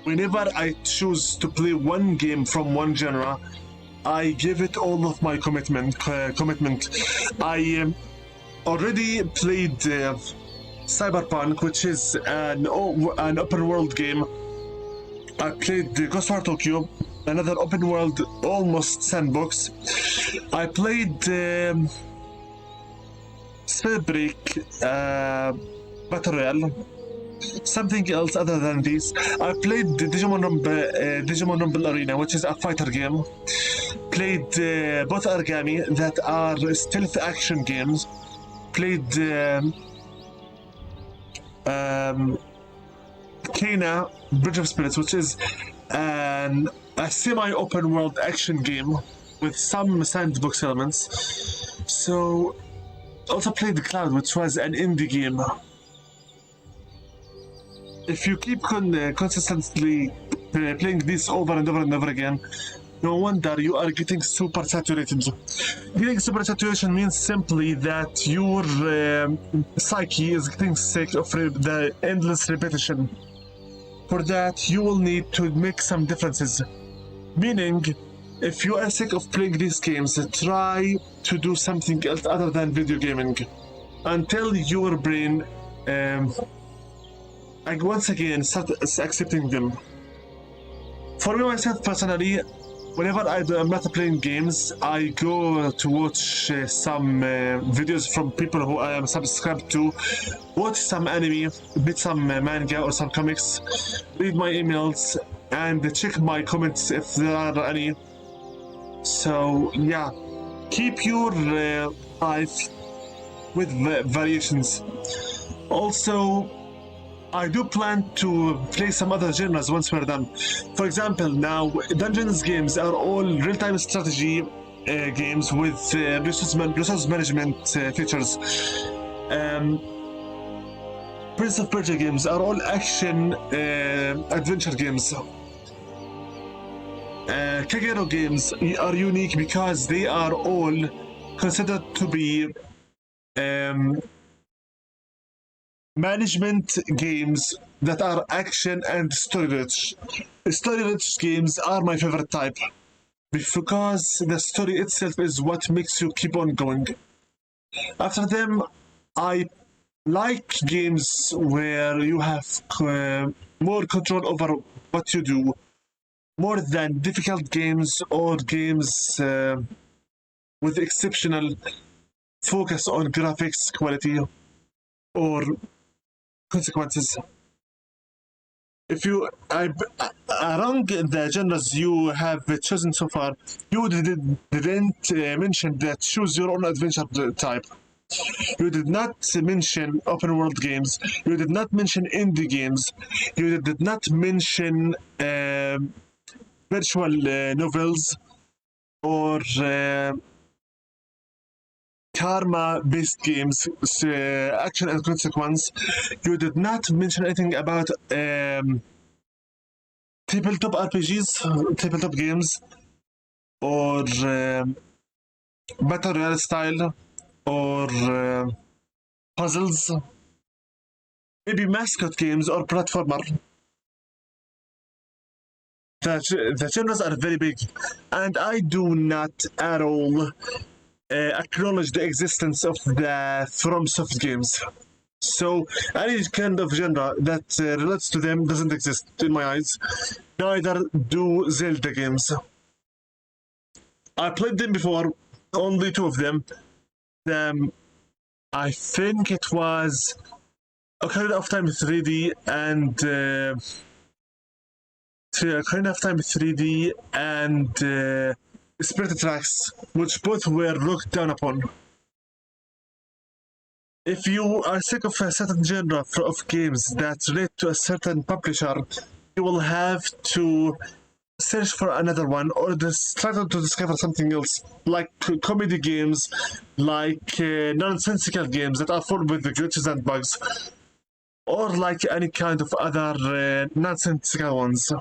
whenever I choose to play one game from one genre, I give it all of my commitment. I already played Cyberpunk, which is an open world game. I played Ghostwire Tokyo, another open world, almost sandbox. I played Spellbreak Battle Royale. Something else other than these. I played Digimon Rumble Arena, which is a fighter game. Played both Origami, that are stealth action games. Played Kena Bridge of Spirits, which is a semi-open world action game with some sandbox elements. So, also played The Cloud, which was an indie game. If you keep consistently playing this over and over and over again, no wonder you are getting super saturated. Getting super saturation means simply that your psyche is getting sick of the endless repetition. For that, you will need to make some differences. Meaning, if you are sick of playing these games, try to do something else other than video gaming. Until your brain, once again, start accepting them. For me, myself, personally, whenever I'm not playing games, I go to watch some videos from people who I am subscribed to, watch some anime, read some manga or some comics, read my emails, and check my comments if there are any. So, yeah, keep your life with variations. Also, I do plan to play some other genres once we're done. For example, now Dungeons games are all real-time strategy games with resource management features. Prince of Persia games are all action adventure games. Kagero games are unique because they are all considered to be management games that are action and story-rich. Story-rich games are my favorite type because the story itself is what makes you keep on going. After them, I like games where you have more control over what you do, more than difficult games or games with exceptional focus on graphics quality or consequences. If you around the genres you have chosen so far, you didn't mention the choose your own adventure type. You did not mention open world games. You did not mention indie games. You did not mention virtual novels or karma based games, action and consequence. You did not mention anything about tabletop RPGs, tabletop games, or battle royale style, or puzzles, maybe mascot games or platformer. The genres are very big, and I do not at all acknowledge the existence of the FromSoft games. So any kind of genre that relates to them doesn't exist in my eyes. Neither do Zelda games. I played them before, only 2 of them. I think it was Ocarina of Time 3D and Ocarina of Time 3D and Spirit Tracks, which both were looked down upon. If you are sick of a certain genre of games that relate to a certain publisher, you will have to search for another one or just try to discover something else, like comedy games, like nonsensical games that are full with glitches and bugs, or like any kind of other nonsensical ones.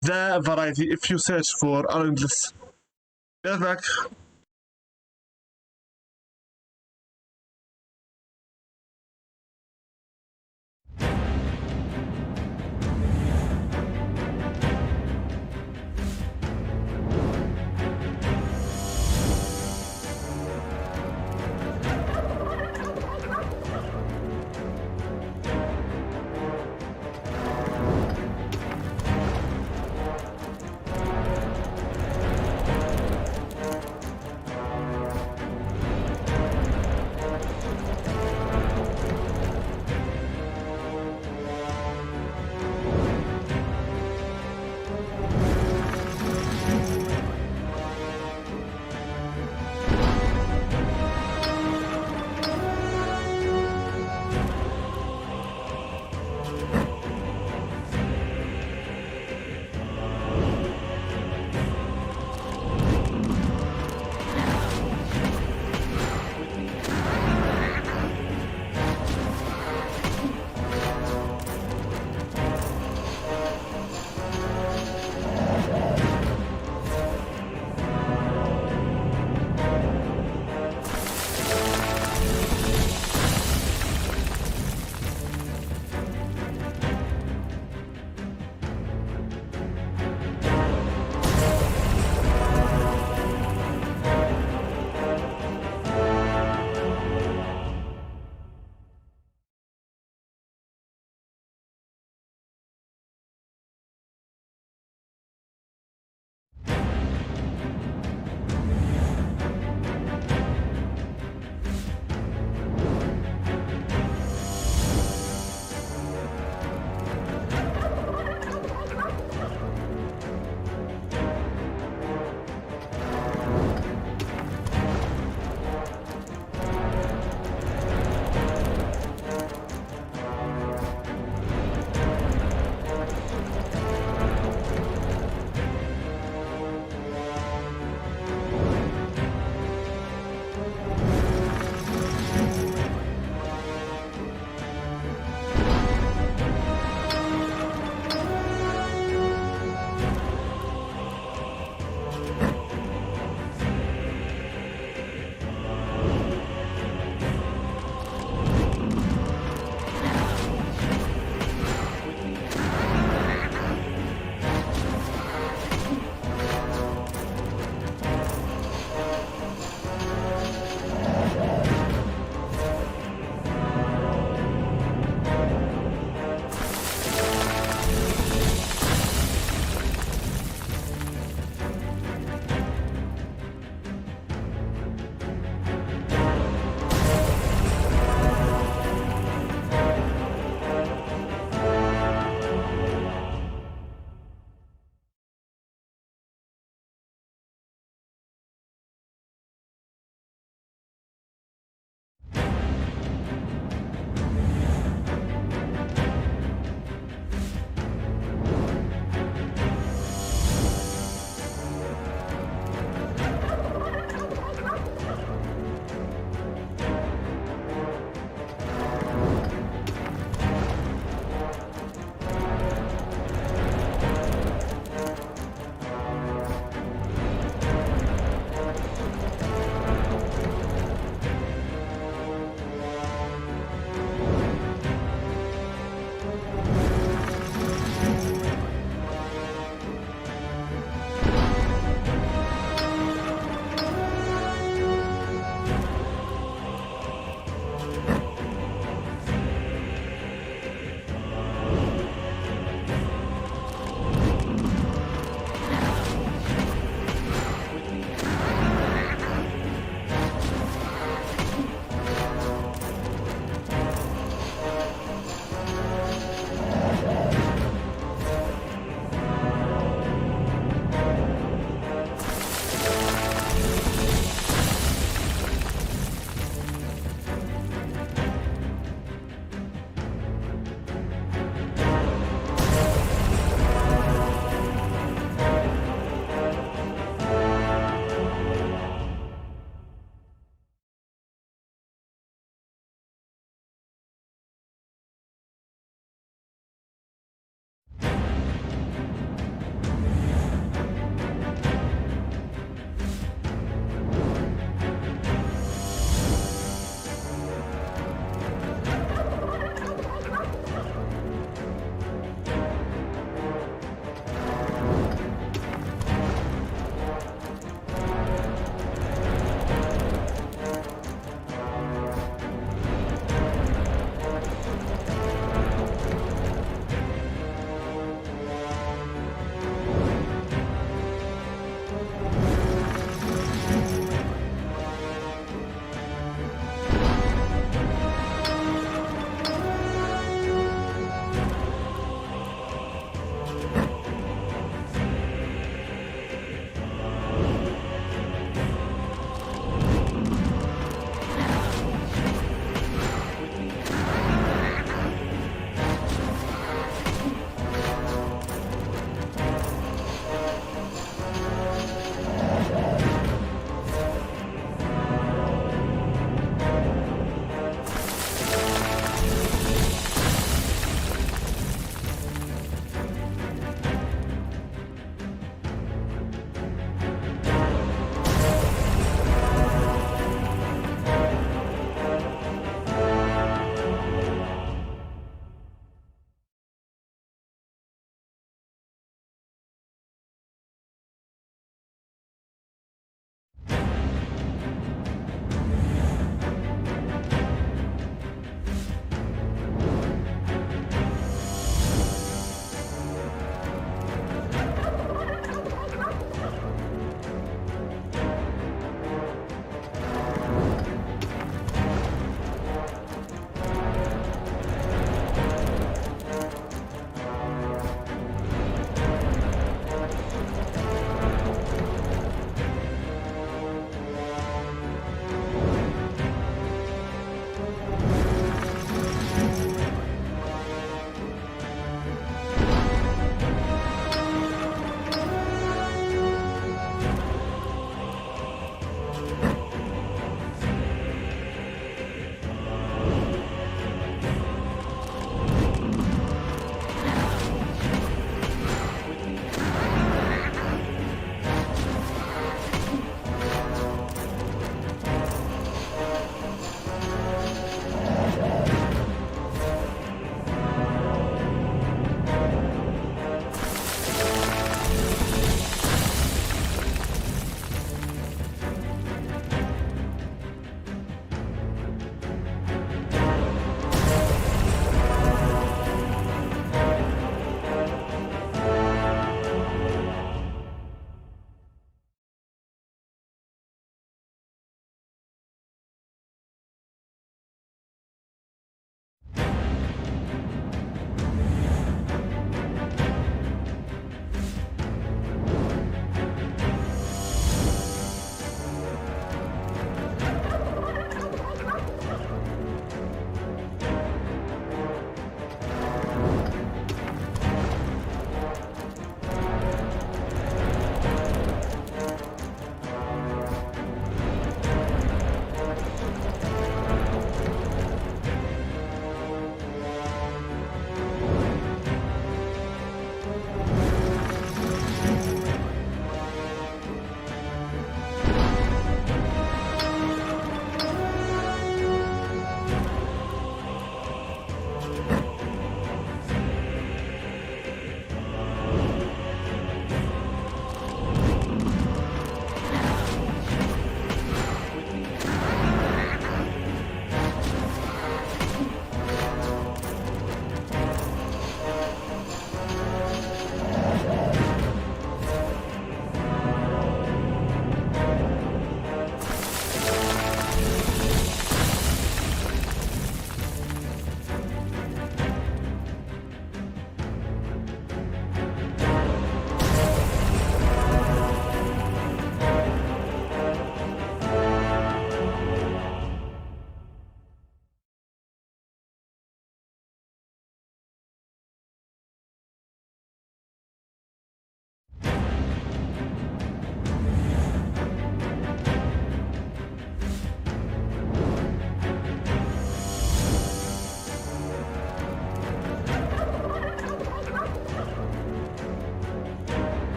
The variety, if you search for, are endless. Get back.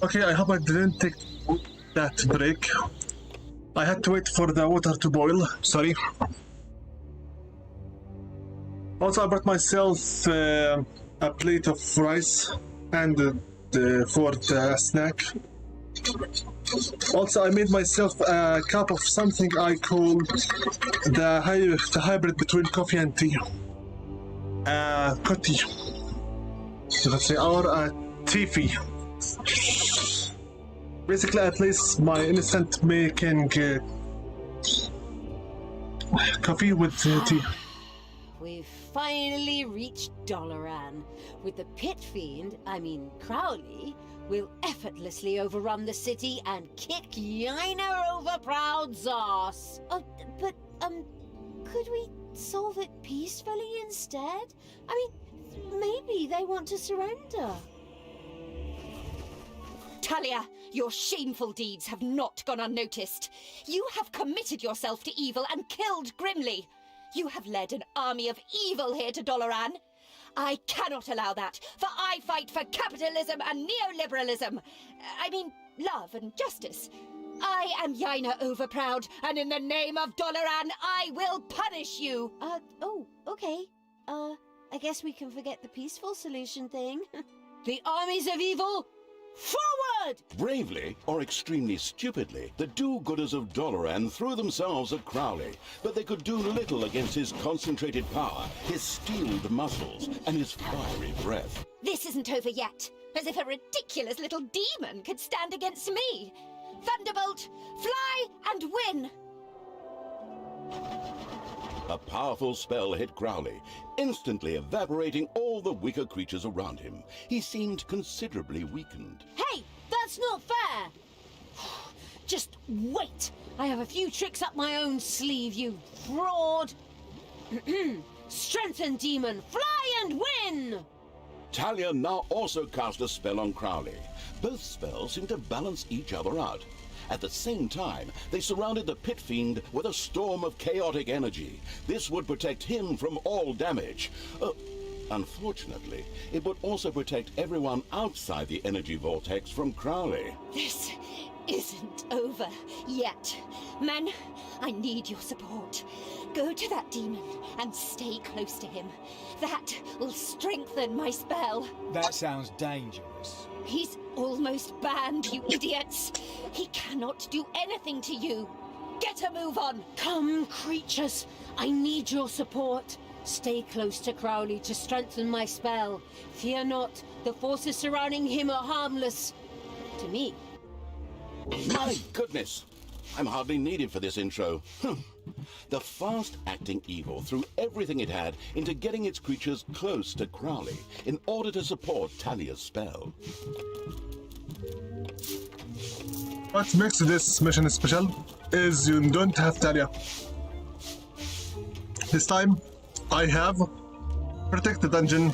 Okay, I hope I didn't take that break. I had to wait for the water to boil. Sorry. Also, I brought myself a plate of rice and for the snack. Also, I made myself a cup of something I call the hybrid between coffee and tea. Coffee. Let's say, or a teafy. Basically, I place my instant making coffee with tea. We've finally reached Doloran. With the pit fiend, Crowley, we'll effortlessly overrun the city and kick Yaina Overproud's ass. But could we solve it peacefully instead? Maybe they want to surrender. Talia, your shameful deeds have not gone unnoticed. You have committed yourself to evil and killed grimly. You have led an army of evil here to Doloran. I cannot allow that, for I fight for capitalism and neoliberalism. Love and justice. I am Yaina Overproud, and in the name of Doloran, I will punish you. Okay. I guess we can forget the peaceful solution thing. The armies of evil, forward! Bravely, or extremely stupidly, the do-gooders of Doloran threw themselves at Crowley, but they could do little against his concentrated power, his steeled muscles, and his fiery breath. This isn't over yet. As if a ridiculous little demon could stand against me. Thunderbolt, fly and win! A powerful spell hit Crowley, instantly evaporating all the weaker creatures around him. He seemed considerably weakened. Hey, that's not fair! Just wait! I have a few tricks up my own sleeve, you fraud! Strengthen, demon! Fly and win! Talia now also cast a spell on Crowley. Both spells seemed to balance each other out. At the same time, they surrounded the Pit Fiend with a storm of chaotic energy. This would protect him from all damage. Unfortunately, it would also protect everyone outside the energy vortex from Crowley. This isn't over yet. Men, I need your support. Go to that demon and stay close to him. That will strengthen my spell. That sounds dangerous. He's almost banned, you idiots. He cannot do anything to you. Get a move on. Come, creatures. I need your support. Stay close to Crowley to strengthen my spell. Fear not. The forces surrounding him are harmless. To me. My goodness! I'm hardly needed for this intro. The fast-acting evil threw everything it had into getting its creatures close to Crowley in order to support Talia's spell. What makes this mission special is you don't have Talia. This time, I have protect the dungeon,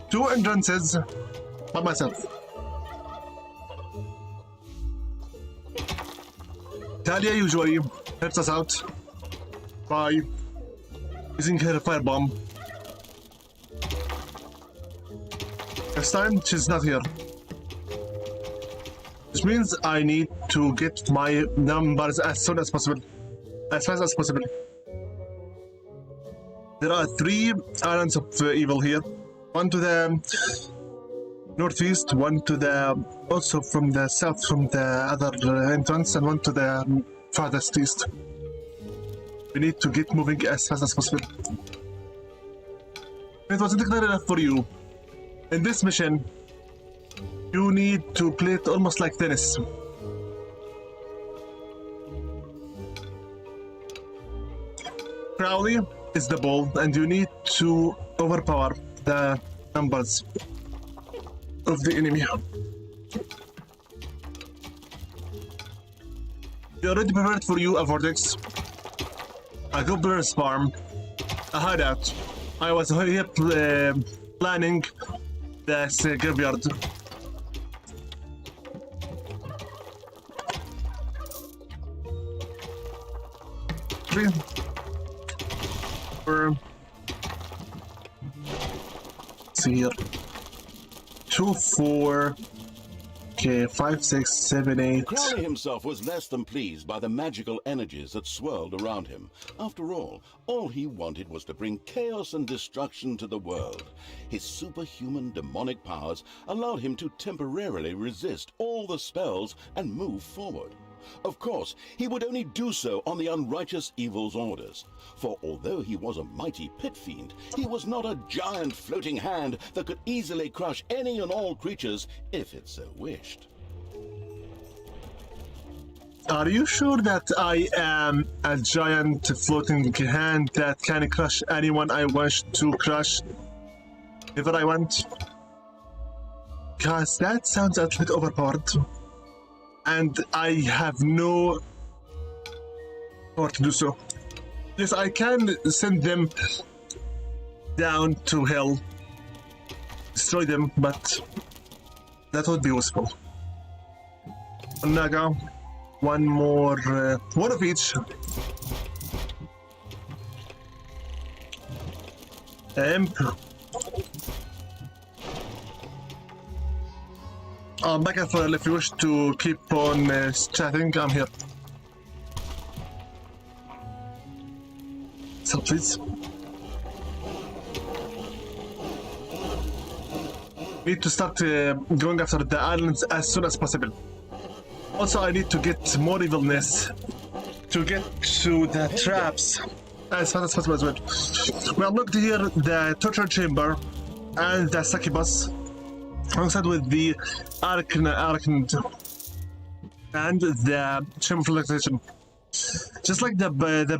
2 entrances by myself. Talia usually helps us out by using her firebomb. This time, she's not here. Which means I need to get my numbers as soon as possible. As fast as possible. There are 3 islands of evil here. One to the northeast, one to the also from the south from the other entrance, and one to the farthest east. We need to get moving as fast as possible. It wasn't clear enough for you. In this mission, you need to play it almost like tennis. Crowley is the ball, and you need to overpower the numbers of the enemy. We already prepared for you a vortex, a gobbler's farm, a hideout. I was here planning this graveyard. See here. 2, 4. Okay, 5, 6, 7, 8. Crowley himself was less than pleased by the magical energies that swirled around him. After all he wanted was to bring chaos and destruction to the world. His superhuman demonic powers allowed him to temporarily resist all the spells and move forward. Of course, he would only do so on the unrighteous evil's orders, for although he was a mighty pit fiend, he was not a giant floating hand that could easily crush any and all creatures if it so wished. Are you sure that I am a giant floating hand that can crush anyone I wish to crush whenever I want? Because that sounds a little bit overpowered. And I have no power to do so. Yes, I can send them down to hell, destroy them, but that would be useful. Naga, one more, one of each. Imp. Back and forth if you wish to keep on chatting, I'm here. So please. Need to start going after the islands as soon as possible. Also, I need to get more evilness to get to the traps as fast as possible as well. We unlocked here the torture chamber and the succubus, alongside with the Arcand and the chamber of relaxation. Just like the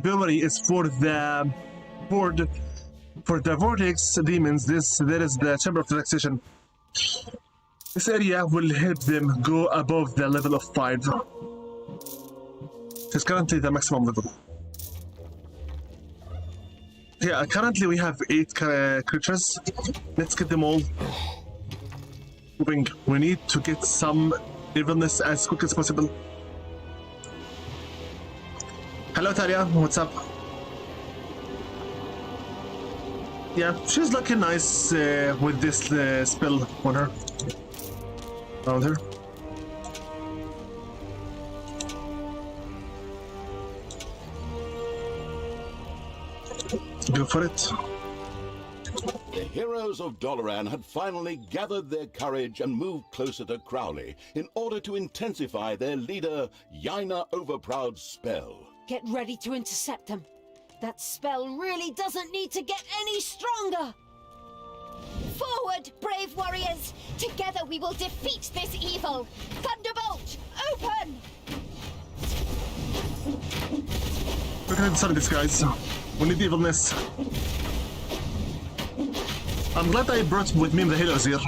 brewery is for the board, for the vortex demons, there is the chamber of relaxation. This area will help them go above the level of 5. It's currently the maximum level. Yeah, currently we have 8 creatures. Let's get them all moving. We need to get some evilness as quick as possible. Hello Talia, what's up? Yeah, she's looking nice with this spell on her. Around her. Go for it. The heroes of Doloran had finally gathered their courage and moved closer to Crowley in order to intensify their leader, Yaina Overproud's spell. Get ready to intercept them. That spell really doesn't need to get any stronger. Forward, brave warriors! Together we will defeat this evil! Thunderbolt, open! We're gonna destroy this, guys. We need evilness. I'm glad I brought with me the healers here.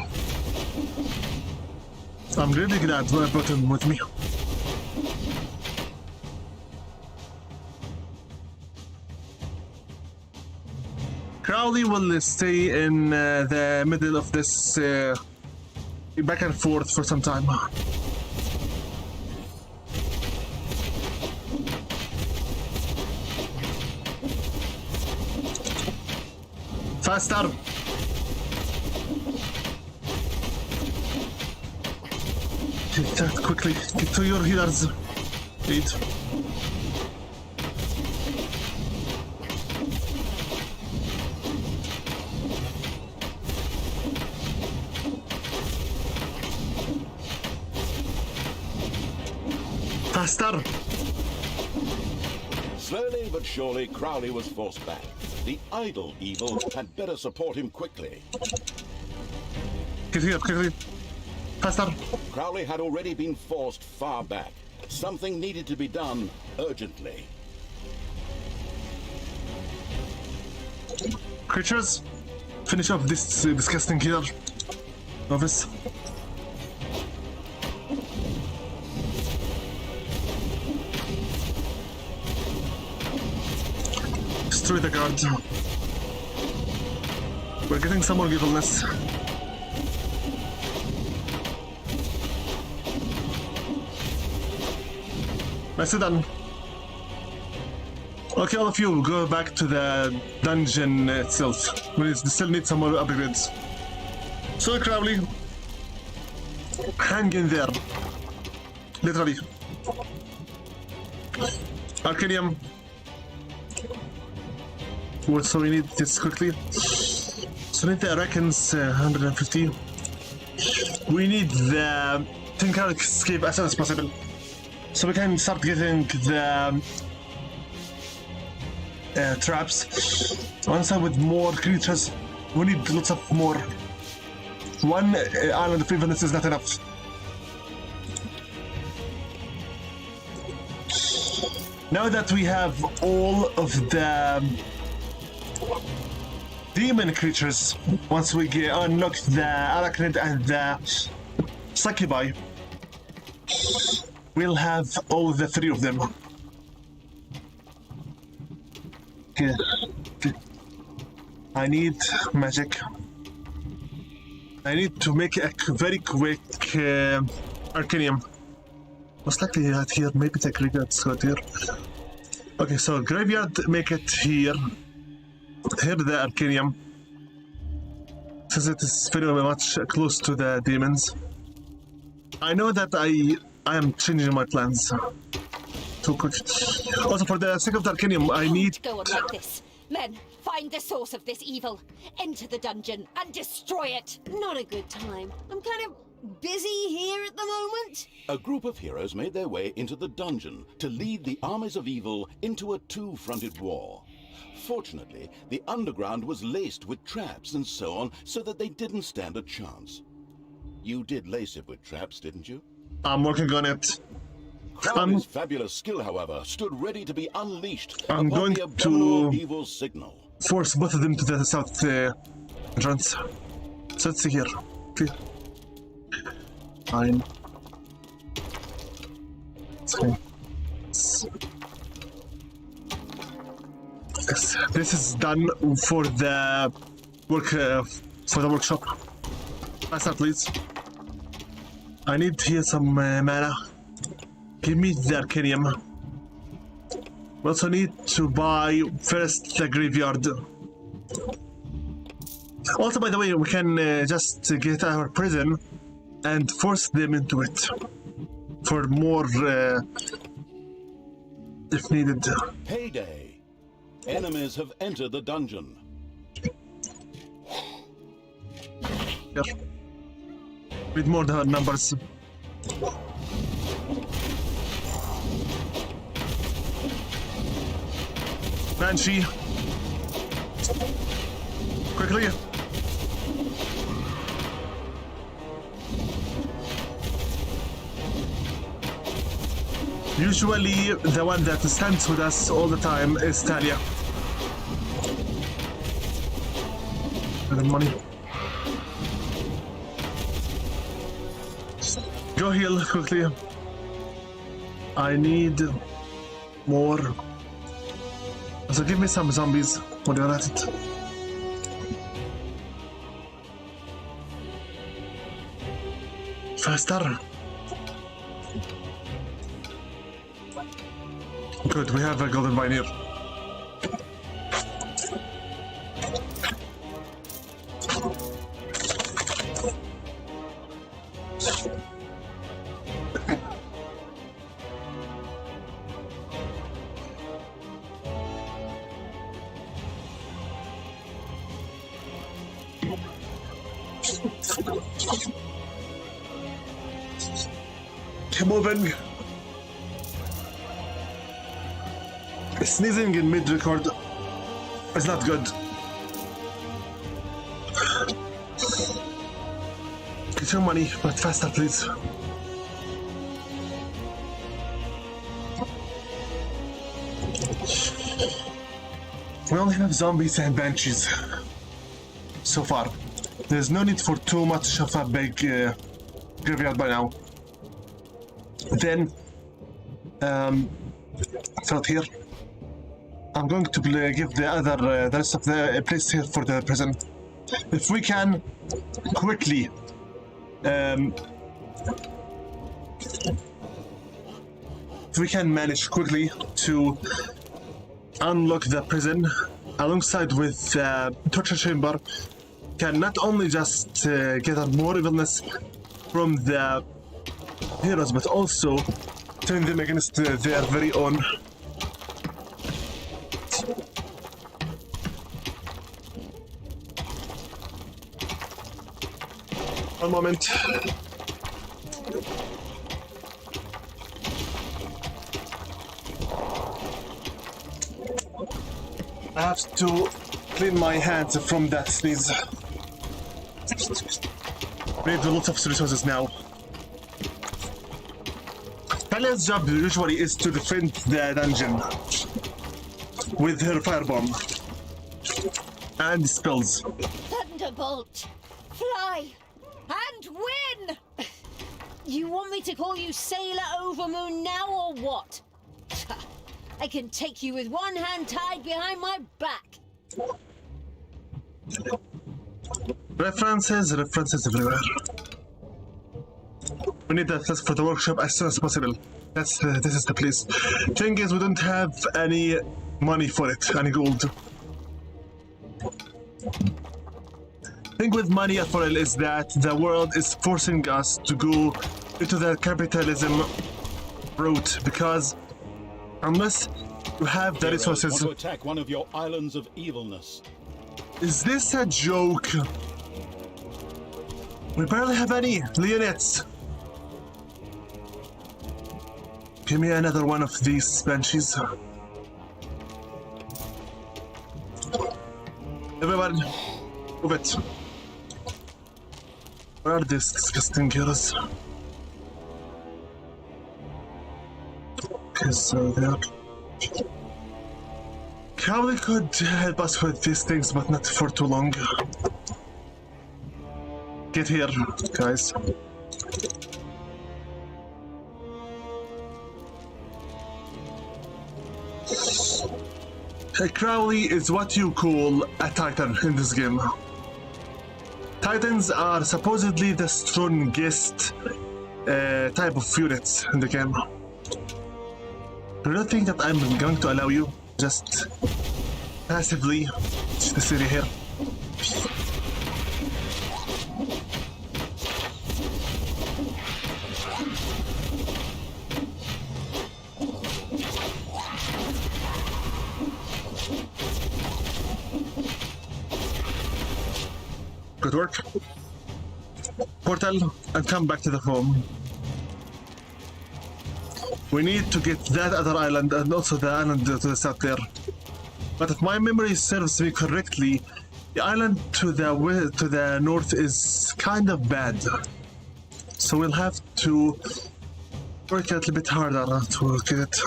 I'm really glad I brought them with me. Crowley will stay in the middle of this back and forth for some time. Faster! Get that quickly. Get to your healers. Please. Faster! Slowly but surely, Crowley was forced back. The idle evil had better support him quickly. Get here, quickly. Faster! Crowley had already been forced far back. Something needed to be done urgently. Creatures, finish up this disgusting killer. Novice. Destroy the guard. We're getting some more evilness. Nicely done. Okay, all of you, go back to the dungeon itself. We still need some more upgrades. So, Crowley, Hang in there. Literally. Arcanium. Well, so we need this quickly. So we need the Arakans 150. We need the Tinker escape as soon as possible. So we can start getting the traps. Once with more creatures, we need lots of more. One island of evilness is not enough. Now that we have all of the demon creatures, once we unlock the Arachnid and the Succubi, we'll have all the three of them. Okay. I need magic. I need to make a very quick Arcanium. Most likely right here, maybe the graveyard's got here. Okay, so graveyard, make it here. Here the Arcanium. Since it is very much close to the demons. I know that I am changing my plans. Too quick. Also for the sake of the Arcanium, I need... Go on like this. Men, find the source of this evil. Enter the dungeon and destroy it. Not a good time. I'm kind of busy here at the moment. A group of heroes made their way into the dungeon to lead the armies of evil into a two-fronted war. Fortunately, the underground was laced with traps and so on, so that they didn't stand a chance. You did lace it with traps, didn't you? I'm working on it. Crowley's fabulous skill, however, stood ready to be unleashed I'm upon going the abominable to- evil signal. Force both of them to the south entrance. So let's see here. Okay. Fine. So, yes, this is done for the workshop. Faster, please. I need here some mana. Give me the Arcanium. We also need to buy first the graveyard. Also, by the way, we can just get our prison and force them into it for more if needed. Payday! Enemies have entered the dungeon. Here. With more numbers. Banshee. Quickly. Usually, the one that stands with us all the time is Talia. The money. Go heal quickly. I need more. So give me some zombies when you're at it. Faster. Good, we have a golden vine here. Keep moving. Sneezing in mid-record is not good. Get your money, but faster, please. We only have zombies and banshees so far. There's no need for too much of a big graveyard by now. Then, throughout here, I'm going to give the rest of the place here for the prison. If we can quickly if we can manage quickly to unlock the prison alongside with torture chamber, can not only just get more evilness, from the heroes, but also turn them against their very own. One moment. I have to clean my hands from that sneeze. We need lots of resources now. Talia's job usually is to defend the dungeon with her firebomb and spells. Thunderbolt! Fly! And win! You want me to call you Sailor Overmoon now or what? I can take you with one hand tied behind my back. References everywhere. We need that for the workshop as soon as possible. This is the place. Thing is, we don't have any money for it, any gold. Thing with money at Forel is that the world is forcing us to go into the capitalism route, because unless you have the Heroes resources... want to attack one of your islands of evilness. Is this a joke? We barely have any Leonettes. Give me another one of these banshees. Everyone, move it. Where are these disgusting girls? Okay, so there. Crowley could help us with these things, but not for too long. Get here, guys. Crowley is what you call a titan in this game. Titans are supposedly the strongest type of units in the game. Do you think that I'm going to allow you just passively this area here? Good work. Portal and come back to the home. We need to get that other island and also the island to the south there. But if my memory serves me correctly, the island to the north is kind of bad. So we'll have to work a little bit harder to get it.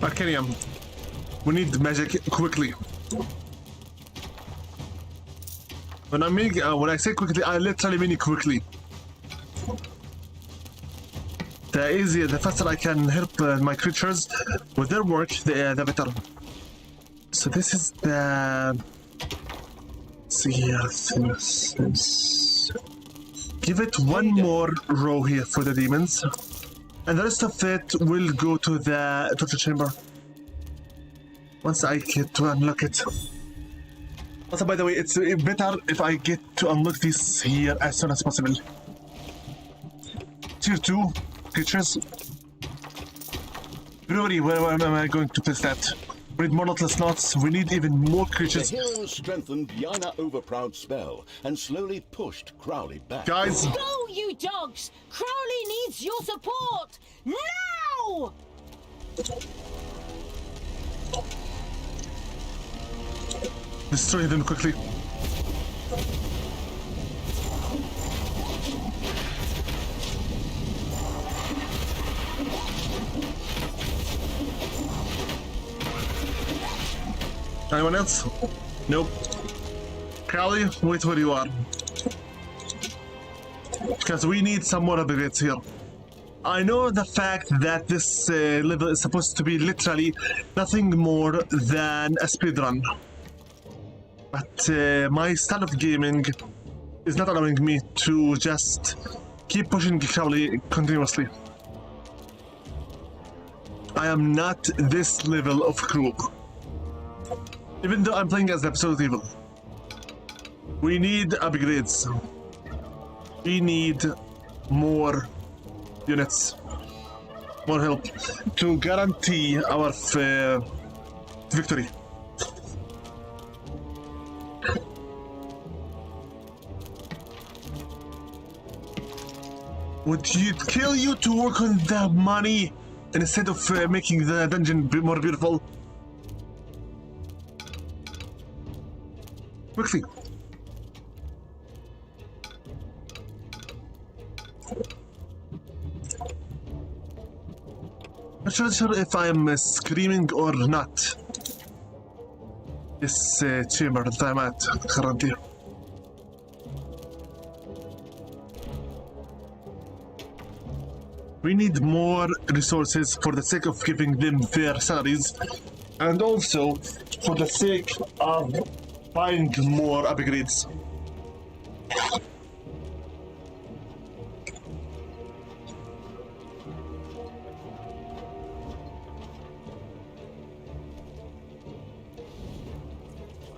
Arcanium. We need magic quickly. When I say quickly, I literally mean quickly. The faster I can help my creatures with their work, the better. So this is the... Let's see here. Give it one more row here for the demons. And the rest of it will go to the torture chamber. Once I get to unlock it. Also, by the way, it's better if I get to unlock this here as soon as possible. Tier 2 creatures. Brewery, where am I going to place that? We need more Nautilus knots. We need even more creatures. The heroes strengthened Yaina Overproud's spell and slowly pushed Crowley back. Guys, Go, you dogs! Crowley needs your support! Now! destroy them quickly. Anyone else? Nope. Crowley, wait where you are. Because we need some more upgrades here. I know the fact that this level is supposed to be literally nothing more than a speedrun. But my style of gaming is not allowing me to just keep pushing Crowley continuously. I am not this level of cruel. Even though I'm playing as Absolute Evil, we need upgrades. We need more units, more help to guarantee our victory. Would it kill you to work on the money instead of making the dungeon more beautiful? Quickly. Not sure if I'm screaming or not. This chamber that I'm at currently. We need more resources for the sake of giving them their salaries, and also for the sake of buying more upgrades.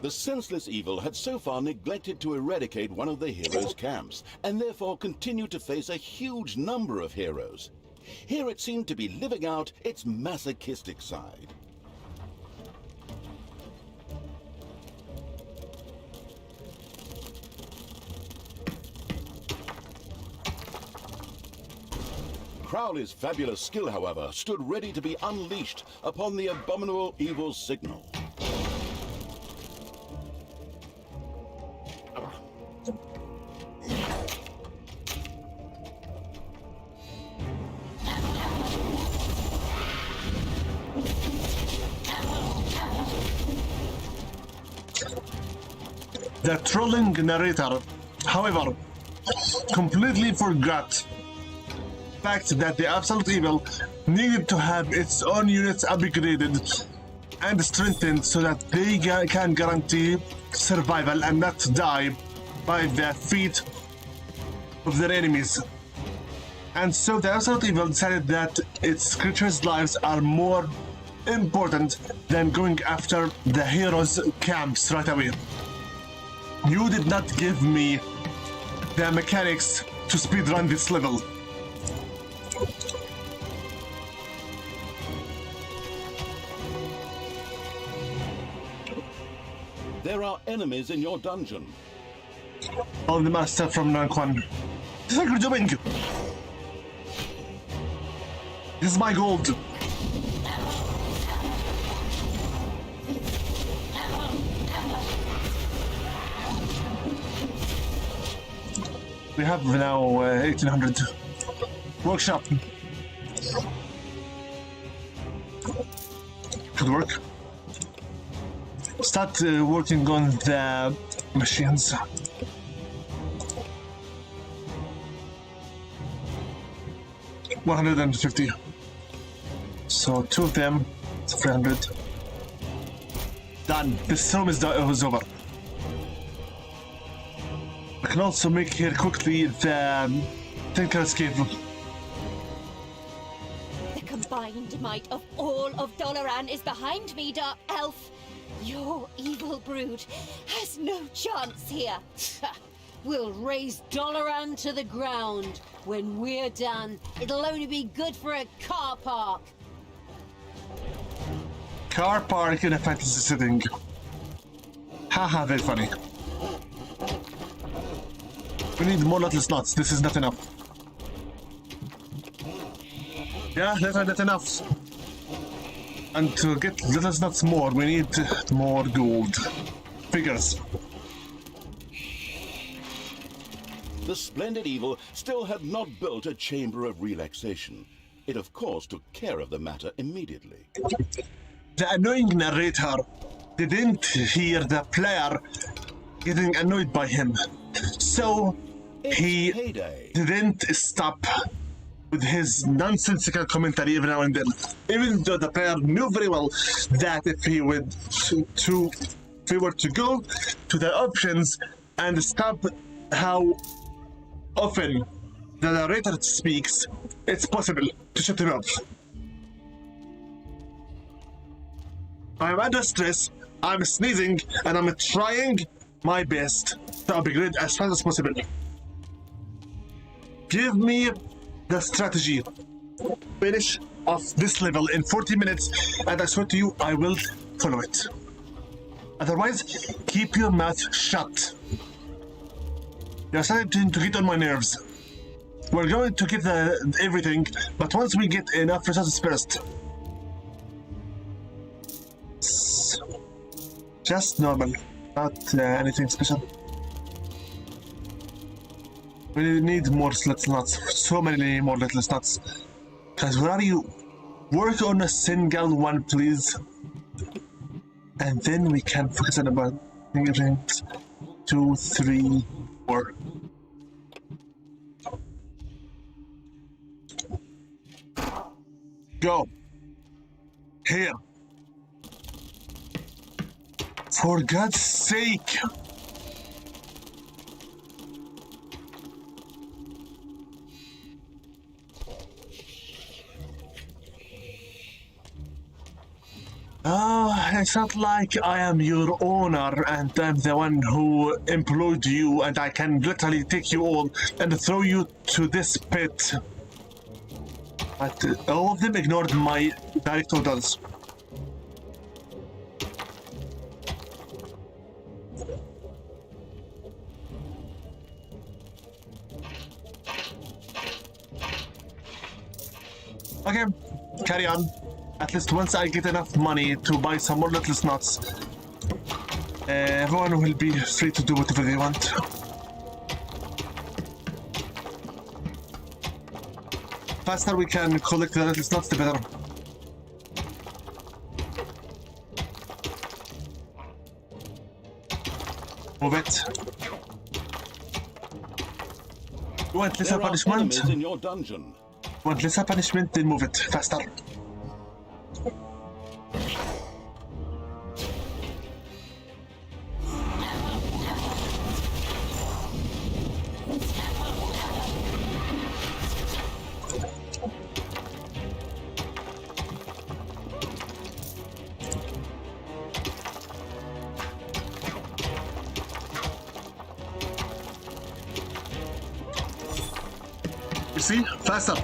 The senseless evil had so far neglected to eradicate one of the heroes' camps, and therefore continued to face a huge number of heroes. Here it seemed to be living out its masochistic side. Crowley's fabulous skill, however, stood ready to be unleashed upon the abominable evil's signal. The trolling narrator, however, completely forgot the fact that the Absolute Evil needed to have its own units upgraded and strengthened so that they can guarantee survival and not die by the feet of their enemies. And so the Absolute Evil decided that its creatures' lives are more important than going after the heroes' camps right away. You did not give me the mechanics to speedrun this level. There are enemies in your dungeon. Oh, the master from Nanquan. This is what you're doing. This is my gold. We have now 1800. Workshop. Good work. Start working on the machines. $150. So 2 of them, it's 300. Done. This room is over. I can also make here quickly the Tinker's Cave. The combined might of all of Dalaran is behind me, Dark Elf. Your evil brood has no chance here. We'll raise Dalaran to the ground. When we're done, it'll only be good for a car park. Car park in a fantasy setting. Haha, very funny. We need more little slots. This is not enough. Yeah, that's not enough. And to get little slots more, we need more gold. Figures. The splendid evil still had not built a chamber of relaxation. It, of course, took care of the matter immediately. The annoying narrator didn't hear the player getting annoyed by him. So he didn't stop with his nonsensical commentary every now and then. Even though the player knew very well that if he were to go to the options and stop how often the narrator speaks, it's possible to shut him up. I'm under stress I'm sneezing and I'm trying my best to upgrade as fast as possible. Give me the strategy. Finish off this level in 40 minutes, and I swear to you, I will follow it. Otherwise, keep your mouth shut. You're starting to get on my nerves. We're going to get everything, but once we get enough resources first. Just normal, not anything special. We need more little nuts, so many more little nuts. Guys, where are you? Work on a single one, please. And then we can focus on about things 2, 3, 4. Go. Here. For God's sake. It's not like I am your owner and I'm the one who employed you and I can literally take you all and throw you to this pit. But all of them ignored my direct orders. Okay, carry on. At least once I get enough money to buy some more little snots, everyone will be free to do whatever they want. Faster we can collect the little snots, the better. Move it. You want lesser There are punishment? enemies in your dungeon. Want lesser punishment? Then move it faster. You see? Faster.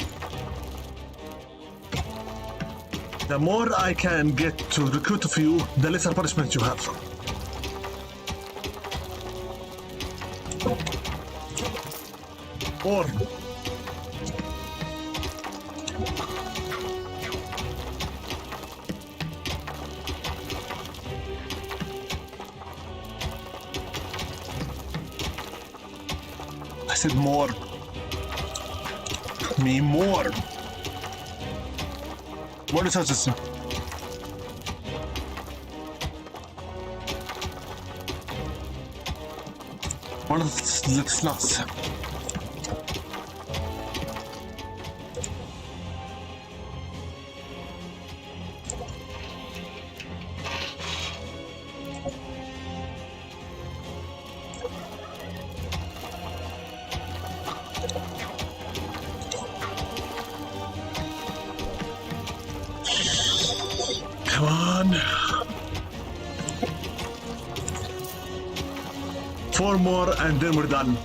The more I can get to recruit of you, the lesser punishment you have. Or I said more. Me more. More resources. More little slots. Come on. 4 more and then we're done.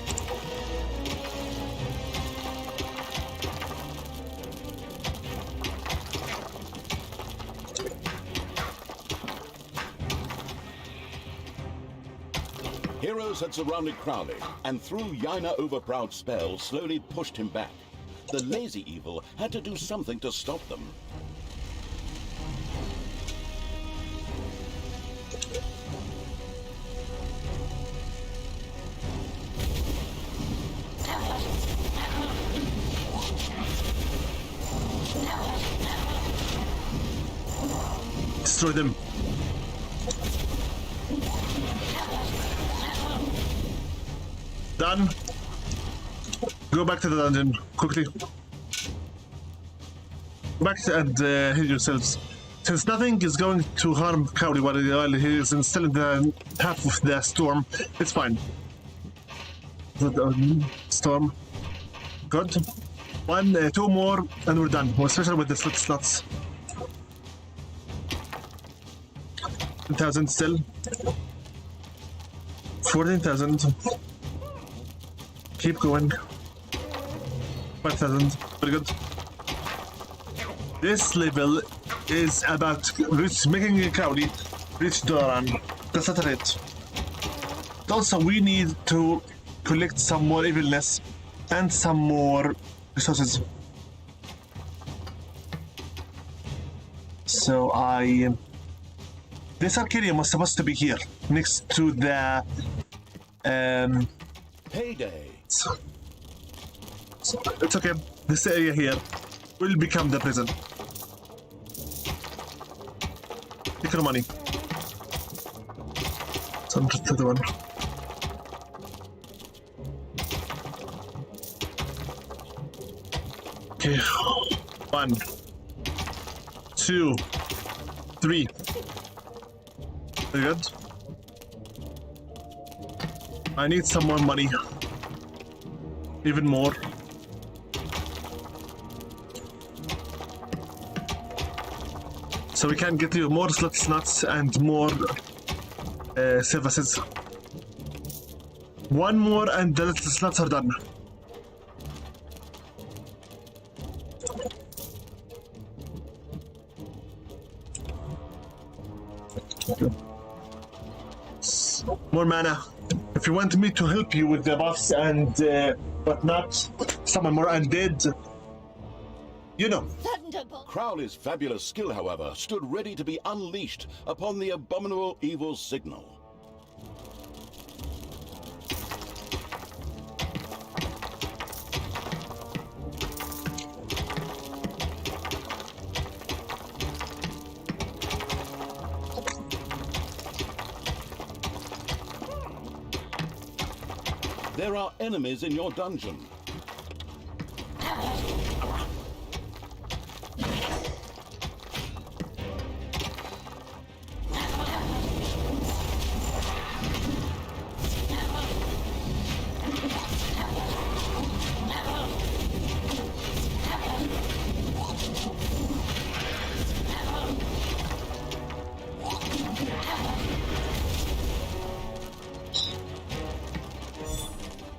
Heroes had surrounded Crowley, and through Yaina Overproud's spell slowly pushed him back. The lazy evil had to do something to stop them. Destroy them. Done. Go back to the dungeon quickly. Go back and heal yourselves. Since nothing is going to harm Cowley while he is still in the half of the storm, it's fine. Storm. Good. 1, 2 more, and we're done. Especially with the slots. 10,000 still. 14,000. Keep going. 5,000. Very good. This level is about making a Crowley reach Doran. That's not it. Also, we need to collect some more evilness and some more resources. So this Arcadium was supposed to be here, next to the Payday. It's okay. This area here will become the prison. Take your money. 131. Okay. 1, 2, 3. Very good. I need some more money. Even more. So we can get you more slots nuts and more services. One more and the slots are done. More mana. If you want me to help you with the buffs and whatnot, summon more undead, you know. Thunderbolt! Crowley's fabulous skill, however, stood ready to be unleashed upon the abominable evil signal. There are enemies in your dungeon.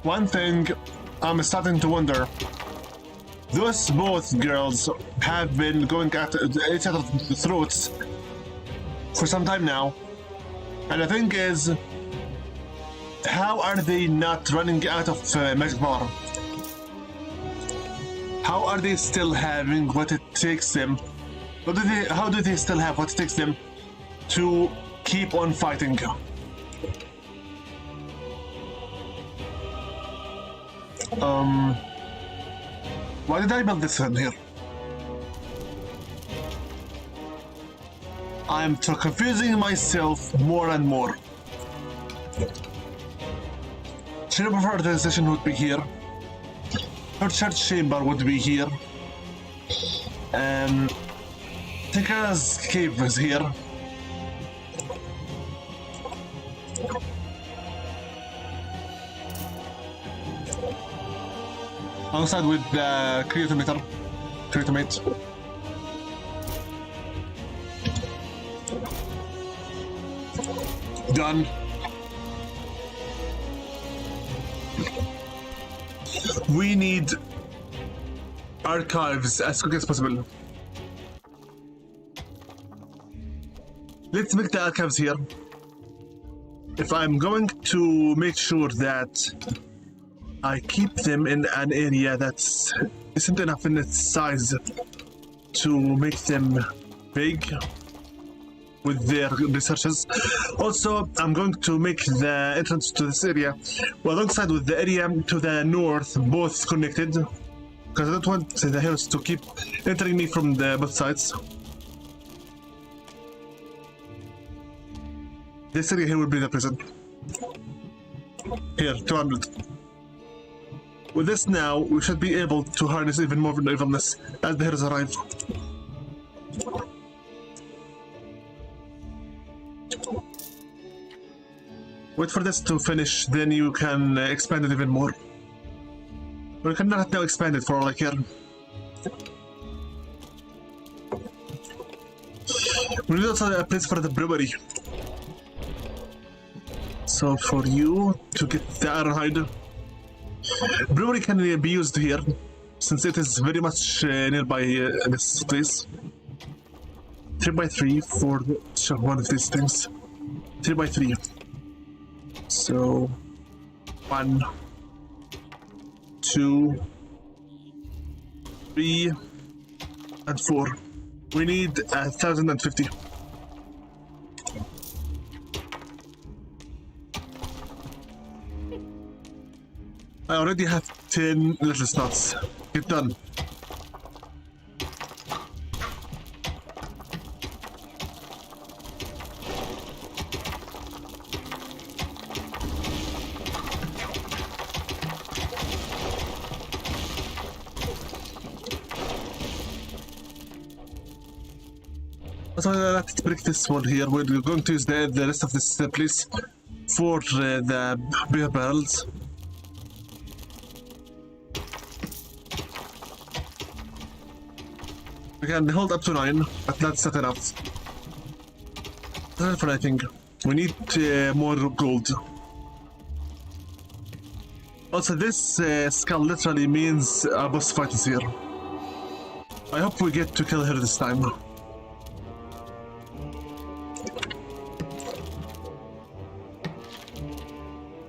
One thing I'm starting to wonder. Those both girls have been going at each other's throats for some time now. And the thing is, how are they not running out of magic power? How are they still having what it takes them? How do they still have what it takes them to keep on fighting? Why did I build this in here? I'm confusing myself more and more. Chamber of Organization would be here. Her church chamber would be here. Tinker's cave is here. Alongside with the Creatometer. Creatomate. Done. We need archives as quick as possible. Let's make the archives here. If I'm going to make sure that I keep them in an area that's isn't enough in its size to make them big with their researches. Also, I'm going to make the entrance to this area alongside with the area to the north both connected, because I don't want the heroes to keep entering me from the both sides. This area here will be the prison. Here, 200. With this now, we should be able to harness even more evilness as the heroes arrive. Wait for this to finish, then you can expand it even more. We cannot now expand it for all I care. We need also a place for the brewery. So for you to get the Ironhide, brewery can be used here, since it is very much nearby this place. 3x3 for one of these things. 3x3. So 1, 2, 3, and 4. We need 1,050. I already have 10 little snots. Get done. So let's break this one here. We're going to use the rest of this place for the beer barrels. We can hold up to 9, but that's not enough. That's not for anything. We need more gold. Also, this skull literally means a boss fight is here. I hope we get to kill her this time.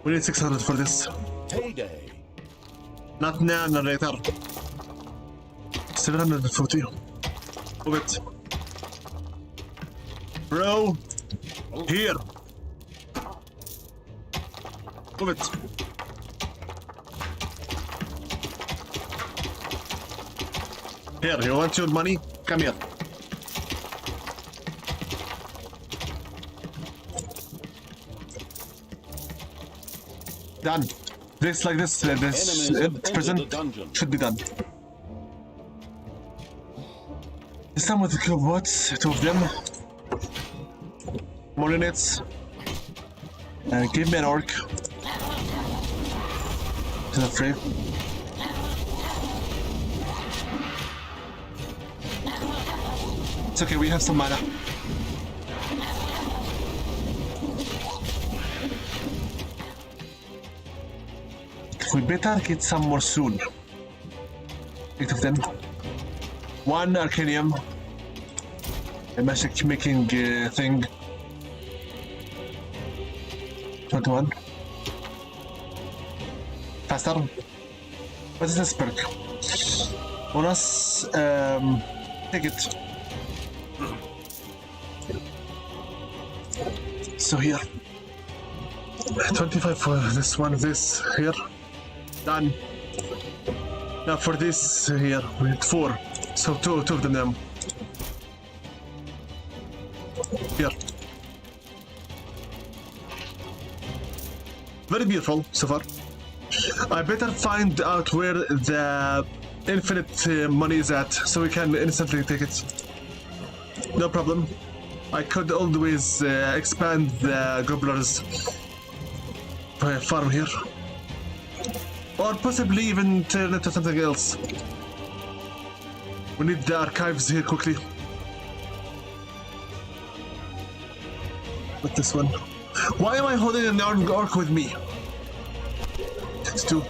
We need 600 for this. Payday. Not now, narrator. 740. Move it. Bro! Here! Move it. Here, you want your money? Come here. Done. This like this Enemies have entered prison the dungeon. should be done. This time with the Kilobots, 2 of them. More units. Give me an orc. To the free. It's okay, we have some mana. We better get some more soon. 8 of them. 1 Arcanium. A magic making thing. 21. Faster. What is this perk? Bonus. Take it. So here. 25 for this one, this here. Done. Now for this here, we need 4. So two of them now. Here. Very beautiful so far. I better find out where the infinite money is at so we can instantly take it. No problem. I could always expand the Gobbler's farm here. Or possibly even turn it to something else. We need the archives here quickly. What's this one? Why am I holding an orc with me? It's 2.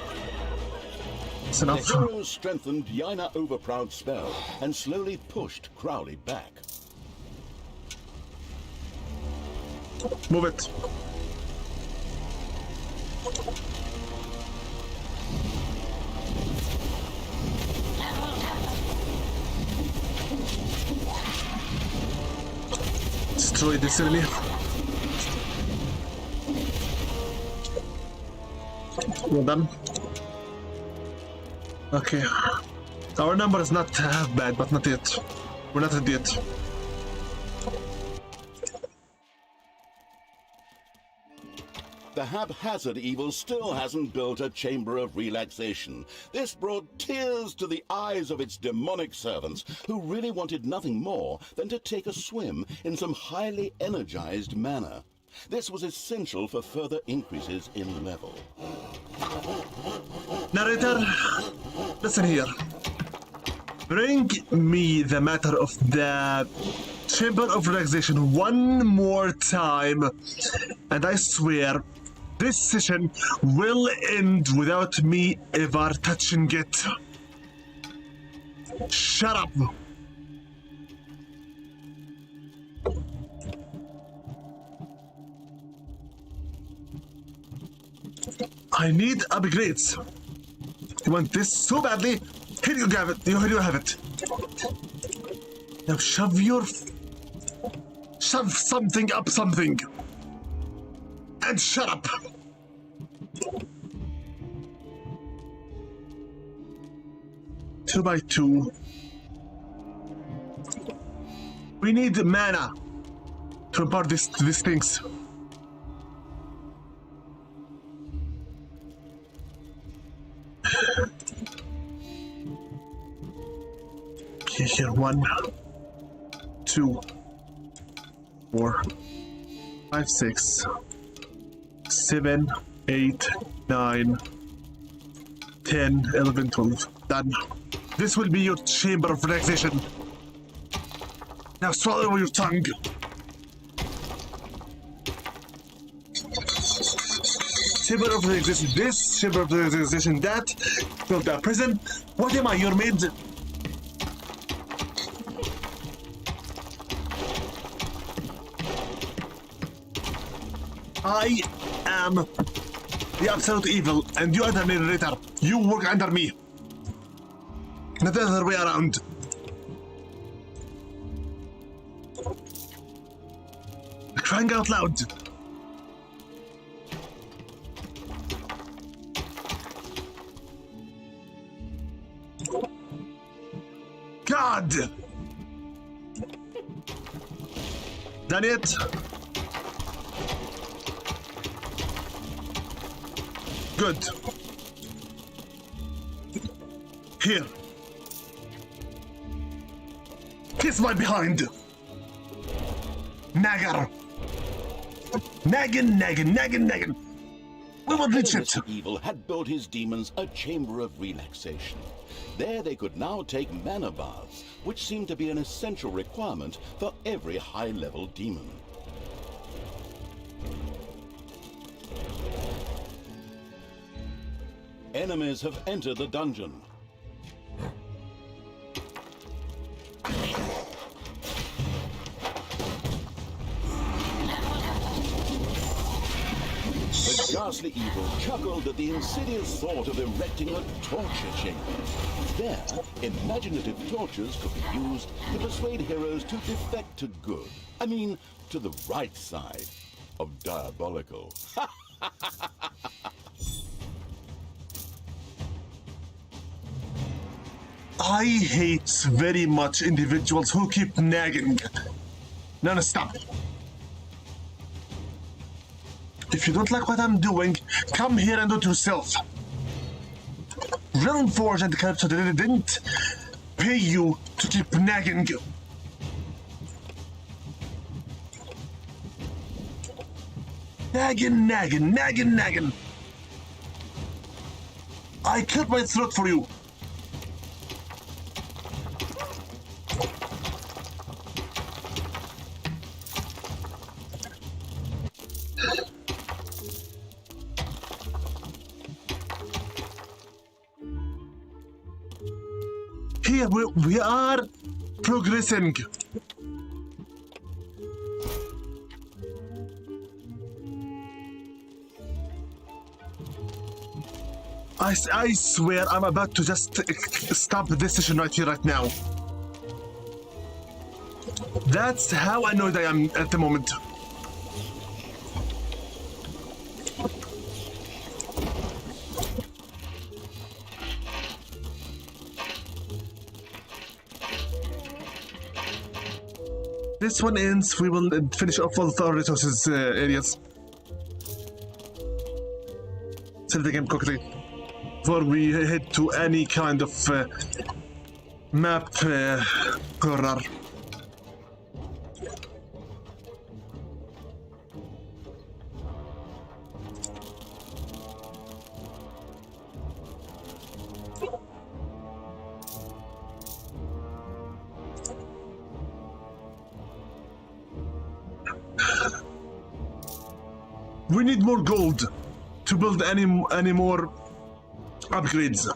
It's enough. The heroes strengthened Yaina Overproud's spell and slowly pushed Crowley back. Move it. Destroy this enemy. Well done. Okay. Our number is not half bad, but not yet. We're not yet. The haphazard evil still hasn't built a chamber of relaxation. This brought tears to the eyes of its demonic servants, who really wanted nothing more than to take a swim in some highly energized mana. This was essential for further increases in level. Narrator, listen here. Bring me the matter of the Chamber of Relaxation one more time, and I swear This session will end without me ever touching it. Shut up. I need upgrades. You want this so badly? Here you have it. Here you have it. Now shove something up something. And shut up. Two by two. We need mana to impart these things. Okay, here 1, 2, 4, 5, 6, 7, 8, 9, 10, 11, 12. Done. This will be your chamber of relaxation. Now swallow your tongue. Chamber of relaxation this, chamber of relaxation that. Build a prison. What am I, your maid? I am the absolute evil, and you are the narrator. You work under me. Not the other way around. Crying out loud. God! Done it? Good. Here. Kiss my behind. Nagger. Naggin. We will reach it. Mr. Evil had built his demons a chamber of relaxation. There they could now take mana baths, which seemed to be an essential requirement for every high-level demon. Enemies have entered the dungeon. The ghastly evil chuckled at the insidious thought of erecting a torture chamber. There, imaginative tortures could be used to persuade heroes to defect to good. I mean, to the right side of diabolical. I hate very much individuals who keep nagging. No, stop. If you don't like what I'm doing, come here and do it yourself. Realm Forge and Calypso didn't pay you to keep nagging. Nagging. I cut my throat for you. Here we are progressing. I swear I'm about to just stop this session right here, right now. That's how annoyed I am at the moment. This one ends, we will finish off all the resources areas. Save the game quickly before we head to any kind of map corner. We need more gold. to build any more upgrades.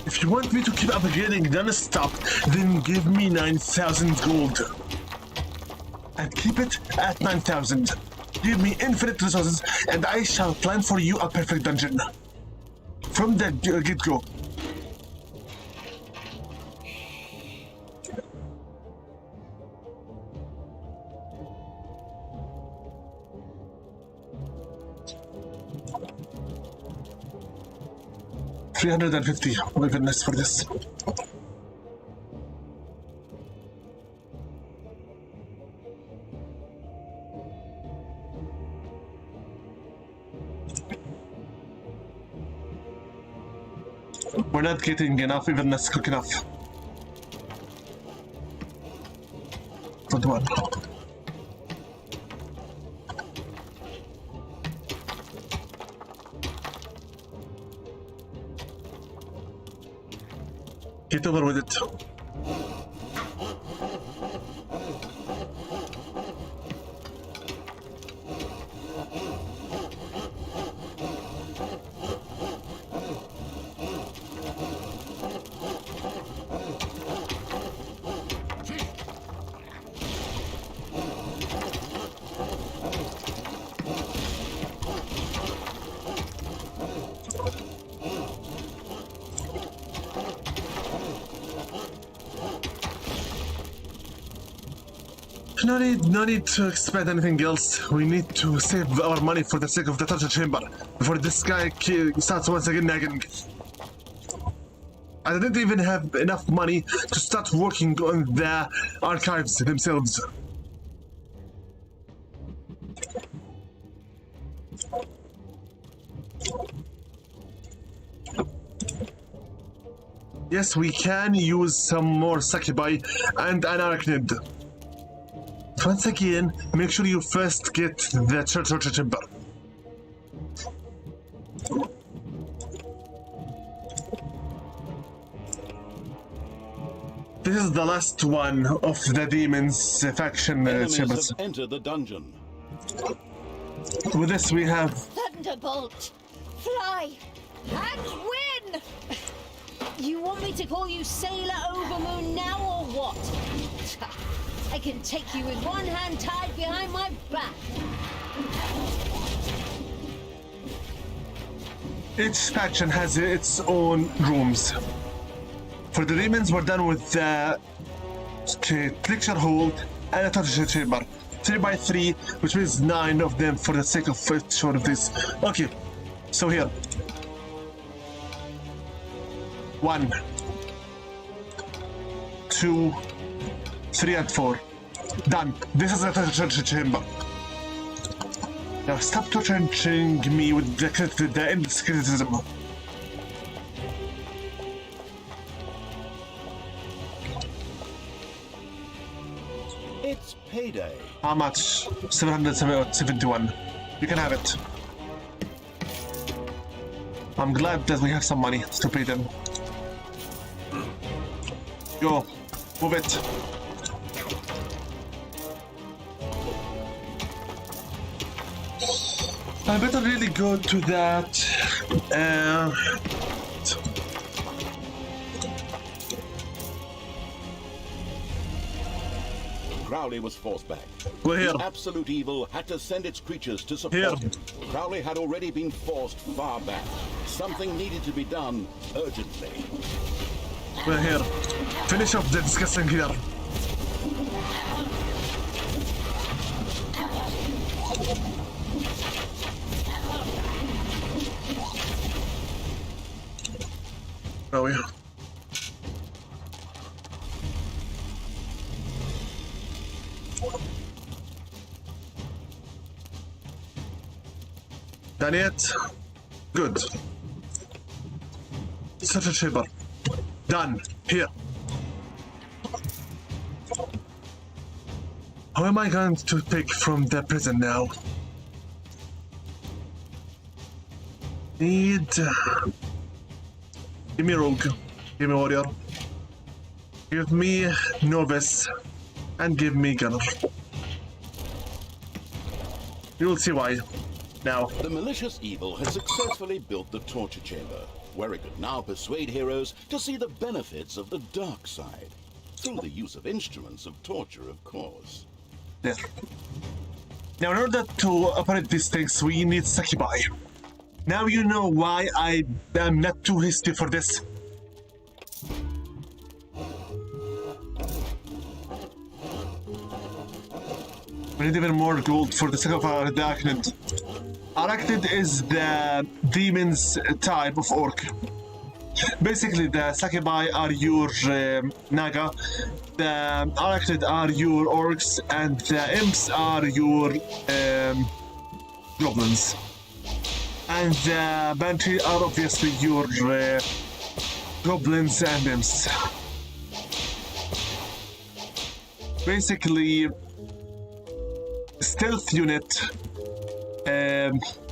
If you want me to keep upgrading non-stop, then give me 9,000 gold. And keep it at 9,000. Give me infinite resources, and I shall plan for you a perfect dungeon. From the get-go. $350 wilderness for this. We're not getting enough wilderness quick enough. Good one. Get over with it. No need to expend anything else. We need to save our money for the sake of the torture chamber before this guy starts once again nagging. I didn't even have enough money to start working on the archives themselves. Yes, we can use some more Succubi and an Arachnid. Once again, make sure you first get the torture chamber. This is the last one of the demons faction Enemies chambers. have entered the dungeon. With this we have Thunderbolt! Fly! And win! You want me to call you Sailor Overmoon now or what? I can take you with one hand tied behind my back. each faction has its own rooms. For the demons, we're done with the lecture hall and a torture chamber. 3x3, which means 9 of them for the sake of each one of these. Okay, so here. 1, 2, 3, and 4. Done. This is the torture chamber. Now stop torturing me with the endless criticism. It's payday. How much? 771. You can have it. I'm glad that we have some money to pay them. Go. Move it. I better really go to that. Crowley was forced back. We're here. The absolute evil had to send its creatures to support Here. him. Crowley had already been forced far back. Something needed to be done urgently. We're here. Finish up the discussing here. Oh yeah. Done yet? Good. Such a chamber. Done. Here. How am I going to pick from the prison now? Need Give me rogue. Give me warrior. Give me novice. And give me gunner. You will see why. Now. The malicious evil had successfully built the torture chamber, where it could now persuade heroes to see the benefits of the dark side, through the use of instruments of torture, of course. There. Now, in order to operate these things, we need Sakubai. Now you know why I am not too hasty for this. We need even more gold for the sake of our Arachnid. Arachnid is the demon's type of orc. Basically, the Sakubai are your Naga, the Arachnid are your orcs, and the imps are your goblins. And the Banshee are obviously your goblins and imps. Basically, stealth unit,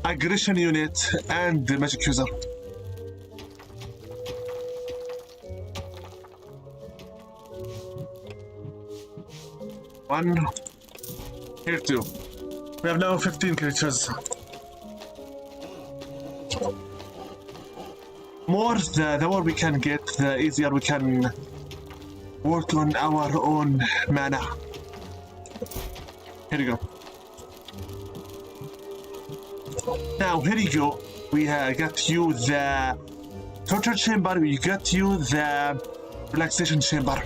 aggression unit, and the magic user. One. Here two. We have now 15 creatures. The more we can get, the easier we can work on our own mana. Here you go. Now, here you go. We got you the torture chamber, we got you the relaxation chamber.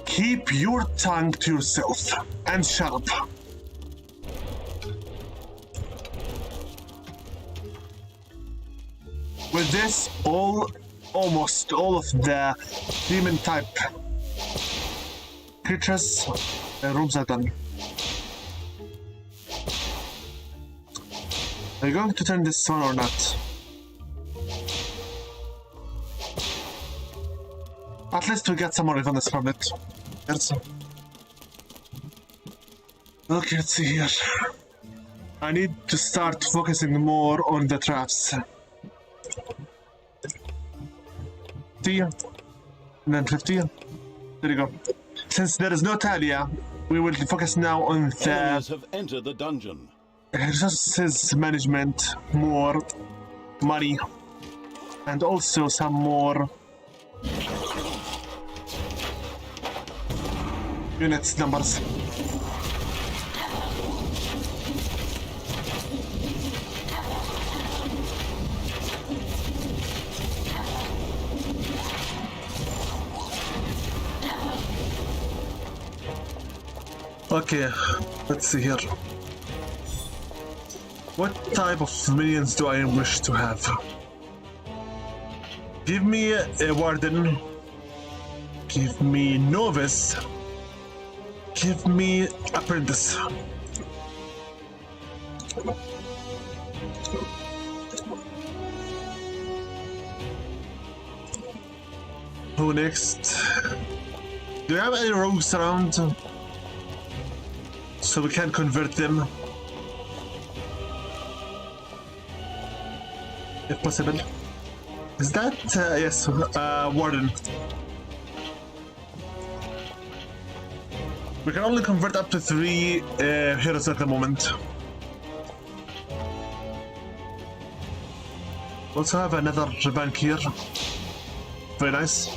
Keep your tongue to yourself and shut up. With this, almost all of the demon type creatures rooms are done. Are you going to turn this on or not? At least we get some more revenues from it. Yes. Okay, let's see here. I need to start focusing more on the traps. 50 and then 50. There you go. Since there is no Talia, we will focus now on the Enemies have entered the dungeon. resources management, more money, and also some more units numbers. Okay, let's see here. What type of minions do I wish to have? Give me a warden. Give me novice. Give me apprentice. Who next? Do you have any rogues around? So we can convert them. If possible. Is that, yes, warden. We can only convert up to 3 heroes at the moment. Also have another bank here. Very nice.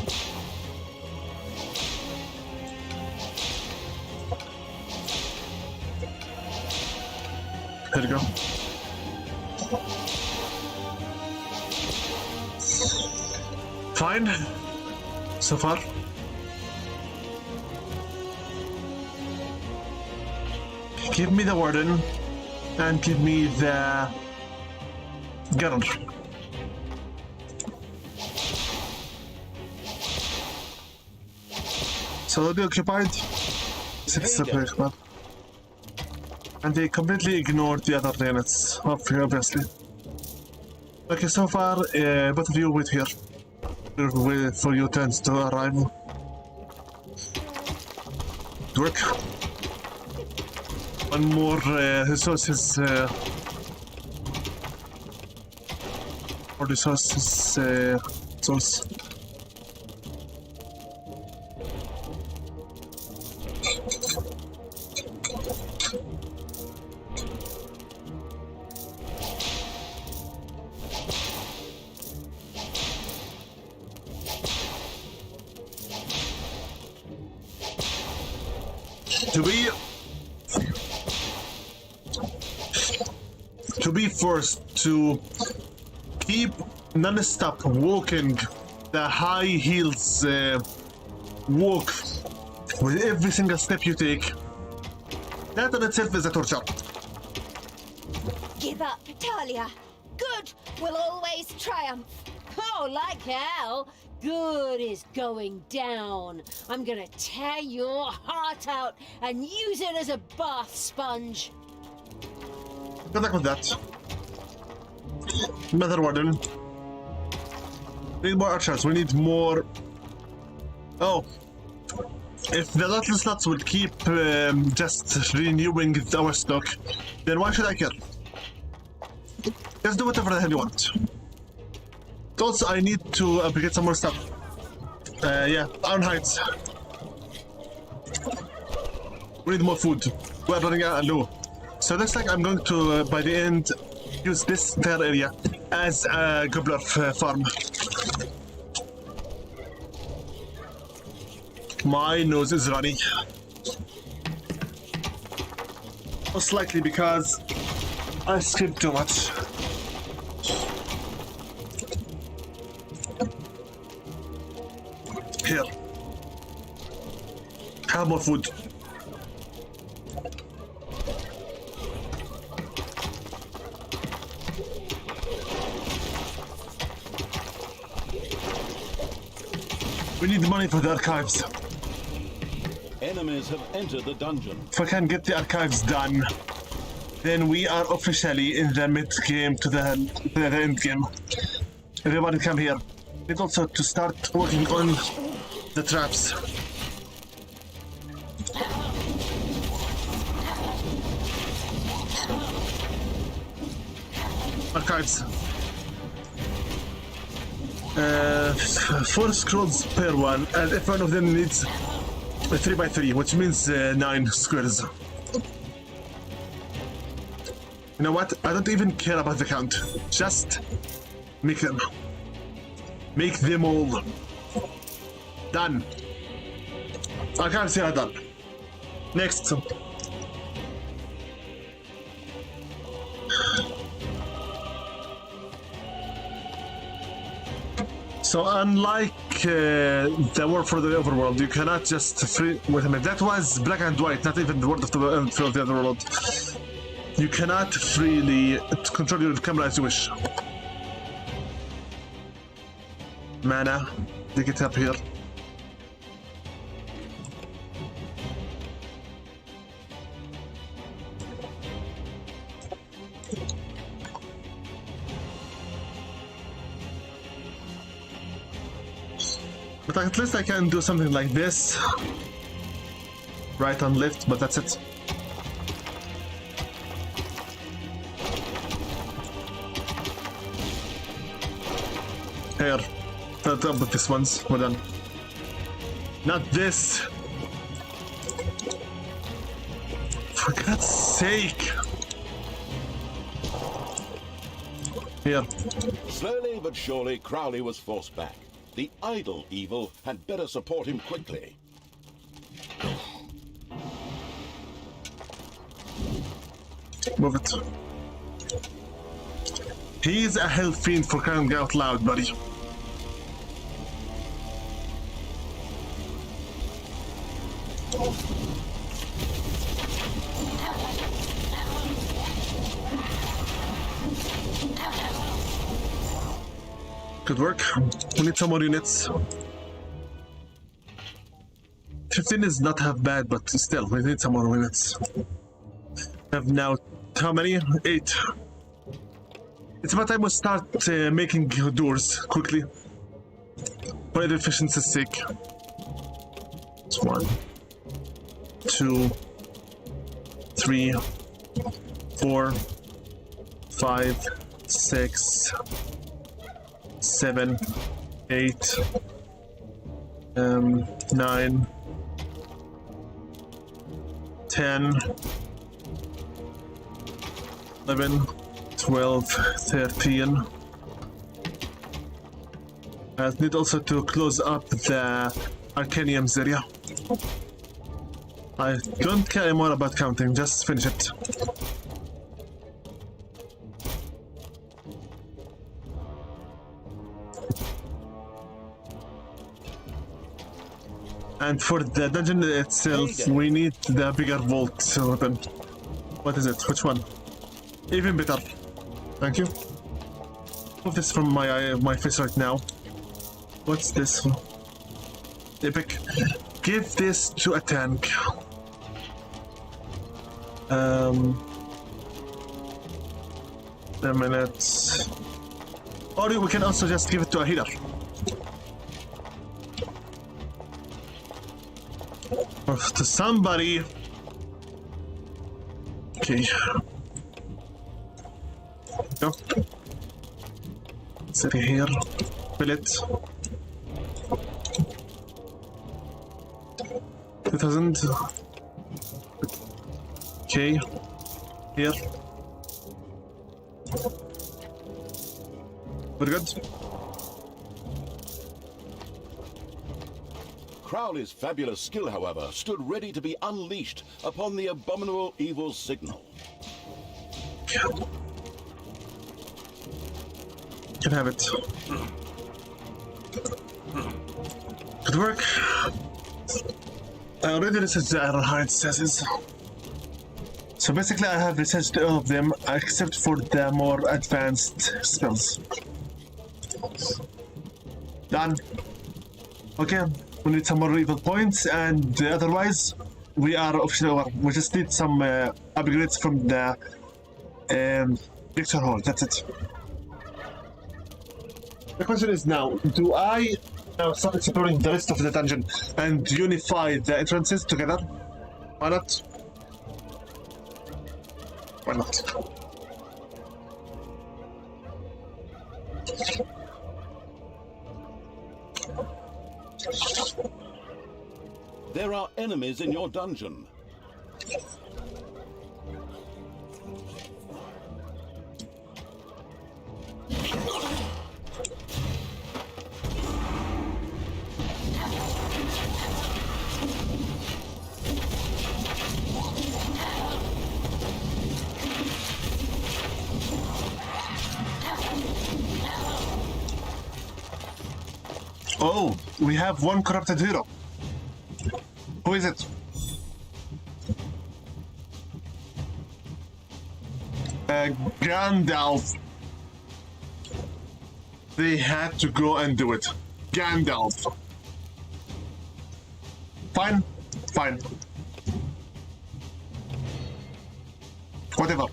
There you go. Fine. So far. Give me the warden and give me the gunner. So they'll be occupied. Six occupied. And they completely ignored the other units, obviously. Okay, so far, both of you wait here. Wait for your turns to arrive. Work. One more resources. More resources source. To be forced to keep non-stop walking the high heels walk with every single step you take, that in itself is a torture. Give up, Talia. Good will always triumph. Oh, like hell. Good is going down. I'm gonna tear your heart out and use it as a bath sponge. Good luck with that. Mother Warden. We need more archers. We need more. Oh. If the little slots will keep just renewing our stock, then why should I care? Just do whatever the hell you want. Also, I need to get some more stuff. Yeah, Iron Heights. We need more food. We're running low. So looks like I'm going to, by the end, use this entire area as a gobbler farm. My nose is running. Most likely because I screamed too much. Here. Have more food. We need money for the archives. Enemies have entered the dungeon. If I can get the archives done, then we are officially in the mid-game to the end game. Everybody come here. Need also to start working on the traps. Archives. 4 scrolls per one, and if one of them needs a 3x3, which means 9 squares. You know what? I don't even care about the count. Just make them. Make them all. Done. I can't see that done. Next. So unlike the War for the Overworld, you cannot just free. Wait a minute, that was black and white, not even the World of the Otherworld. You cannot freely control your camera as you wish. Mana, dig it up here. But at least I can do something like this. Right and left, but that's it. Here. Not up with this ones. We're done. Not this! For God's sake! Here. Slowly but surely, Crowley was forced back. The idle evil had better support him quickly. Move it. He's a hell fiend for crying out loud, buddy. Good work. We need some more units. 15 is not half bad, but still, we need some more units. We have now, how many? 8. It's about time we start making doors quickly. For efficiency's sake. It's 1, 2, 3, 4, 5, 6, 7, 8, 9, 10, 11, 12, 13. I need also to close up the Arcanium's area. I don't care anymore about counting, just finish it. And for the dungeon itself, we need the bigger vault weapon. What is it? Which one? Even better. Thank you. Move this from my face right now. What's this? Epic. Give this to a tank. A minute. Or we can also just give it to a healer. Or to somebody. Okay. Go. Sit here. Fill it. 2000. Okay. Here. We're good. Crowley's fabulous skill, however, stood ready to be unleashed upon the abominable evil signal. Can have it. Good work. I already researched the Ironhide chassis. So basically I have researched all of them except for the more advanced spells. Done. Okay, we need some more evil points and otherwise we are officially over. We just need some upgrades from the lecture hall, that's it. The question is now, do I now start exploring the rest of the dungeon and unify the entrances together? Why not? Why not? There are enemies in your dungeon. Oh, we have one corrupted hero. Who is it? Gandalf. They had to go and do it. Gandalf. Fine. Fine. Whatever.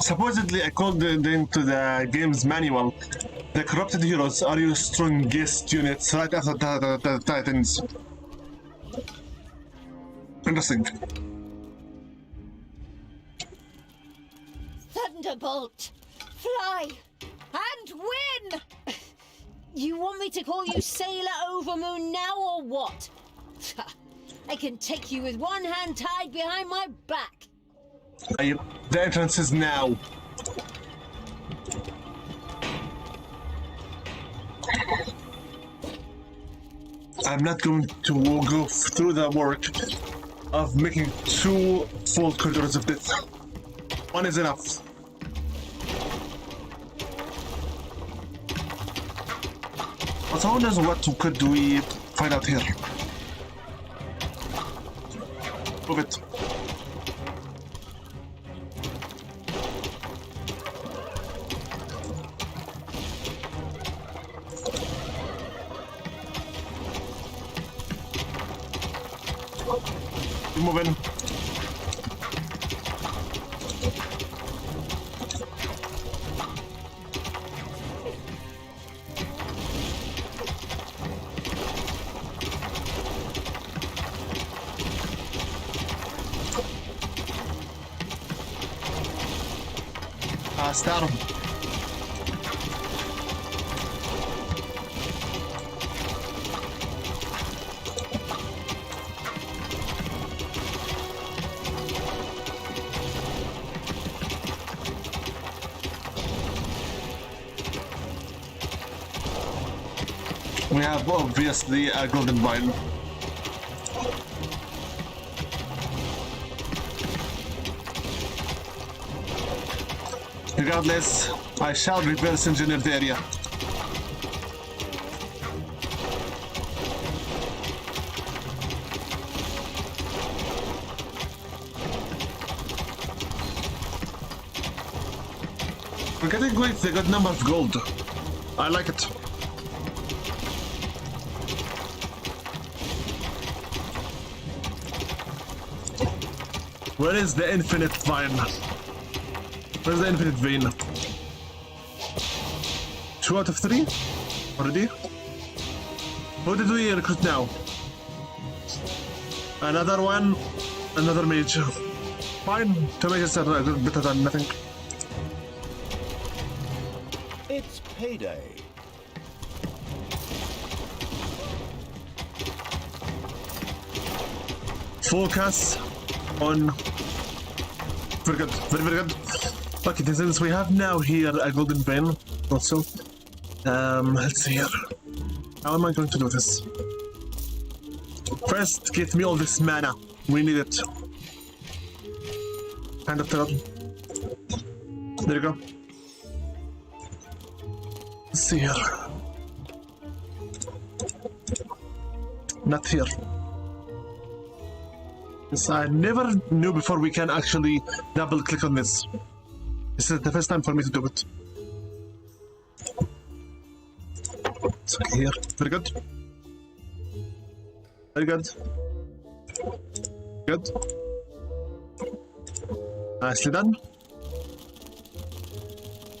Supposedly, according to the game's manual, the corrupted heroes are your strongest units right after the Titans. Interesting. Thunderbolt! Fly! And win! You want me to call you Sailor Overmoon now or what? I can take you with one hand tied behind my back. The entrance is now. I'm not going to go through the work of making 2 full corridors of death. One is enough. But who knows what could we find out here? Move it. Moving. Faster. We have obviously a golden vine. Regardless, I shall reverse engineer the area. We're getting quite a good number of gold. I like it. Where is the infinite vine? Where's the infinite vein? 2 out of 3? Already? Who did we recruit now? Another one. Another mage. Fine. 2 mages are better than nothing. It's payday. Focus on... Very good. Very, very good. Okay, since we have now here a golden vein also. Let's see here. How am I going to do this? First, get me all this mana. We need it. Hand of terror. There you go. Let's see here. Not here. Yes, I never knew before we can actually double click on this. This is the first time for me to do it. It's okay here. Very good. Very good. Good. Nicely done.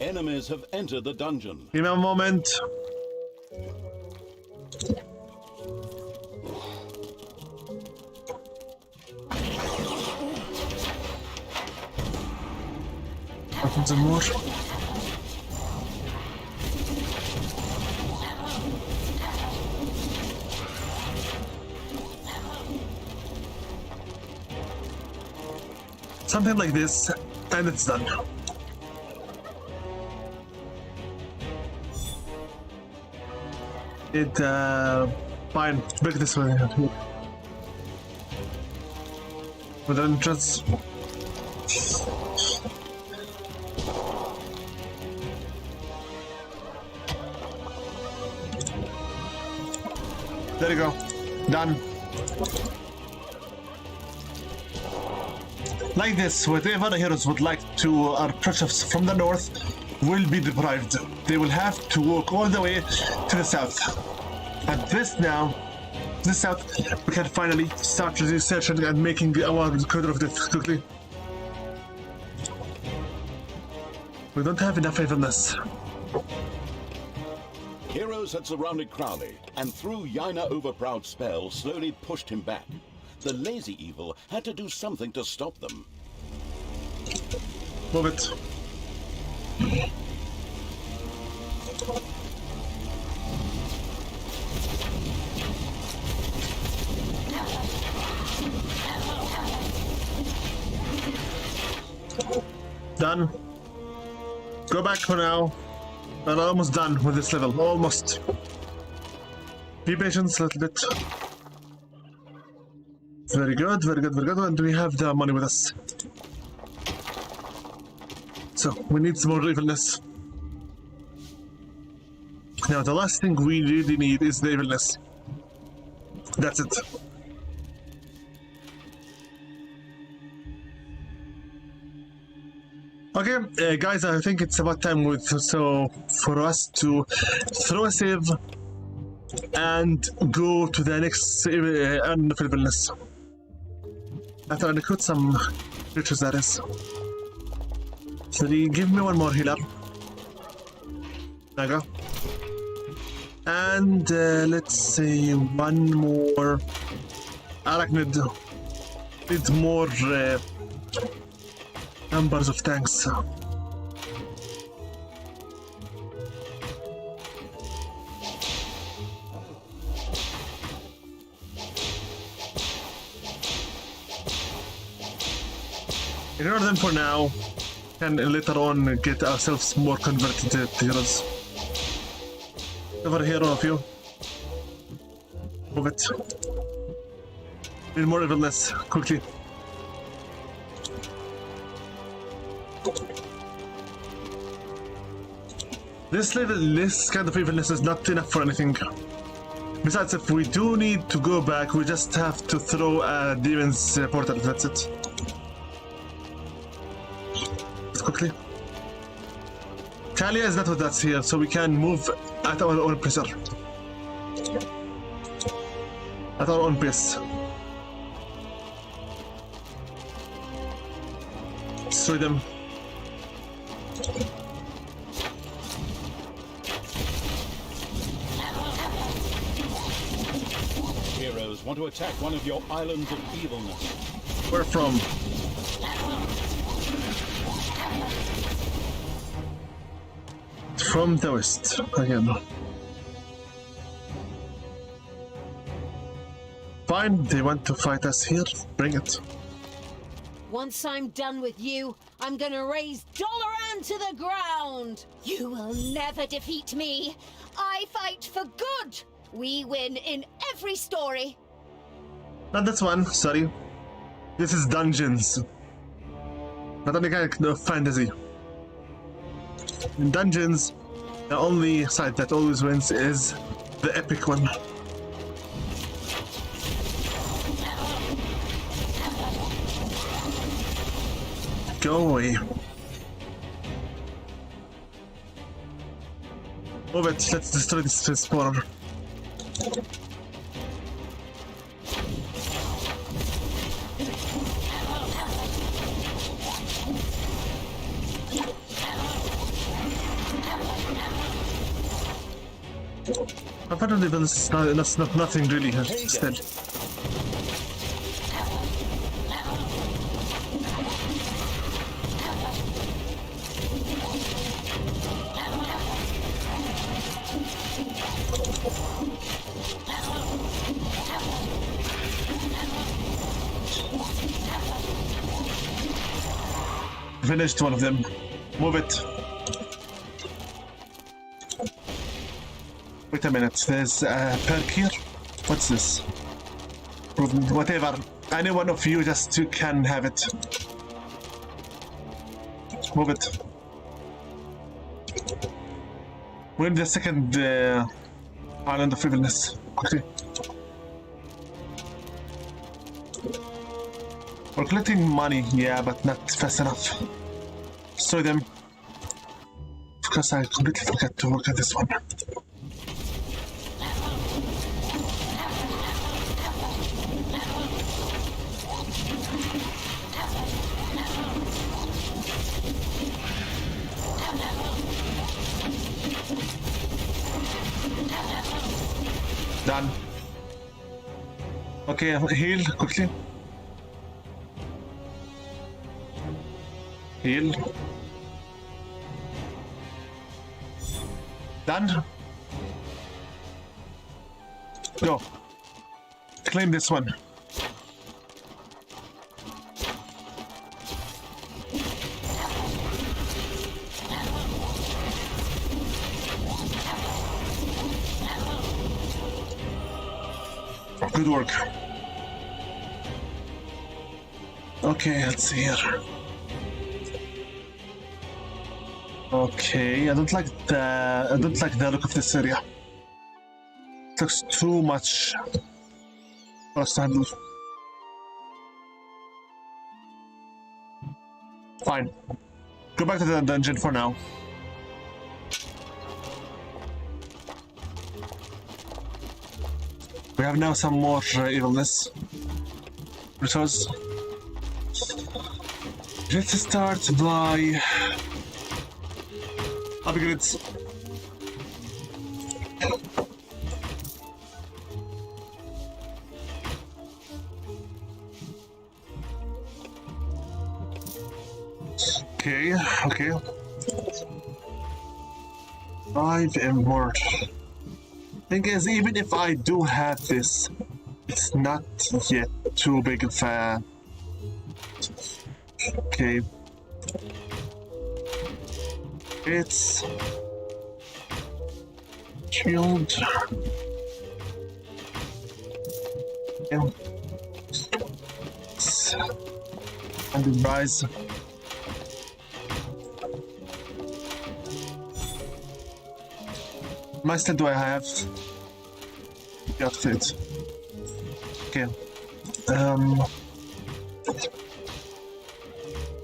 Enemies have entered the dungeon. Give me a moment. Some more. Something like this, and it's done. Fine, break this way. With an entrance. There you go. Done. Like this, whatever heroes would like to approach us from the north will be deprived. They will have to walk all the way to the south. At this now, the south, we can finally start researching and making our code of death quickly. We don't have enough evilness. Heroes had surrounded Crowley, and through Yaina Overproud's spell slowly pushed him back. The lazy evil had to do something to stop them. Move it. Done. Go back for now. We're almost done with this level. Almost. Be patient a little bit. Very good, very good, very good. And we have the money with us. So, we need some more evilness. Now, the last thing we really need is the evilness. That's it. Okay, guys, I think it's about time for us to throw a save and go to the next end of evilness. After I recruit some creatures, that is. 3, give me one more healer. There you go. And let's say one more arachnid. Need more numbers of tanks. Ignore them for now, and later on get ourselves more converted heroes. Over here, all of you. Move it. Need more evilness, quickly. This kind of evilness is not enough for anything. Besides, if we do need to go back, we just have to throw a demon's portal, that's it. Let's quickly. Talia is not with us here, so we can move at our own pace. At our own pace. Destroy them. Heroes want to attack one of your islands of evilness. Where from? From the west, again. Fine, they want to fight us here, bring it. Once I'm done with you, I'm gonna raise Dolaran to the ground! You will never defeat me. I fight for good. We win in every story. Not this one, sorry. This is Dungeons. Not any kind of fantasy. In Dungeons, the only side that always wins is the epic one. Go away. Move it, let's destroy this spawner. Apparently that's not nothing really here, still. Finished one of them. Move it. Wait a minute, there's a perk here? What's this? Whatever. Any one of you just can have it. Move it. We're in the second island of evilness. Okay. We're collecting money, yeah, but not fast enough. Destroy them. Of course, I completely forgot to work at this one. Done. Okay, heal quickly. Heal. Done. Go. Claim this one. Good work. Okay, let's see here. Okay, I don't like the look of this area. It looks too much for us to handle. Fine. Go back to the dungeon for now. We have now some more evilness. Resource. Let's start by upgrades. Okay. 5 emerald. Thing is, even if I do have this, it's not yet too big of a Okay. It's shield. Yeah. And the rise. How much do I have? Got it. Okay.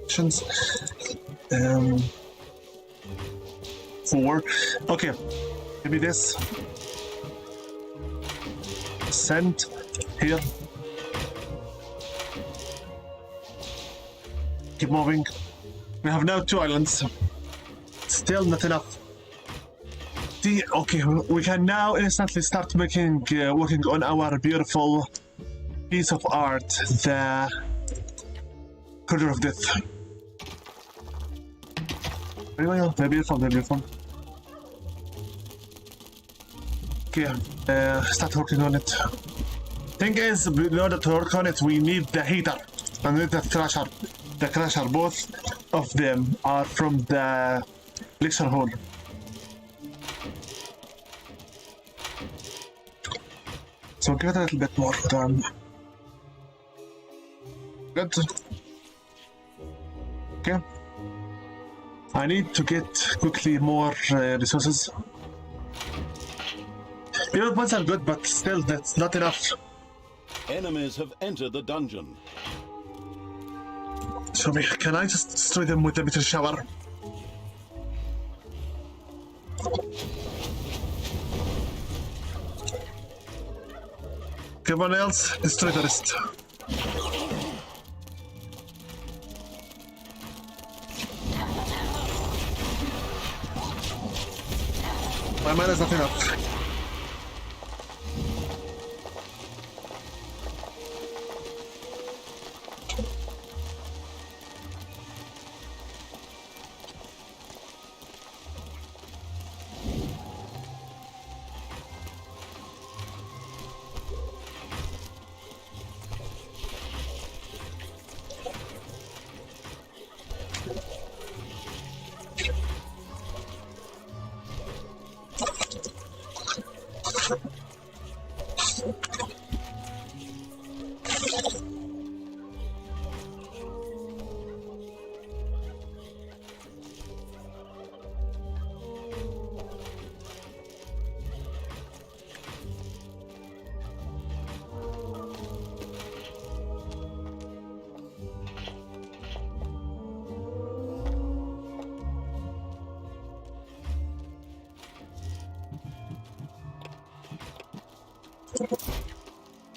Options. 4. Okay. Maybe this. Send here. Keep moving. We have now 2 islands. Still not enough. Okay, we can now instantly start making, working on our beautiful piece of art, the Corridor of Death. Very well, very beautiful, very beautiful. Okay, start working on it. Thing is, in order to work on it, we need the heater and we need the thrasher. The crusher, both of them are from the lecture hall. So give it a little bit more time. Good. Okay. I need to get quickly more resources. Your points are good, but still, that's not enough. Enemies have entered the dungeon. Show me, can I just destroy them with a meteor shower? Everyone else, destroy the rest. My mana is not enough.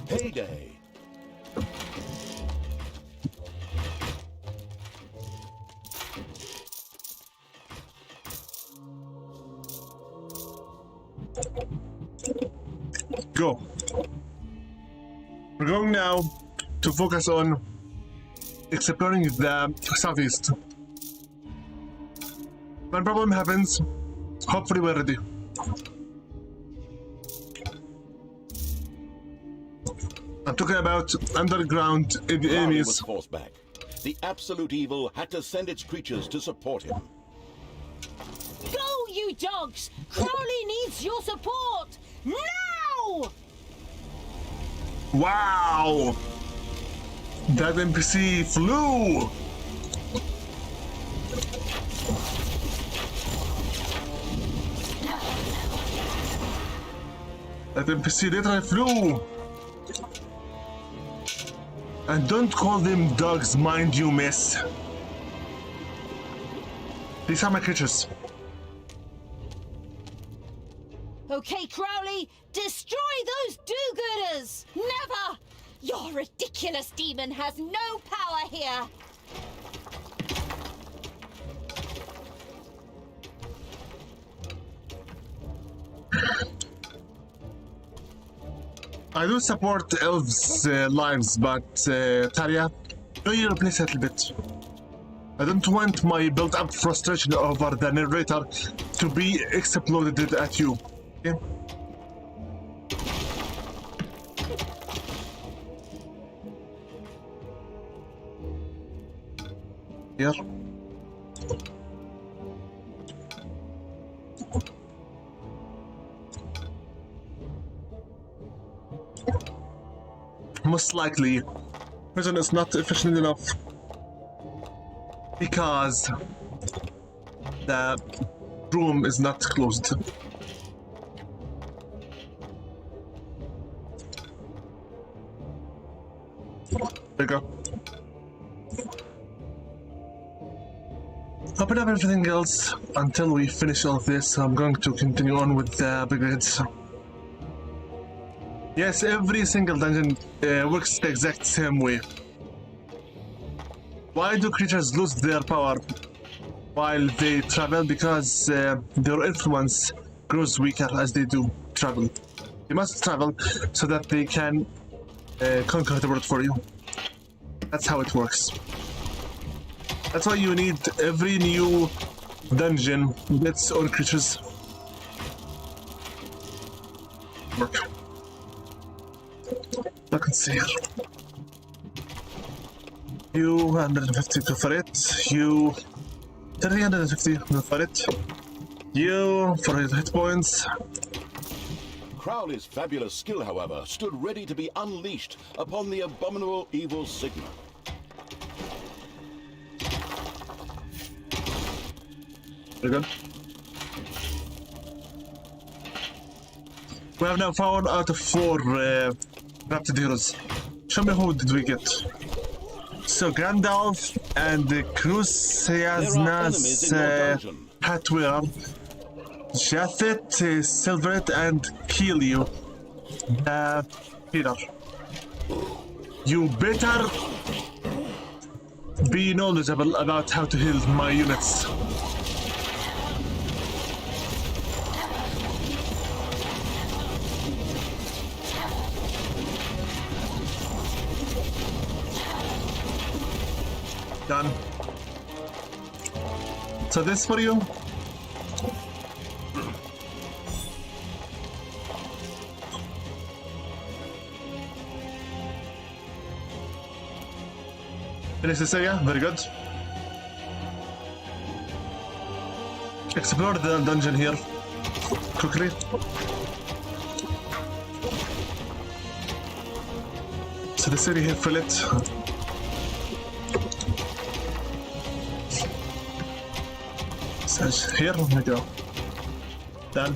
Payday. Go. We're going now to focus on exploring the southeast. When problem happens, hopefully we're ready. I'm talking about underground Crowley was enemies. forced back. The absolute evil had to send its creatures to support him. Go, you dogs! Crowley needs your support! Now! Wow! That NPC flew! That NPC literally flew! And don't call them dogs, mind you, miss. These are my creatures. Okay, Crowley, destroy those do-gooders! Never! Your ridiculous demon has no power here! I do support elves' lives, but Talia, know your place a little bit. I don't want my built-up frustration over the narrator to be exploded at you. Okay? Here. Most likely, prison is not efficient enough because the room is not closed. There you go. Open up everything else until we finish all of this. I'm going to continue on with the brigades. Yes, every single dungeon works the exact same way. Why do creatures lose their power while they travel? Because their influence grows weaker as they do travel. They must travel so that they can conquer the world for you. That's how it works. That's why you need every new dungeon with its own creatures. Work. Let's see here. You 150 go for it. You 350 go for it. You for his hit points. Crowley's fabulous skill, however, stood ready to be unleashed upon the abominable evil Sigma. Very good. We have now 4 out of 4 Rapted Heroes. Show me who did we get. So Gandalf and Cruciasnas Hatwear, Jathit, Silveret, and Keelio. Peter. You better be knowledgeable about how to heal my units. Done. So this for you. Finish this area, very good. Explore the dungeon here quickly. So this area here, fill it. Here we go. Done.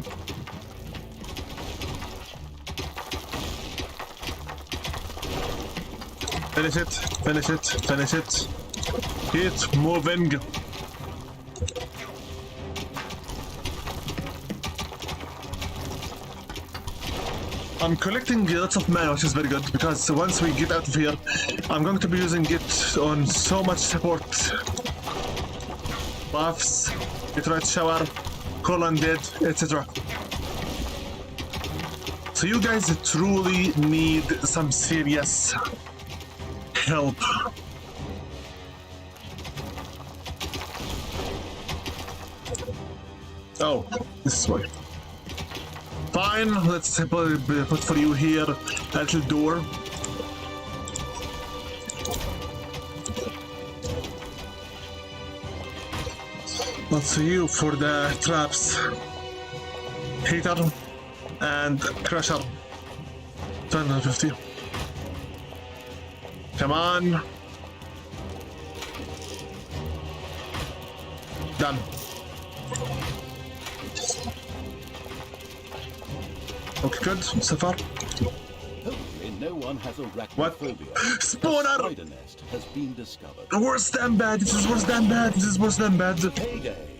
Finish it, finish it, finish it. Keep moving. I'm collecting lots of mana, which is very good, because once we get out of here, I'm going to be using it on so much support. Buffs, Meteorite Shower, Call Undead, etc. So you guys truly need some serious help. Oh, this is why. Fine, let's put for you here a little door. Let's you for the traps. Heater and crusher. 250. Come on. Done. Okay, good so far. Hopefully no one has What? arachnophobia. Spawner! A spider nest has been discovered. Worse than bad. This is worse than bad. This is worse than bad. Payday.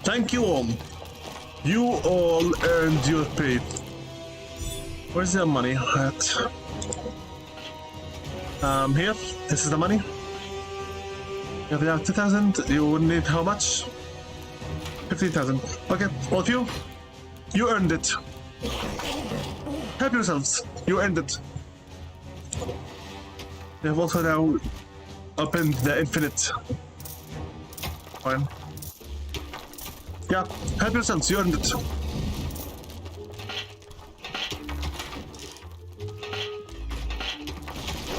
Thank you all. You all earned your pay. Where's the money at? Here. This is the money. You have 2,000. You would need how much? 15,000. Okay, all of you. You earned it. Help yourselves. You earned it. We have also now opened the infinite. Fine. Yeah, help yourselves, you earned it.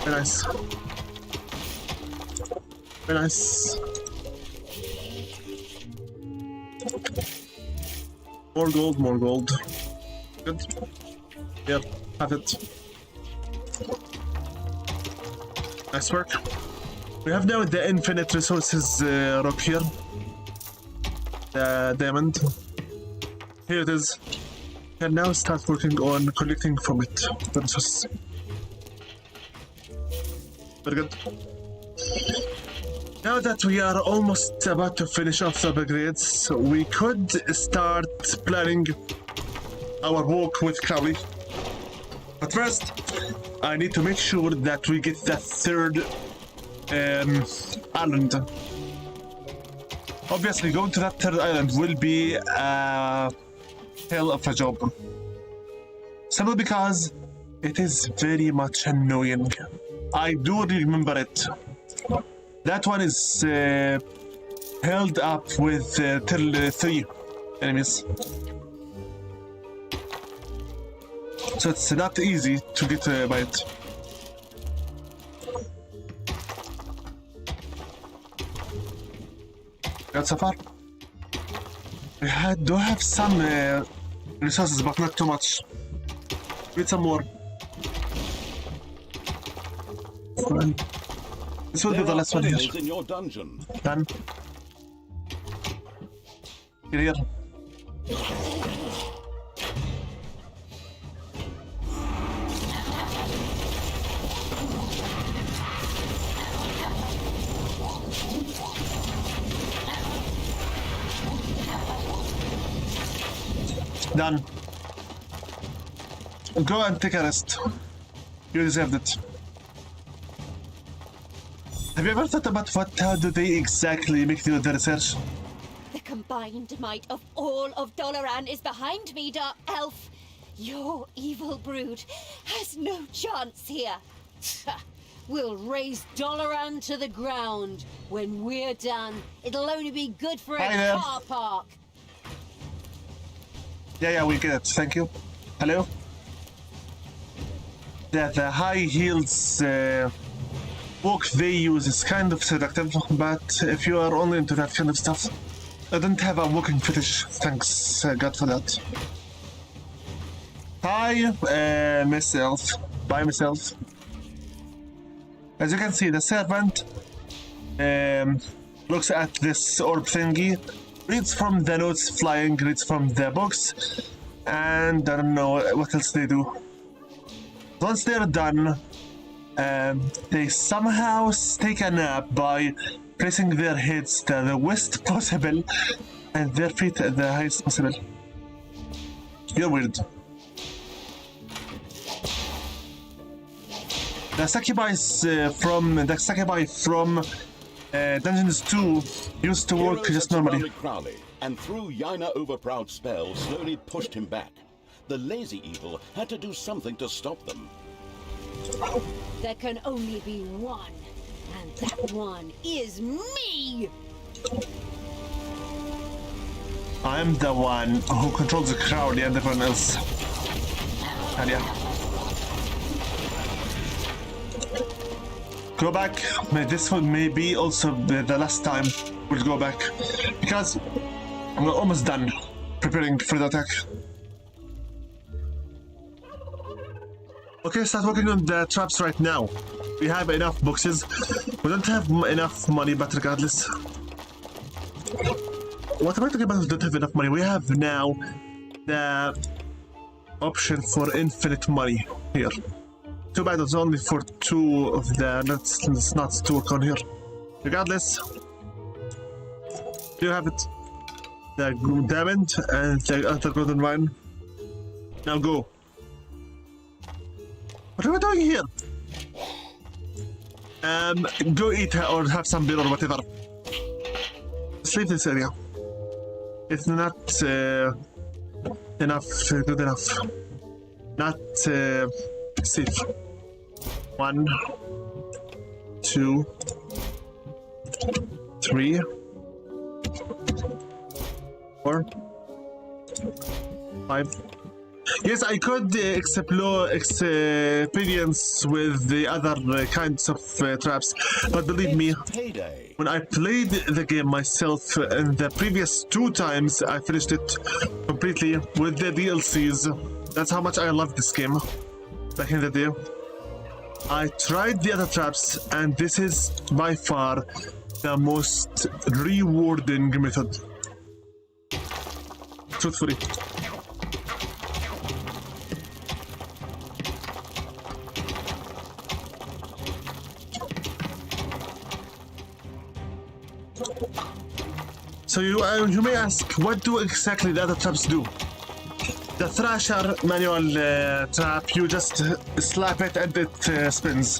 Very nice. Very nice. More gold, more gold. Good. Here, have it. Nice work. We have now the infinite resources rock here. The diamond. Here it is. Can now start working on collecting from it the resources. Very good. Now that we are almost about to finish off the upgrades, we could start planning our walk with Crowley. But first, I need to make sure that we get the third island. Obviously, going to that third island will be a hell of a job. Simply because it is very much annoying. I do remember it. That one is held up with till 3 enemies. So it's not easy to get by it. Got so far? We do have some resources, but not too much. Need some more. Fine. This will be the last one here. In your dungeon. Done. Here. Done. Go and take a rest. You deserved it. Have you ever thought about how do they exactly make the research? The combined might of all of Doloran is behind me, Dark Elf. Your evil brood has no chance here. We'll raise Doloran to the ground. When we're done, it'll only be good for a Hi there. car park. Yeah, we get it. Thank you. Hello? The high heels walk they use is kind of seductive, but if you are only into that kind of stuff, I don't have a walking fetish. Thanks God for that. Hi, myself. By myself. As you can see, the servant looks at this orb thingy, reads from the notes flying, reads from the books, and I don't know what else they do. Once they're done, they somehow take a nap by placing their heads to the west possible and their feet at the highest possible. You're weird. The Sakubai from Dungeons 2 used to work Heroes just had normally. surrounded Crowley, and through Yaina Overproud's spell slowly pushed him back. The lazy evil had to do something to stop them. There can only be one, and that one is me! I'm the one who controls the crowd and everyone else. And yeah. Go back. This one may be also the last time we'll go back. Because we're almost done preparing for the attack. Okay, start working on the traps right now. We have enough boxes. We don't have enough money, but regardless. What am I talking about? We don't have enough money. We have now the option for infinite money here. Too bad it's only for 2 of the nuts to work on here. Regardless, you have it. The diamond and the other golden vine. Now go. What are we doing here? Go eat or have some beer or whatever. Just leave this area. It's not enough, good enough. Not safe. 1, 2, 3, 4, 5. Yes, I could explore experience with the other kinds of traps, but believe me, It's payday. when I played the game myself, and the previous 2 times I finished it completely with the DLCs. That's how much I loved this game back in the day. I tried the other traps, and this is by far the most rewarding method. Truthfully. So you may ask, what do exactly the other traps do? The Thrasher manual trap, you just slap it and it spins.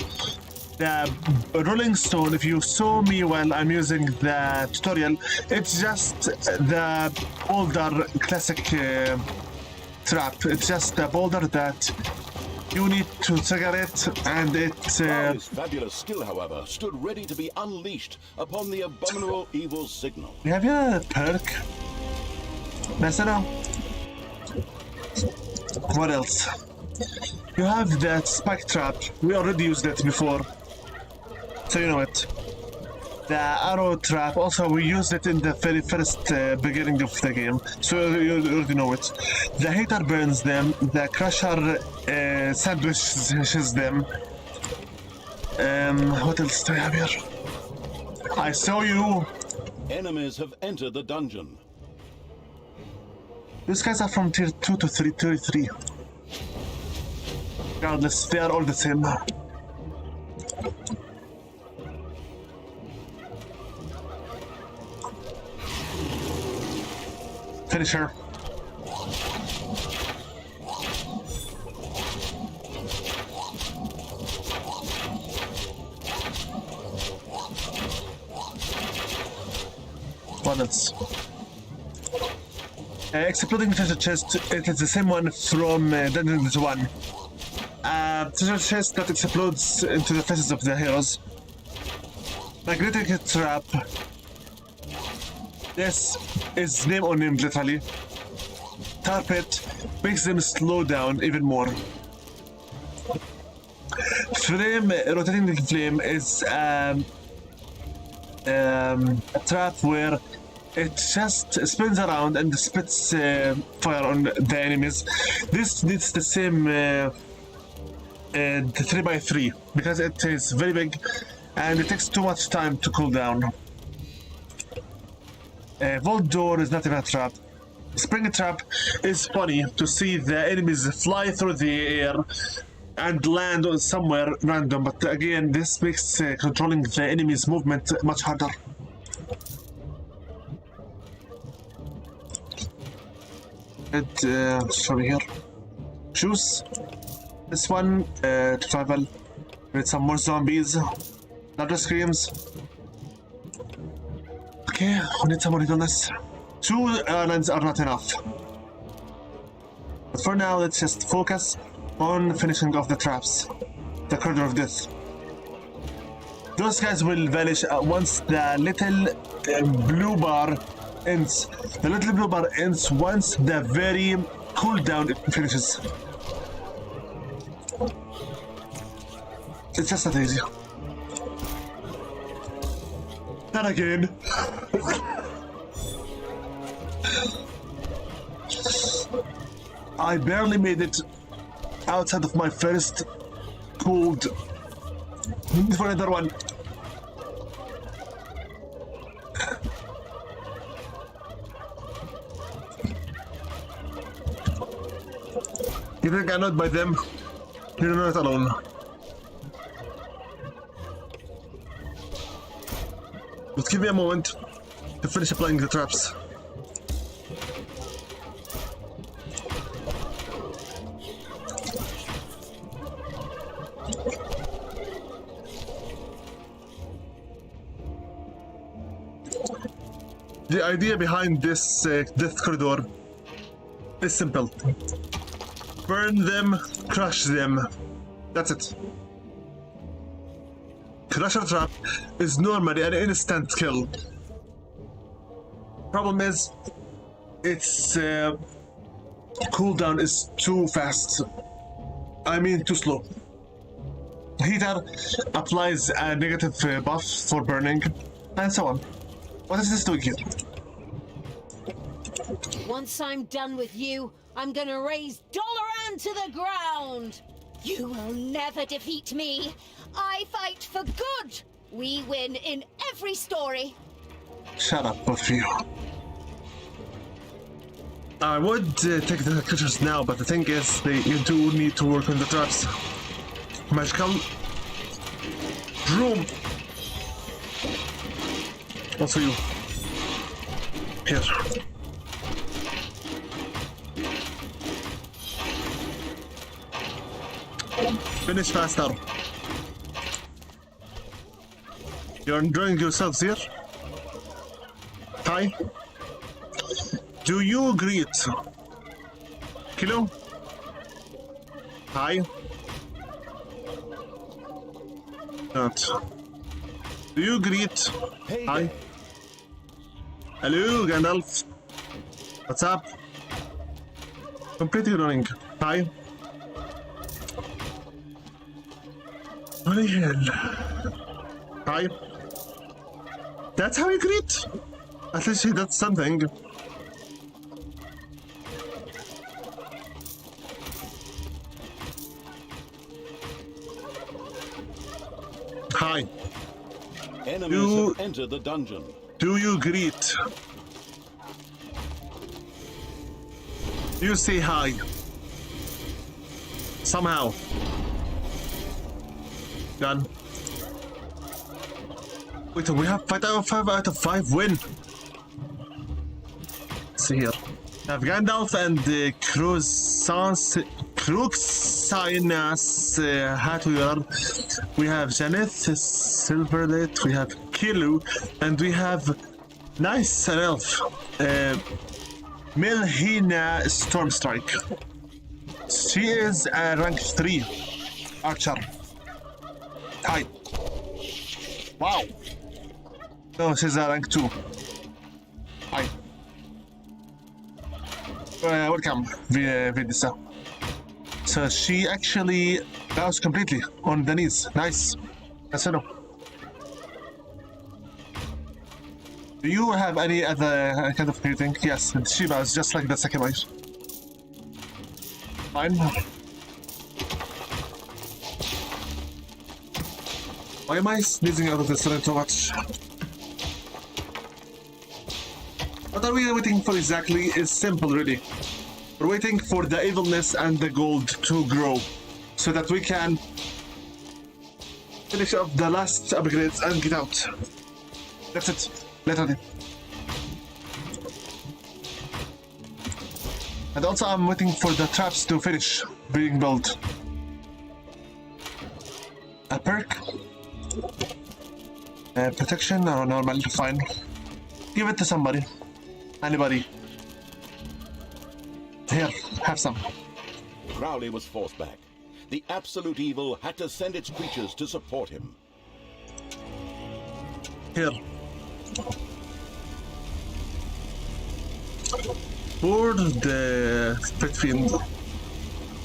The Rolling Stone, if you saw me while I'm using the tutorial, it's just the boulder classic trap. It's just a boulder that you need to trigger it, and it... His fabulous skill, however, stood ready to be unleashed upon the abominable evil signal. We have a perk. Nice to know. What else? You have that spike trap. We already used it before, so you know it. The arrow trap, also we used it in the very first beginning of the game, so you already know it. The hater burns them, the crusher sandwiches them. What else do I have here? I saw you! Enemies have entered the dungeon. These guys are from tier 2 to 33. Regardless, they are all the same. Finisher. What else? Exploding treasure chest, it is the same one from Dungeons 1. Treasure chest that explodes into the faces of the heroes. Magnetic trap. This is name on name, literally. Tarpet makes them slow down even more. Flame, rotating flame is a trap where it just spins around and spits fire on the enemies. This needs the same 3x3 because it is very big and it takes too much time to cool down. Vault door is not even a trap. Spring trap is funny to see the enemies fly through the air and land on somewhere random, but again, this makes controlling the enemy's movement much harder. And from here, shoes. This one to travel with some more zombies, larger screams. Okay, we need some more illness. 2 islands are not enough. But for now, let's just focus on finishing off the traps. The corridor of death. Those guys will vanish once the little blue bar ends. The little blue bar ends once the very cooldown finishes. It's just that easy. Not again. I barely made it outside of my first cold. For another one. You think I'm not by them? You're not alone. Just give me a moment to finish applying the traps. The idea behind this death corridor is simple. Burn them, crush them. That's it. Crusher Trap is normally an instant kill. Problem is, its cooldown is too fast. I mean, too slow. Heater applies a negative buff for burning, and so on. What is this doing here? Once I'm done with you, I'm gonna raise Dolaran to the ground! You will never defeat me. I fight for good. We win in every story. Shut up, both of you. I would take the creatures now, but the thing is, you do need to work on the traps. Magical Room. Also you. Here. Finish faster. You're enjoying yourselves here? Hi. Do you greet? Kilo? Hi. Not. Do you greet? Hey Hi. there. Hello, Gandalf. What's up? Completely running. Hi. Holy hell. Hi. That's how you greet? At least he did something. Hi. Enemies You- have entered the dungeon. Do you greet? You say hi. Somehow. Done. Wait, we have 5 out of 5 win. Let's see here. We have Gandalf and Cruxinus Hatweaver. We have Janeth Silverlit. We have Kilu. And we have nice an elf. Milhina Stormstrike. She is a rank 3 archer. Hi. Wow. No, she's a rank 2. Hi. Welcome, Vidisa. So she actually bows completely on the knees. Nice. Yes, I know. Do you have any other kind of greeting? Yes, she bows just like the second wife. Fine. Why am I sneezing out of this room so much? What are we waiting for exactly is simple, really. We're waiting for the evilness and the gold to grow so that we can finish off the last upgrades and get out. That's it. Literally. And also I'm waiting for the traps to finish being built. A perk? Protection or normal? Fine. Give it to somebody. Anybody. Here, have some. Crowley was forced back. The absolute evil had to send its creatures to support him. Here. Board the pet fiend.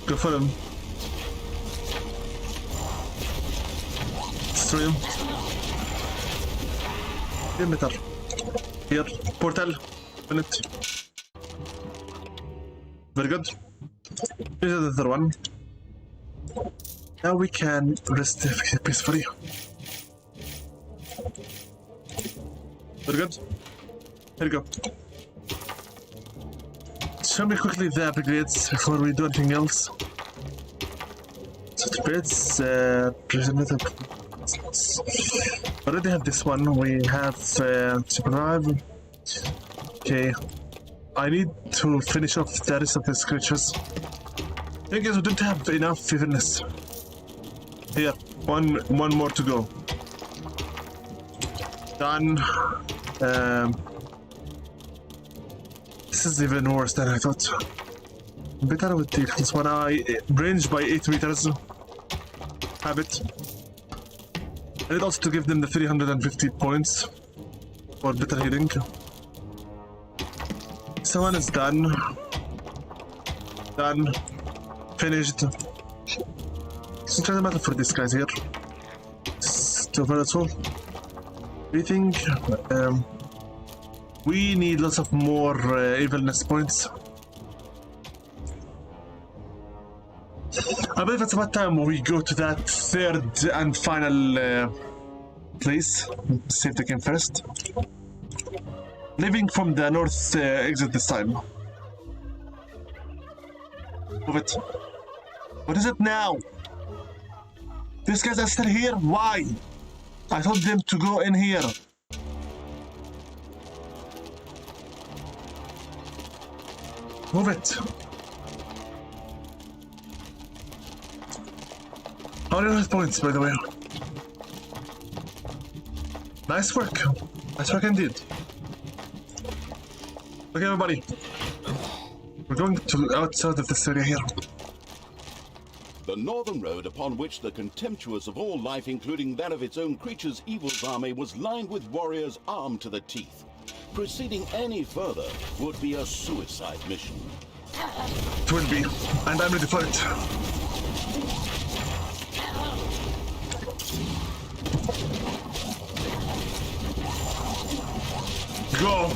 Go for him. Stream. Emitter. Here. Portal. Minute. Very good. Here's the other one. Now we can rest peacefully. Very good. Here we go. Show me quickly the upgrades before we do anything else. Such bits, already have this one. We have survive. Okay. I need to finish off the rest of these creatures. I guess we don't have enough fitness. Here, one more to go. Done. This is even worse than I thought. Better with this one. I range by 8 meters. Have it. I need also to give them the 350 points for better healing. So one is done. Done. Finished. It's not really matter for these guys here. Still very useful. Breathing. We need lots of more evilness points. I believe it's about time we go to that third and final place. Save the game first. Leaving from the north exit this time. Move it. What is it now? These guys are still here? Why? I told them to go in here. Move it. How many hit points, by the way? Nice work. Nice work indeed. Okay, everybody. We're going to outside of this area here. The northern road, upon which the contemptuous of all life, including that of its own creatures, Evil's army, was lined with warriors armed to the teeth. Proceeding any further would be a suicide mission. It will be, and I'm ready for it. Go!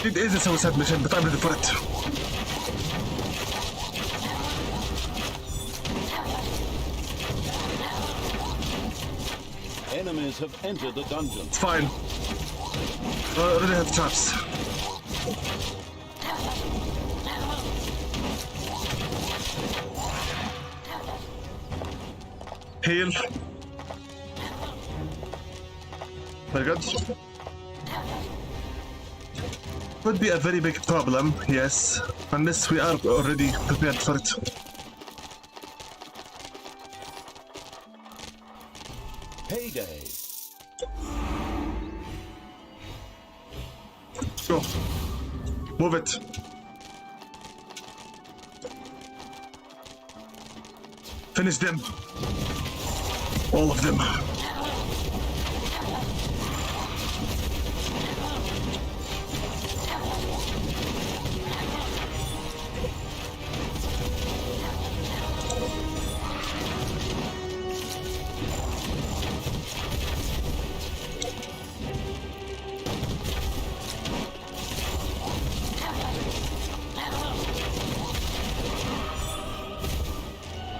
It is a suicide mission, but I'm ready for it. Enemies have entered the dungeon. It's fine. I already have traps. Heal. Very good. Could be a very big problem, yes, unless we are already prepared for it. Payday. Go. Move it. Finish them. All of them.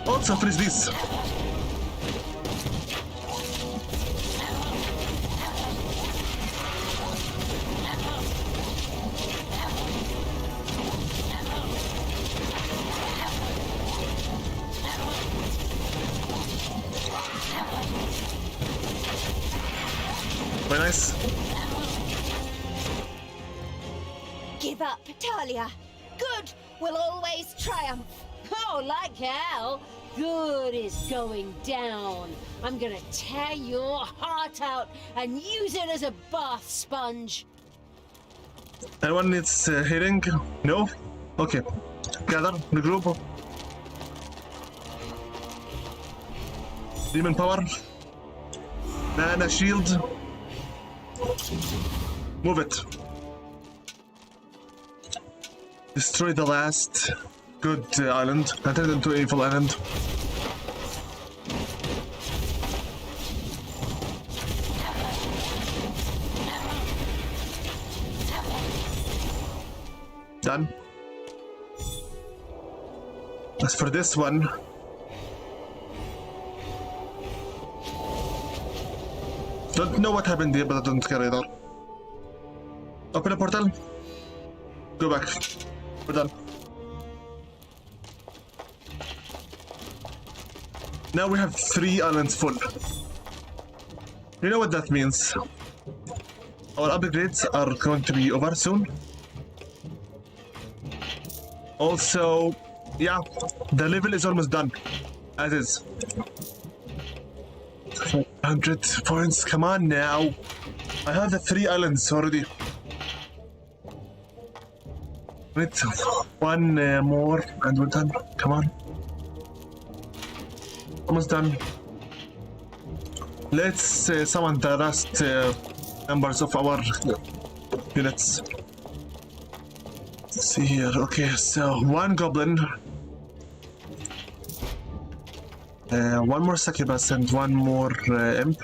Also finish this. Very nice. Give up, Talia. Good will always triumph. Oh, like hell. Good is going down. I'm gonna tear your heart out and use it as a bath sponge. Anyone needs healing? No? Okay. Gather, regroup. Demon power. Mana shield. Move it. Destroy the last good island. And turn it into evil island. Done. As for this one, don't know what happened here, but I don't care either. Open a portal. Go back. We're done. Now we have 3 islands full. You know what that means. Our upgrades are going to be over soon. Also, yeah, the level is almost done. As is. 100 points, come on now. I have the 3 islands already. Wait, one more and we're done. Come on. Almost done. Let's summon the last members of our units. Let's see here. Okay, so one goblin, one more succubus, and one more imp.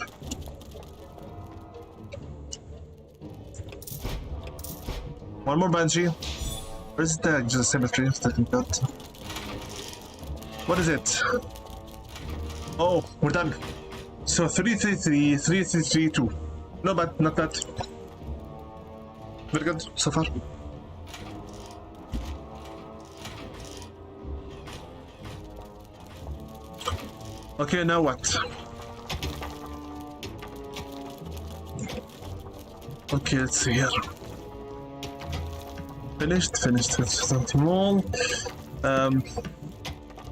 One more banshee. Where's the just cemetery? What is it? Oh, we're done. So 333, 332. No bad, not bad. Very good so far. Okay, now what? Okay, let's see here. Finished. Something more.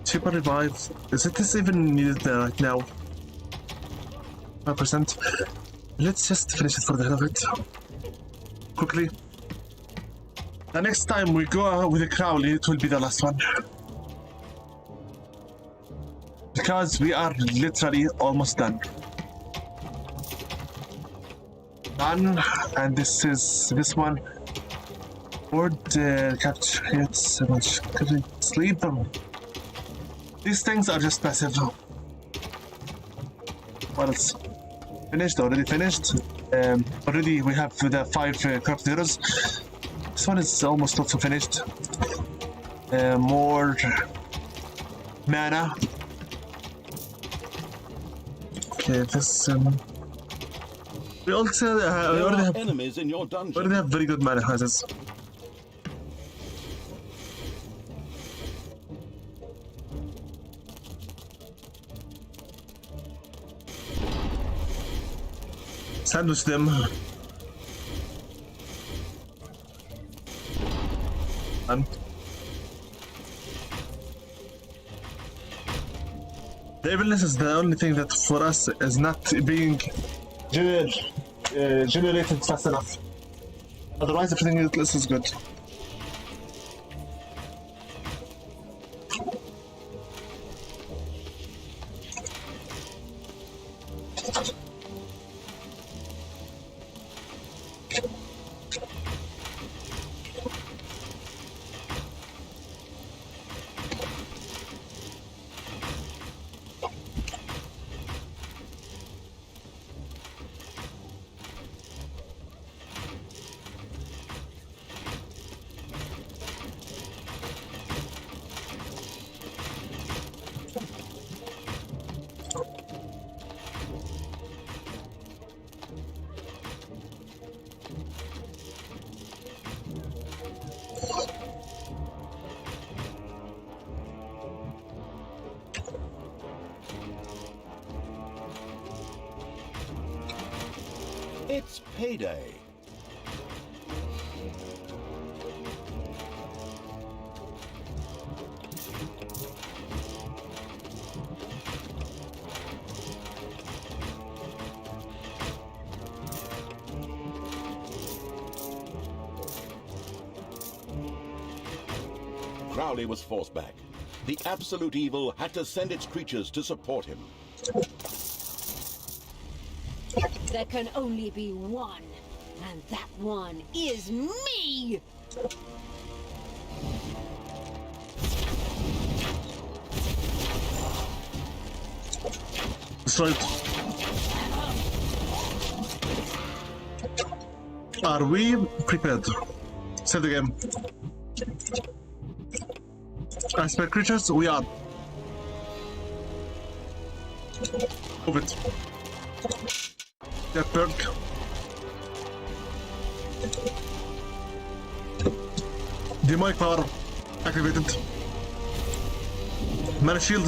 Cheaper revive. Is this even needed right now? 5%. Let's just finish it for the hell of it. Quickly. The next time we go with the Crowley, it will be the last one. Because we are literally almost done. Done, and this one. Board capture hits so much. Sleep them. These things are just massive. What else? Finished, already finished. Already we have the 5 corrupt heroes. This one is almost also finished. More mana. Okay, this we also we already have enemies in your dungeon. already have very good mana houses. Sandwich them. And the evilness is the only thing that for us is not being generated fast enough. Otherwise, everything else is good. It's payday. Crowley was forced back. The absolute evil had to send its creatures to support him. There can only be one, and that one is me! Destroyed. Are we prepared? Save the game. As per creatures, we are. Move it. That perk. Demonic power activated. Mana shield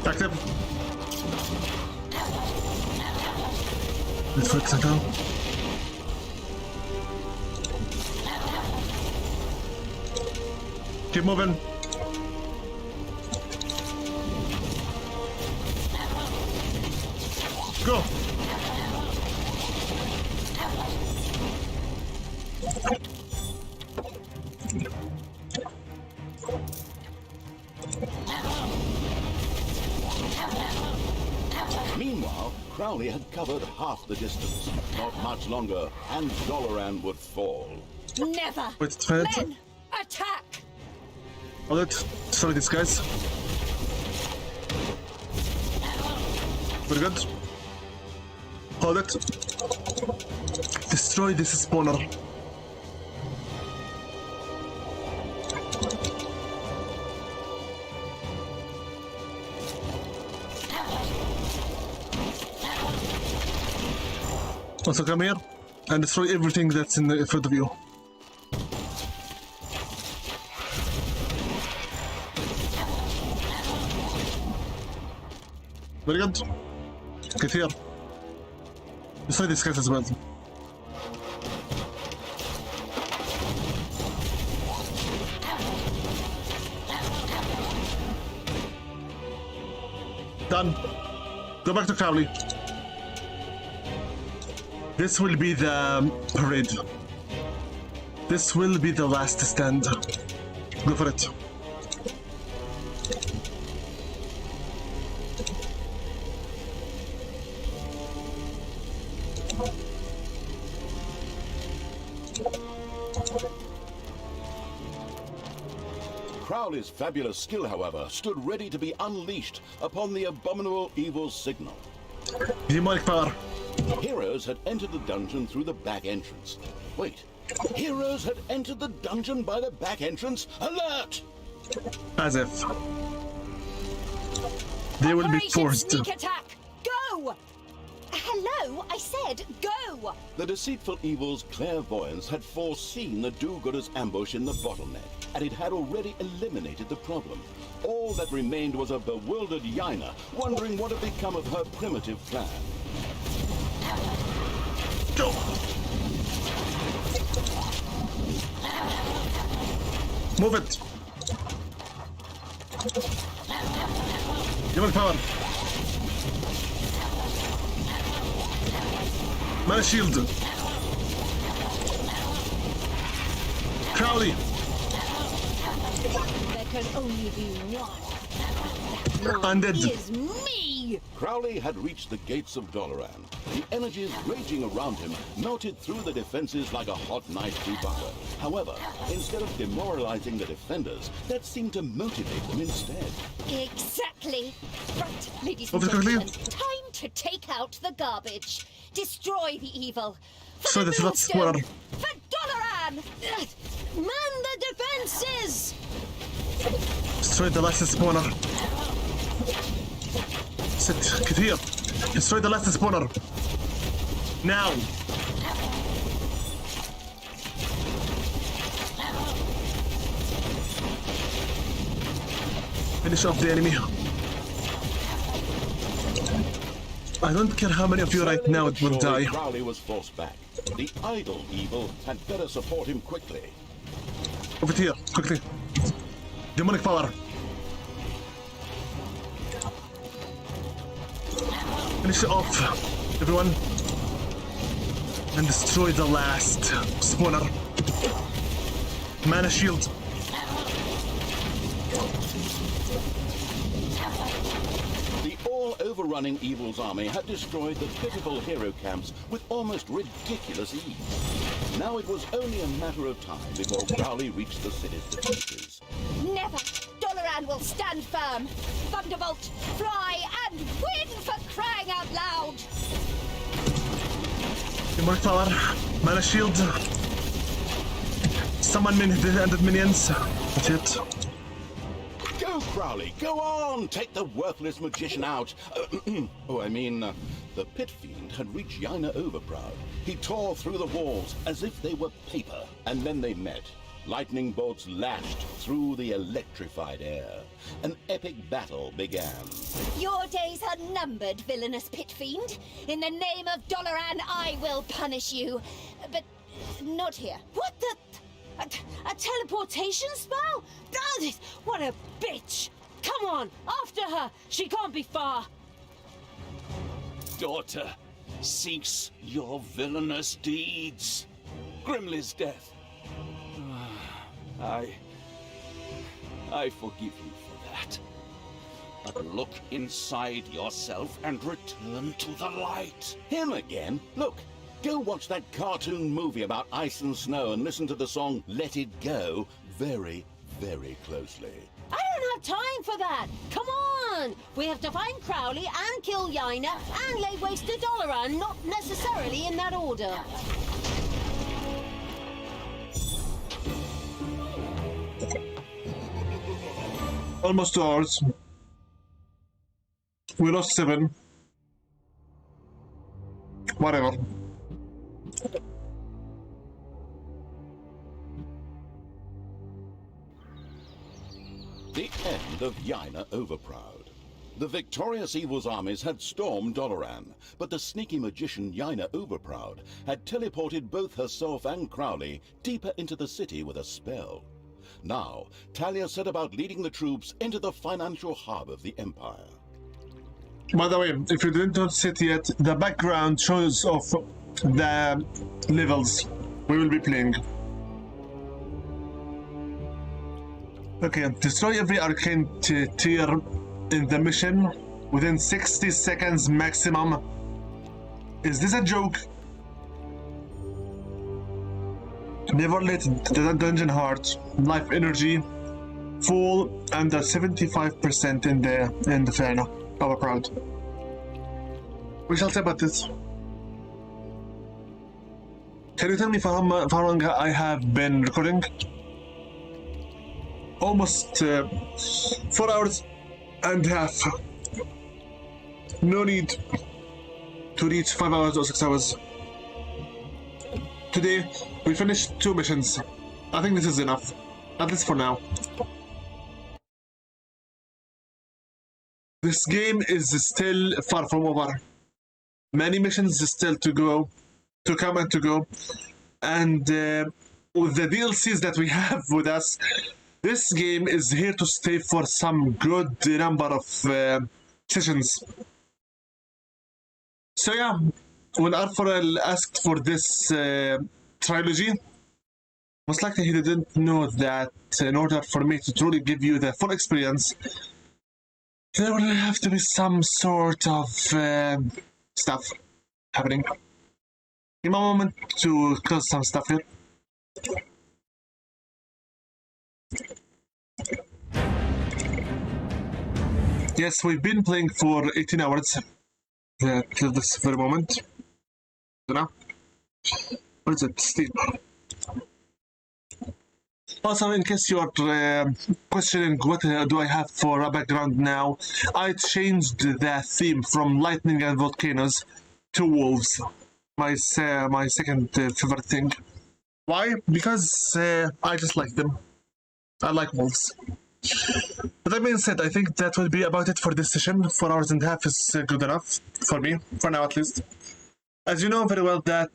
active. Let's focus it down. Keep moving. Go. Meanwhile, Crowley had covered half the distance. Not much longer, and Dolaran would fall. Never! Wait, defend. Men, attack! Hold it. Destroy these guys. Very good. Hold it. Destroy this spawner. Also come here and destroy everything that's in front of you. Very good. Get here. Destroy these guys as well. Done. Go back to Crowley. This will be the parade. This will be the last stand. Go for it. Crowley's fabulous skill, however, stood ready to be unleashed upon the abominable evil signal. Demonic power. Heroes had entered the dungeon through the back entrance. Wait, heroes had entered the dungeon by the back entrance? Alert! As if. They will be Operation forced to. Sneak attack! Go! Hello, I said go! The deceitful evil's clairvoyance had foreseen the do-gooder's ambush in the bottleneck, and it had already eliminated the problem. All that remained was a bewildered Yaina, wondering what had become of her primitive plan. Go! Move it! Demonic power! Mana shield! Crowley! There can only be one. That one Undead. is me! Crowley had reached the gates of Dolaran. The energies raging around him melted through the defenses like a hot knife through butter. However, instead of demoralizing the defenders, that seemed to motivate them instead. Exactly. Right, ladies and Over quickly. gentlemen, time to take out the garbage. Destroy the evil. For So the this is not millstone. spoiler. For Dolaran! Man the defenses! Destroy the last spawner. Sit, get here. Destroy the last spawner. Now. Finish off the enemy. I don't care how many of you right now will die. Crowley was forced back. The idle evil had better support him quickly. Over here, quickly. Demonic power. Finish it off, everyone. And destroy the last spawner. Mana shield. The all-overrunning evil's army had destroyed the pitiful hero camps with almost ridiculous ease. Now it was only a matter of time before Crowley reached the city's defenses. Never. Dolaran will stand firm. Thunderbolt, fly, and win for crying out loud. Demonic power. Mana shield. Summon the ended minions. That's it. Go, Crowley, go on! Take the worthless magician out. The pit fiend had reached Yaina Overproud. He tore through the walls as if they were paper, and then they met. Lightning bolts lashed through the electrified air. An epic battle began. Your days are numbered, villainous pit fiend. In the name of Dolaran, I will punish you. But not here. What the... A teleportation spell? Oh, what a bitch! Come on, after her! She can't be far! Daughter, cease your villainous deeds. Grimly's death. I forgive you for that. But look inside yourself and return to the light. Him again? Look, go watch that cartoon movie about ice and snow and listen to the song Let It Go very, very closely. I don't have time for that. Come on. We have to find Crowley and kill Yaina and lay waste to Dalaran, not necessarily in that order. Almost 2 hours. We lost 7. Whatever. The end of Yaina Overproud. The victorious Evil's armies had stormed Dalaran, but the sneaky magician Yaina Overproud had teleported both herself and Crowley deeper into the city with a spell. Now, Talia set about leading the troops into the financial hub of the Empire. By the way, if you didn't notice it yet, the background shows off the levels we will be playing. Okay, destroy every arcane tier in the mission within 60 seconds maximum. Is this a joke? Never let the dungeon heart, life energy, fall under 75% in the Inferno. Overproud. We shall see about this. Can you tell me for how long I have been recording? Almost 4 hours and a half. No need to reach 5 hours or 6 hours. Today, we finished 2 missions. I think this is enough. At least for now. This game is still far from over. Many missions still to come and to go. And with the DLCs that we have with us, this game is here to stay for some good number of sessions. So yeah, when Arforel asked for this trilogy, most likely he didn't know that in order for me to truly give you the full experience, there will have to be some sort of stuff happening. Give me a moment to close some stuff here. Yes, we've been playing for 18 hours till this very moment. You know? What is it? Steam. Also, in case you are questioning what do I have for a background now, I changed the theme from lightning and volcanoes to wolves. My second favorite thing. Why? Because I just like them. I like wolves. But that being said, I think that will be about it for this session. 4 hours and a half is good enough for me, for now at least. As you know very well that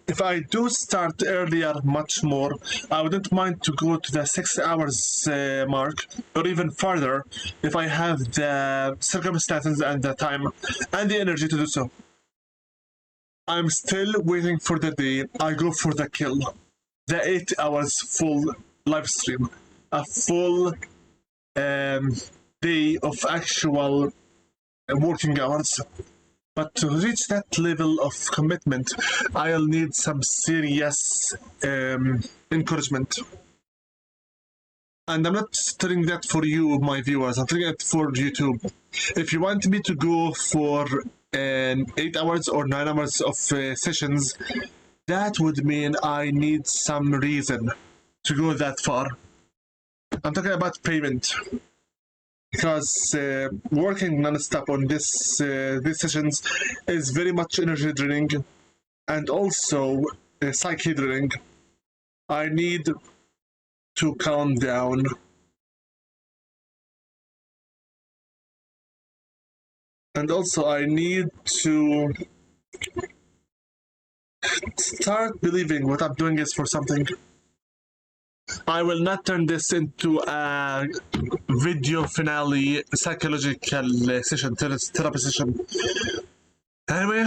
if I do start earlier much more, I wouldn't mind to go to the 6 hours mark, or even further, if I have the circumstances and the time and the energy to do so. I'm still waiting for the day I go for the kill. The 8 hours full live stream. A full day of actual working hours. But to reach that level of commitment, I'll need some serious encouragement. And I'm not telling that for you, my viewers, I'm telling it for YouTube. If you want me to go for 8 hours or 9 hours of sessions, that would mean I need some reason to go that far. I'm talking about payment. Because working non-stop on these sessions is very much energy draining and also psyche draining. I need to calm down. And also I need to start believing what I'm doing is for something. I will not turn this into a video finale psychological session, therapy session. Anyway,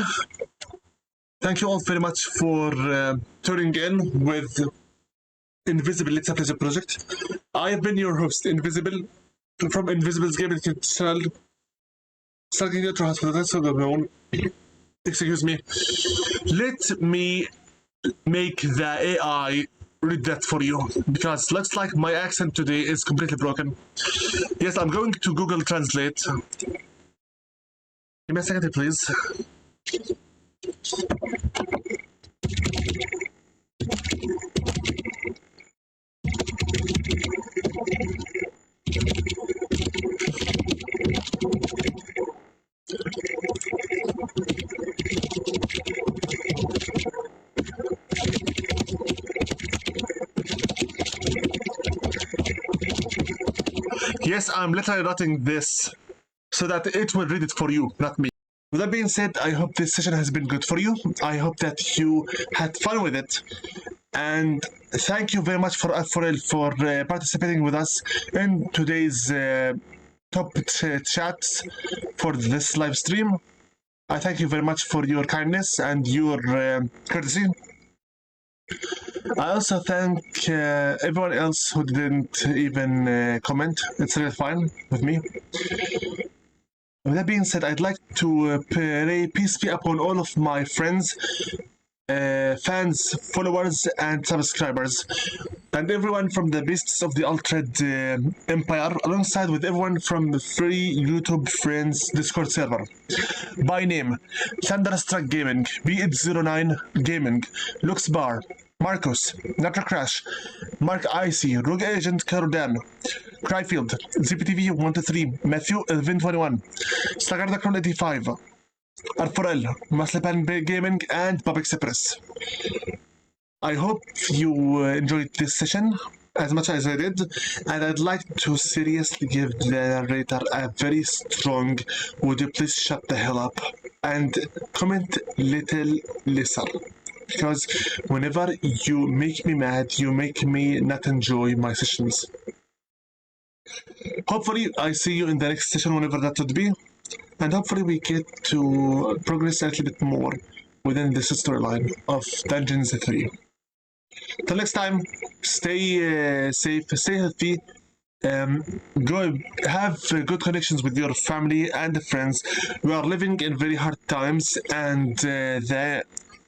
thank you all very much for tuning in with Invisible Let's Play the Project. I have been your host, Invisible. from Invisible's Gaming channel. Starting your hospital. Excuse me. Let me make the AI read that for you, because looks like my accent today is completely broken. Yes, I'm going to Google Translate. Give me a second, please. Yes, I'm literally writing this so that it will read it for you, not me. With that being said, I hope this session has been good for you. I hope that you had fun with it. And thank you very much for participating with us in today's top chats for this live stream. I thank you very much for your kindness and your courtesy. I also thank everyone else who didn't even comment. It's really fine with me. With that being said, I'd like to pray peace be upon all of my friends, fans, followers, and subscribers, and everyone from the Beasts of the Altered Empire, alongside with everyone from the free YouTube Friends Discord server. By name, Thunderstruck Gaming, B809 Gaming, Luxbar, Marcus, Natra Crash, Mark Icy, Rogue Agent Carodan, Cryfield, ZPTV 123, Matthew 1121, Slagarda Crown 85, Arforel, Maslepan Gaming, and Bob Express. I hope you enjoyed this session as much as I did, and I'd like to seriously give the narrator a very strong "would you please shut the hell up" and comment little lesser. Because whenever you make me mad, you make me not enjoy my sessions. Hopefully, I see you in the next session, whenever that would be. And hopefully we get to progress a little bit more within this storyline of Dungeons 3. Till next time, stay safe, stay healthy, go have good connections with your family and friends. We are living in very hard times, and the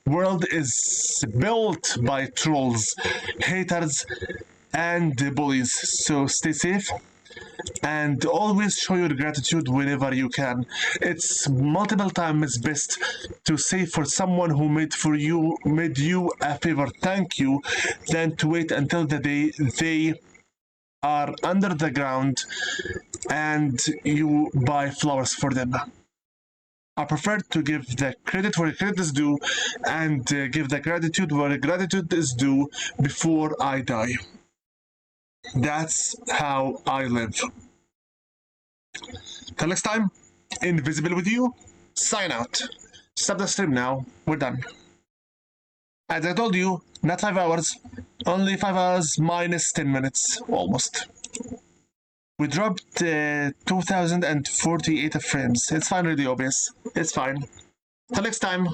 world is built by trolls, haters, and bullies. So stay safe and always show your gratitude whenever you can. It's multiple times best to say for someone who made you a favor, thank you, than to wait until the day they are under the ground and you buy flowers for them. I prefer to give the credit where credit is due and give the gratitude where gratitude is due before I die. That's how I live. Till next time, Invisible with you, sign out. Stop the stream now, we're done. As I told you, not 5 hours, only 5 hours minus 10 minutes, almost. We dropped 2048 frames. It's fine, really obvious. It's fine. Till next time.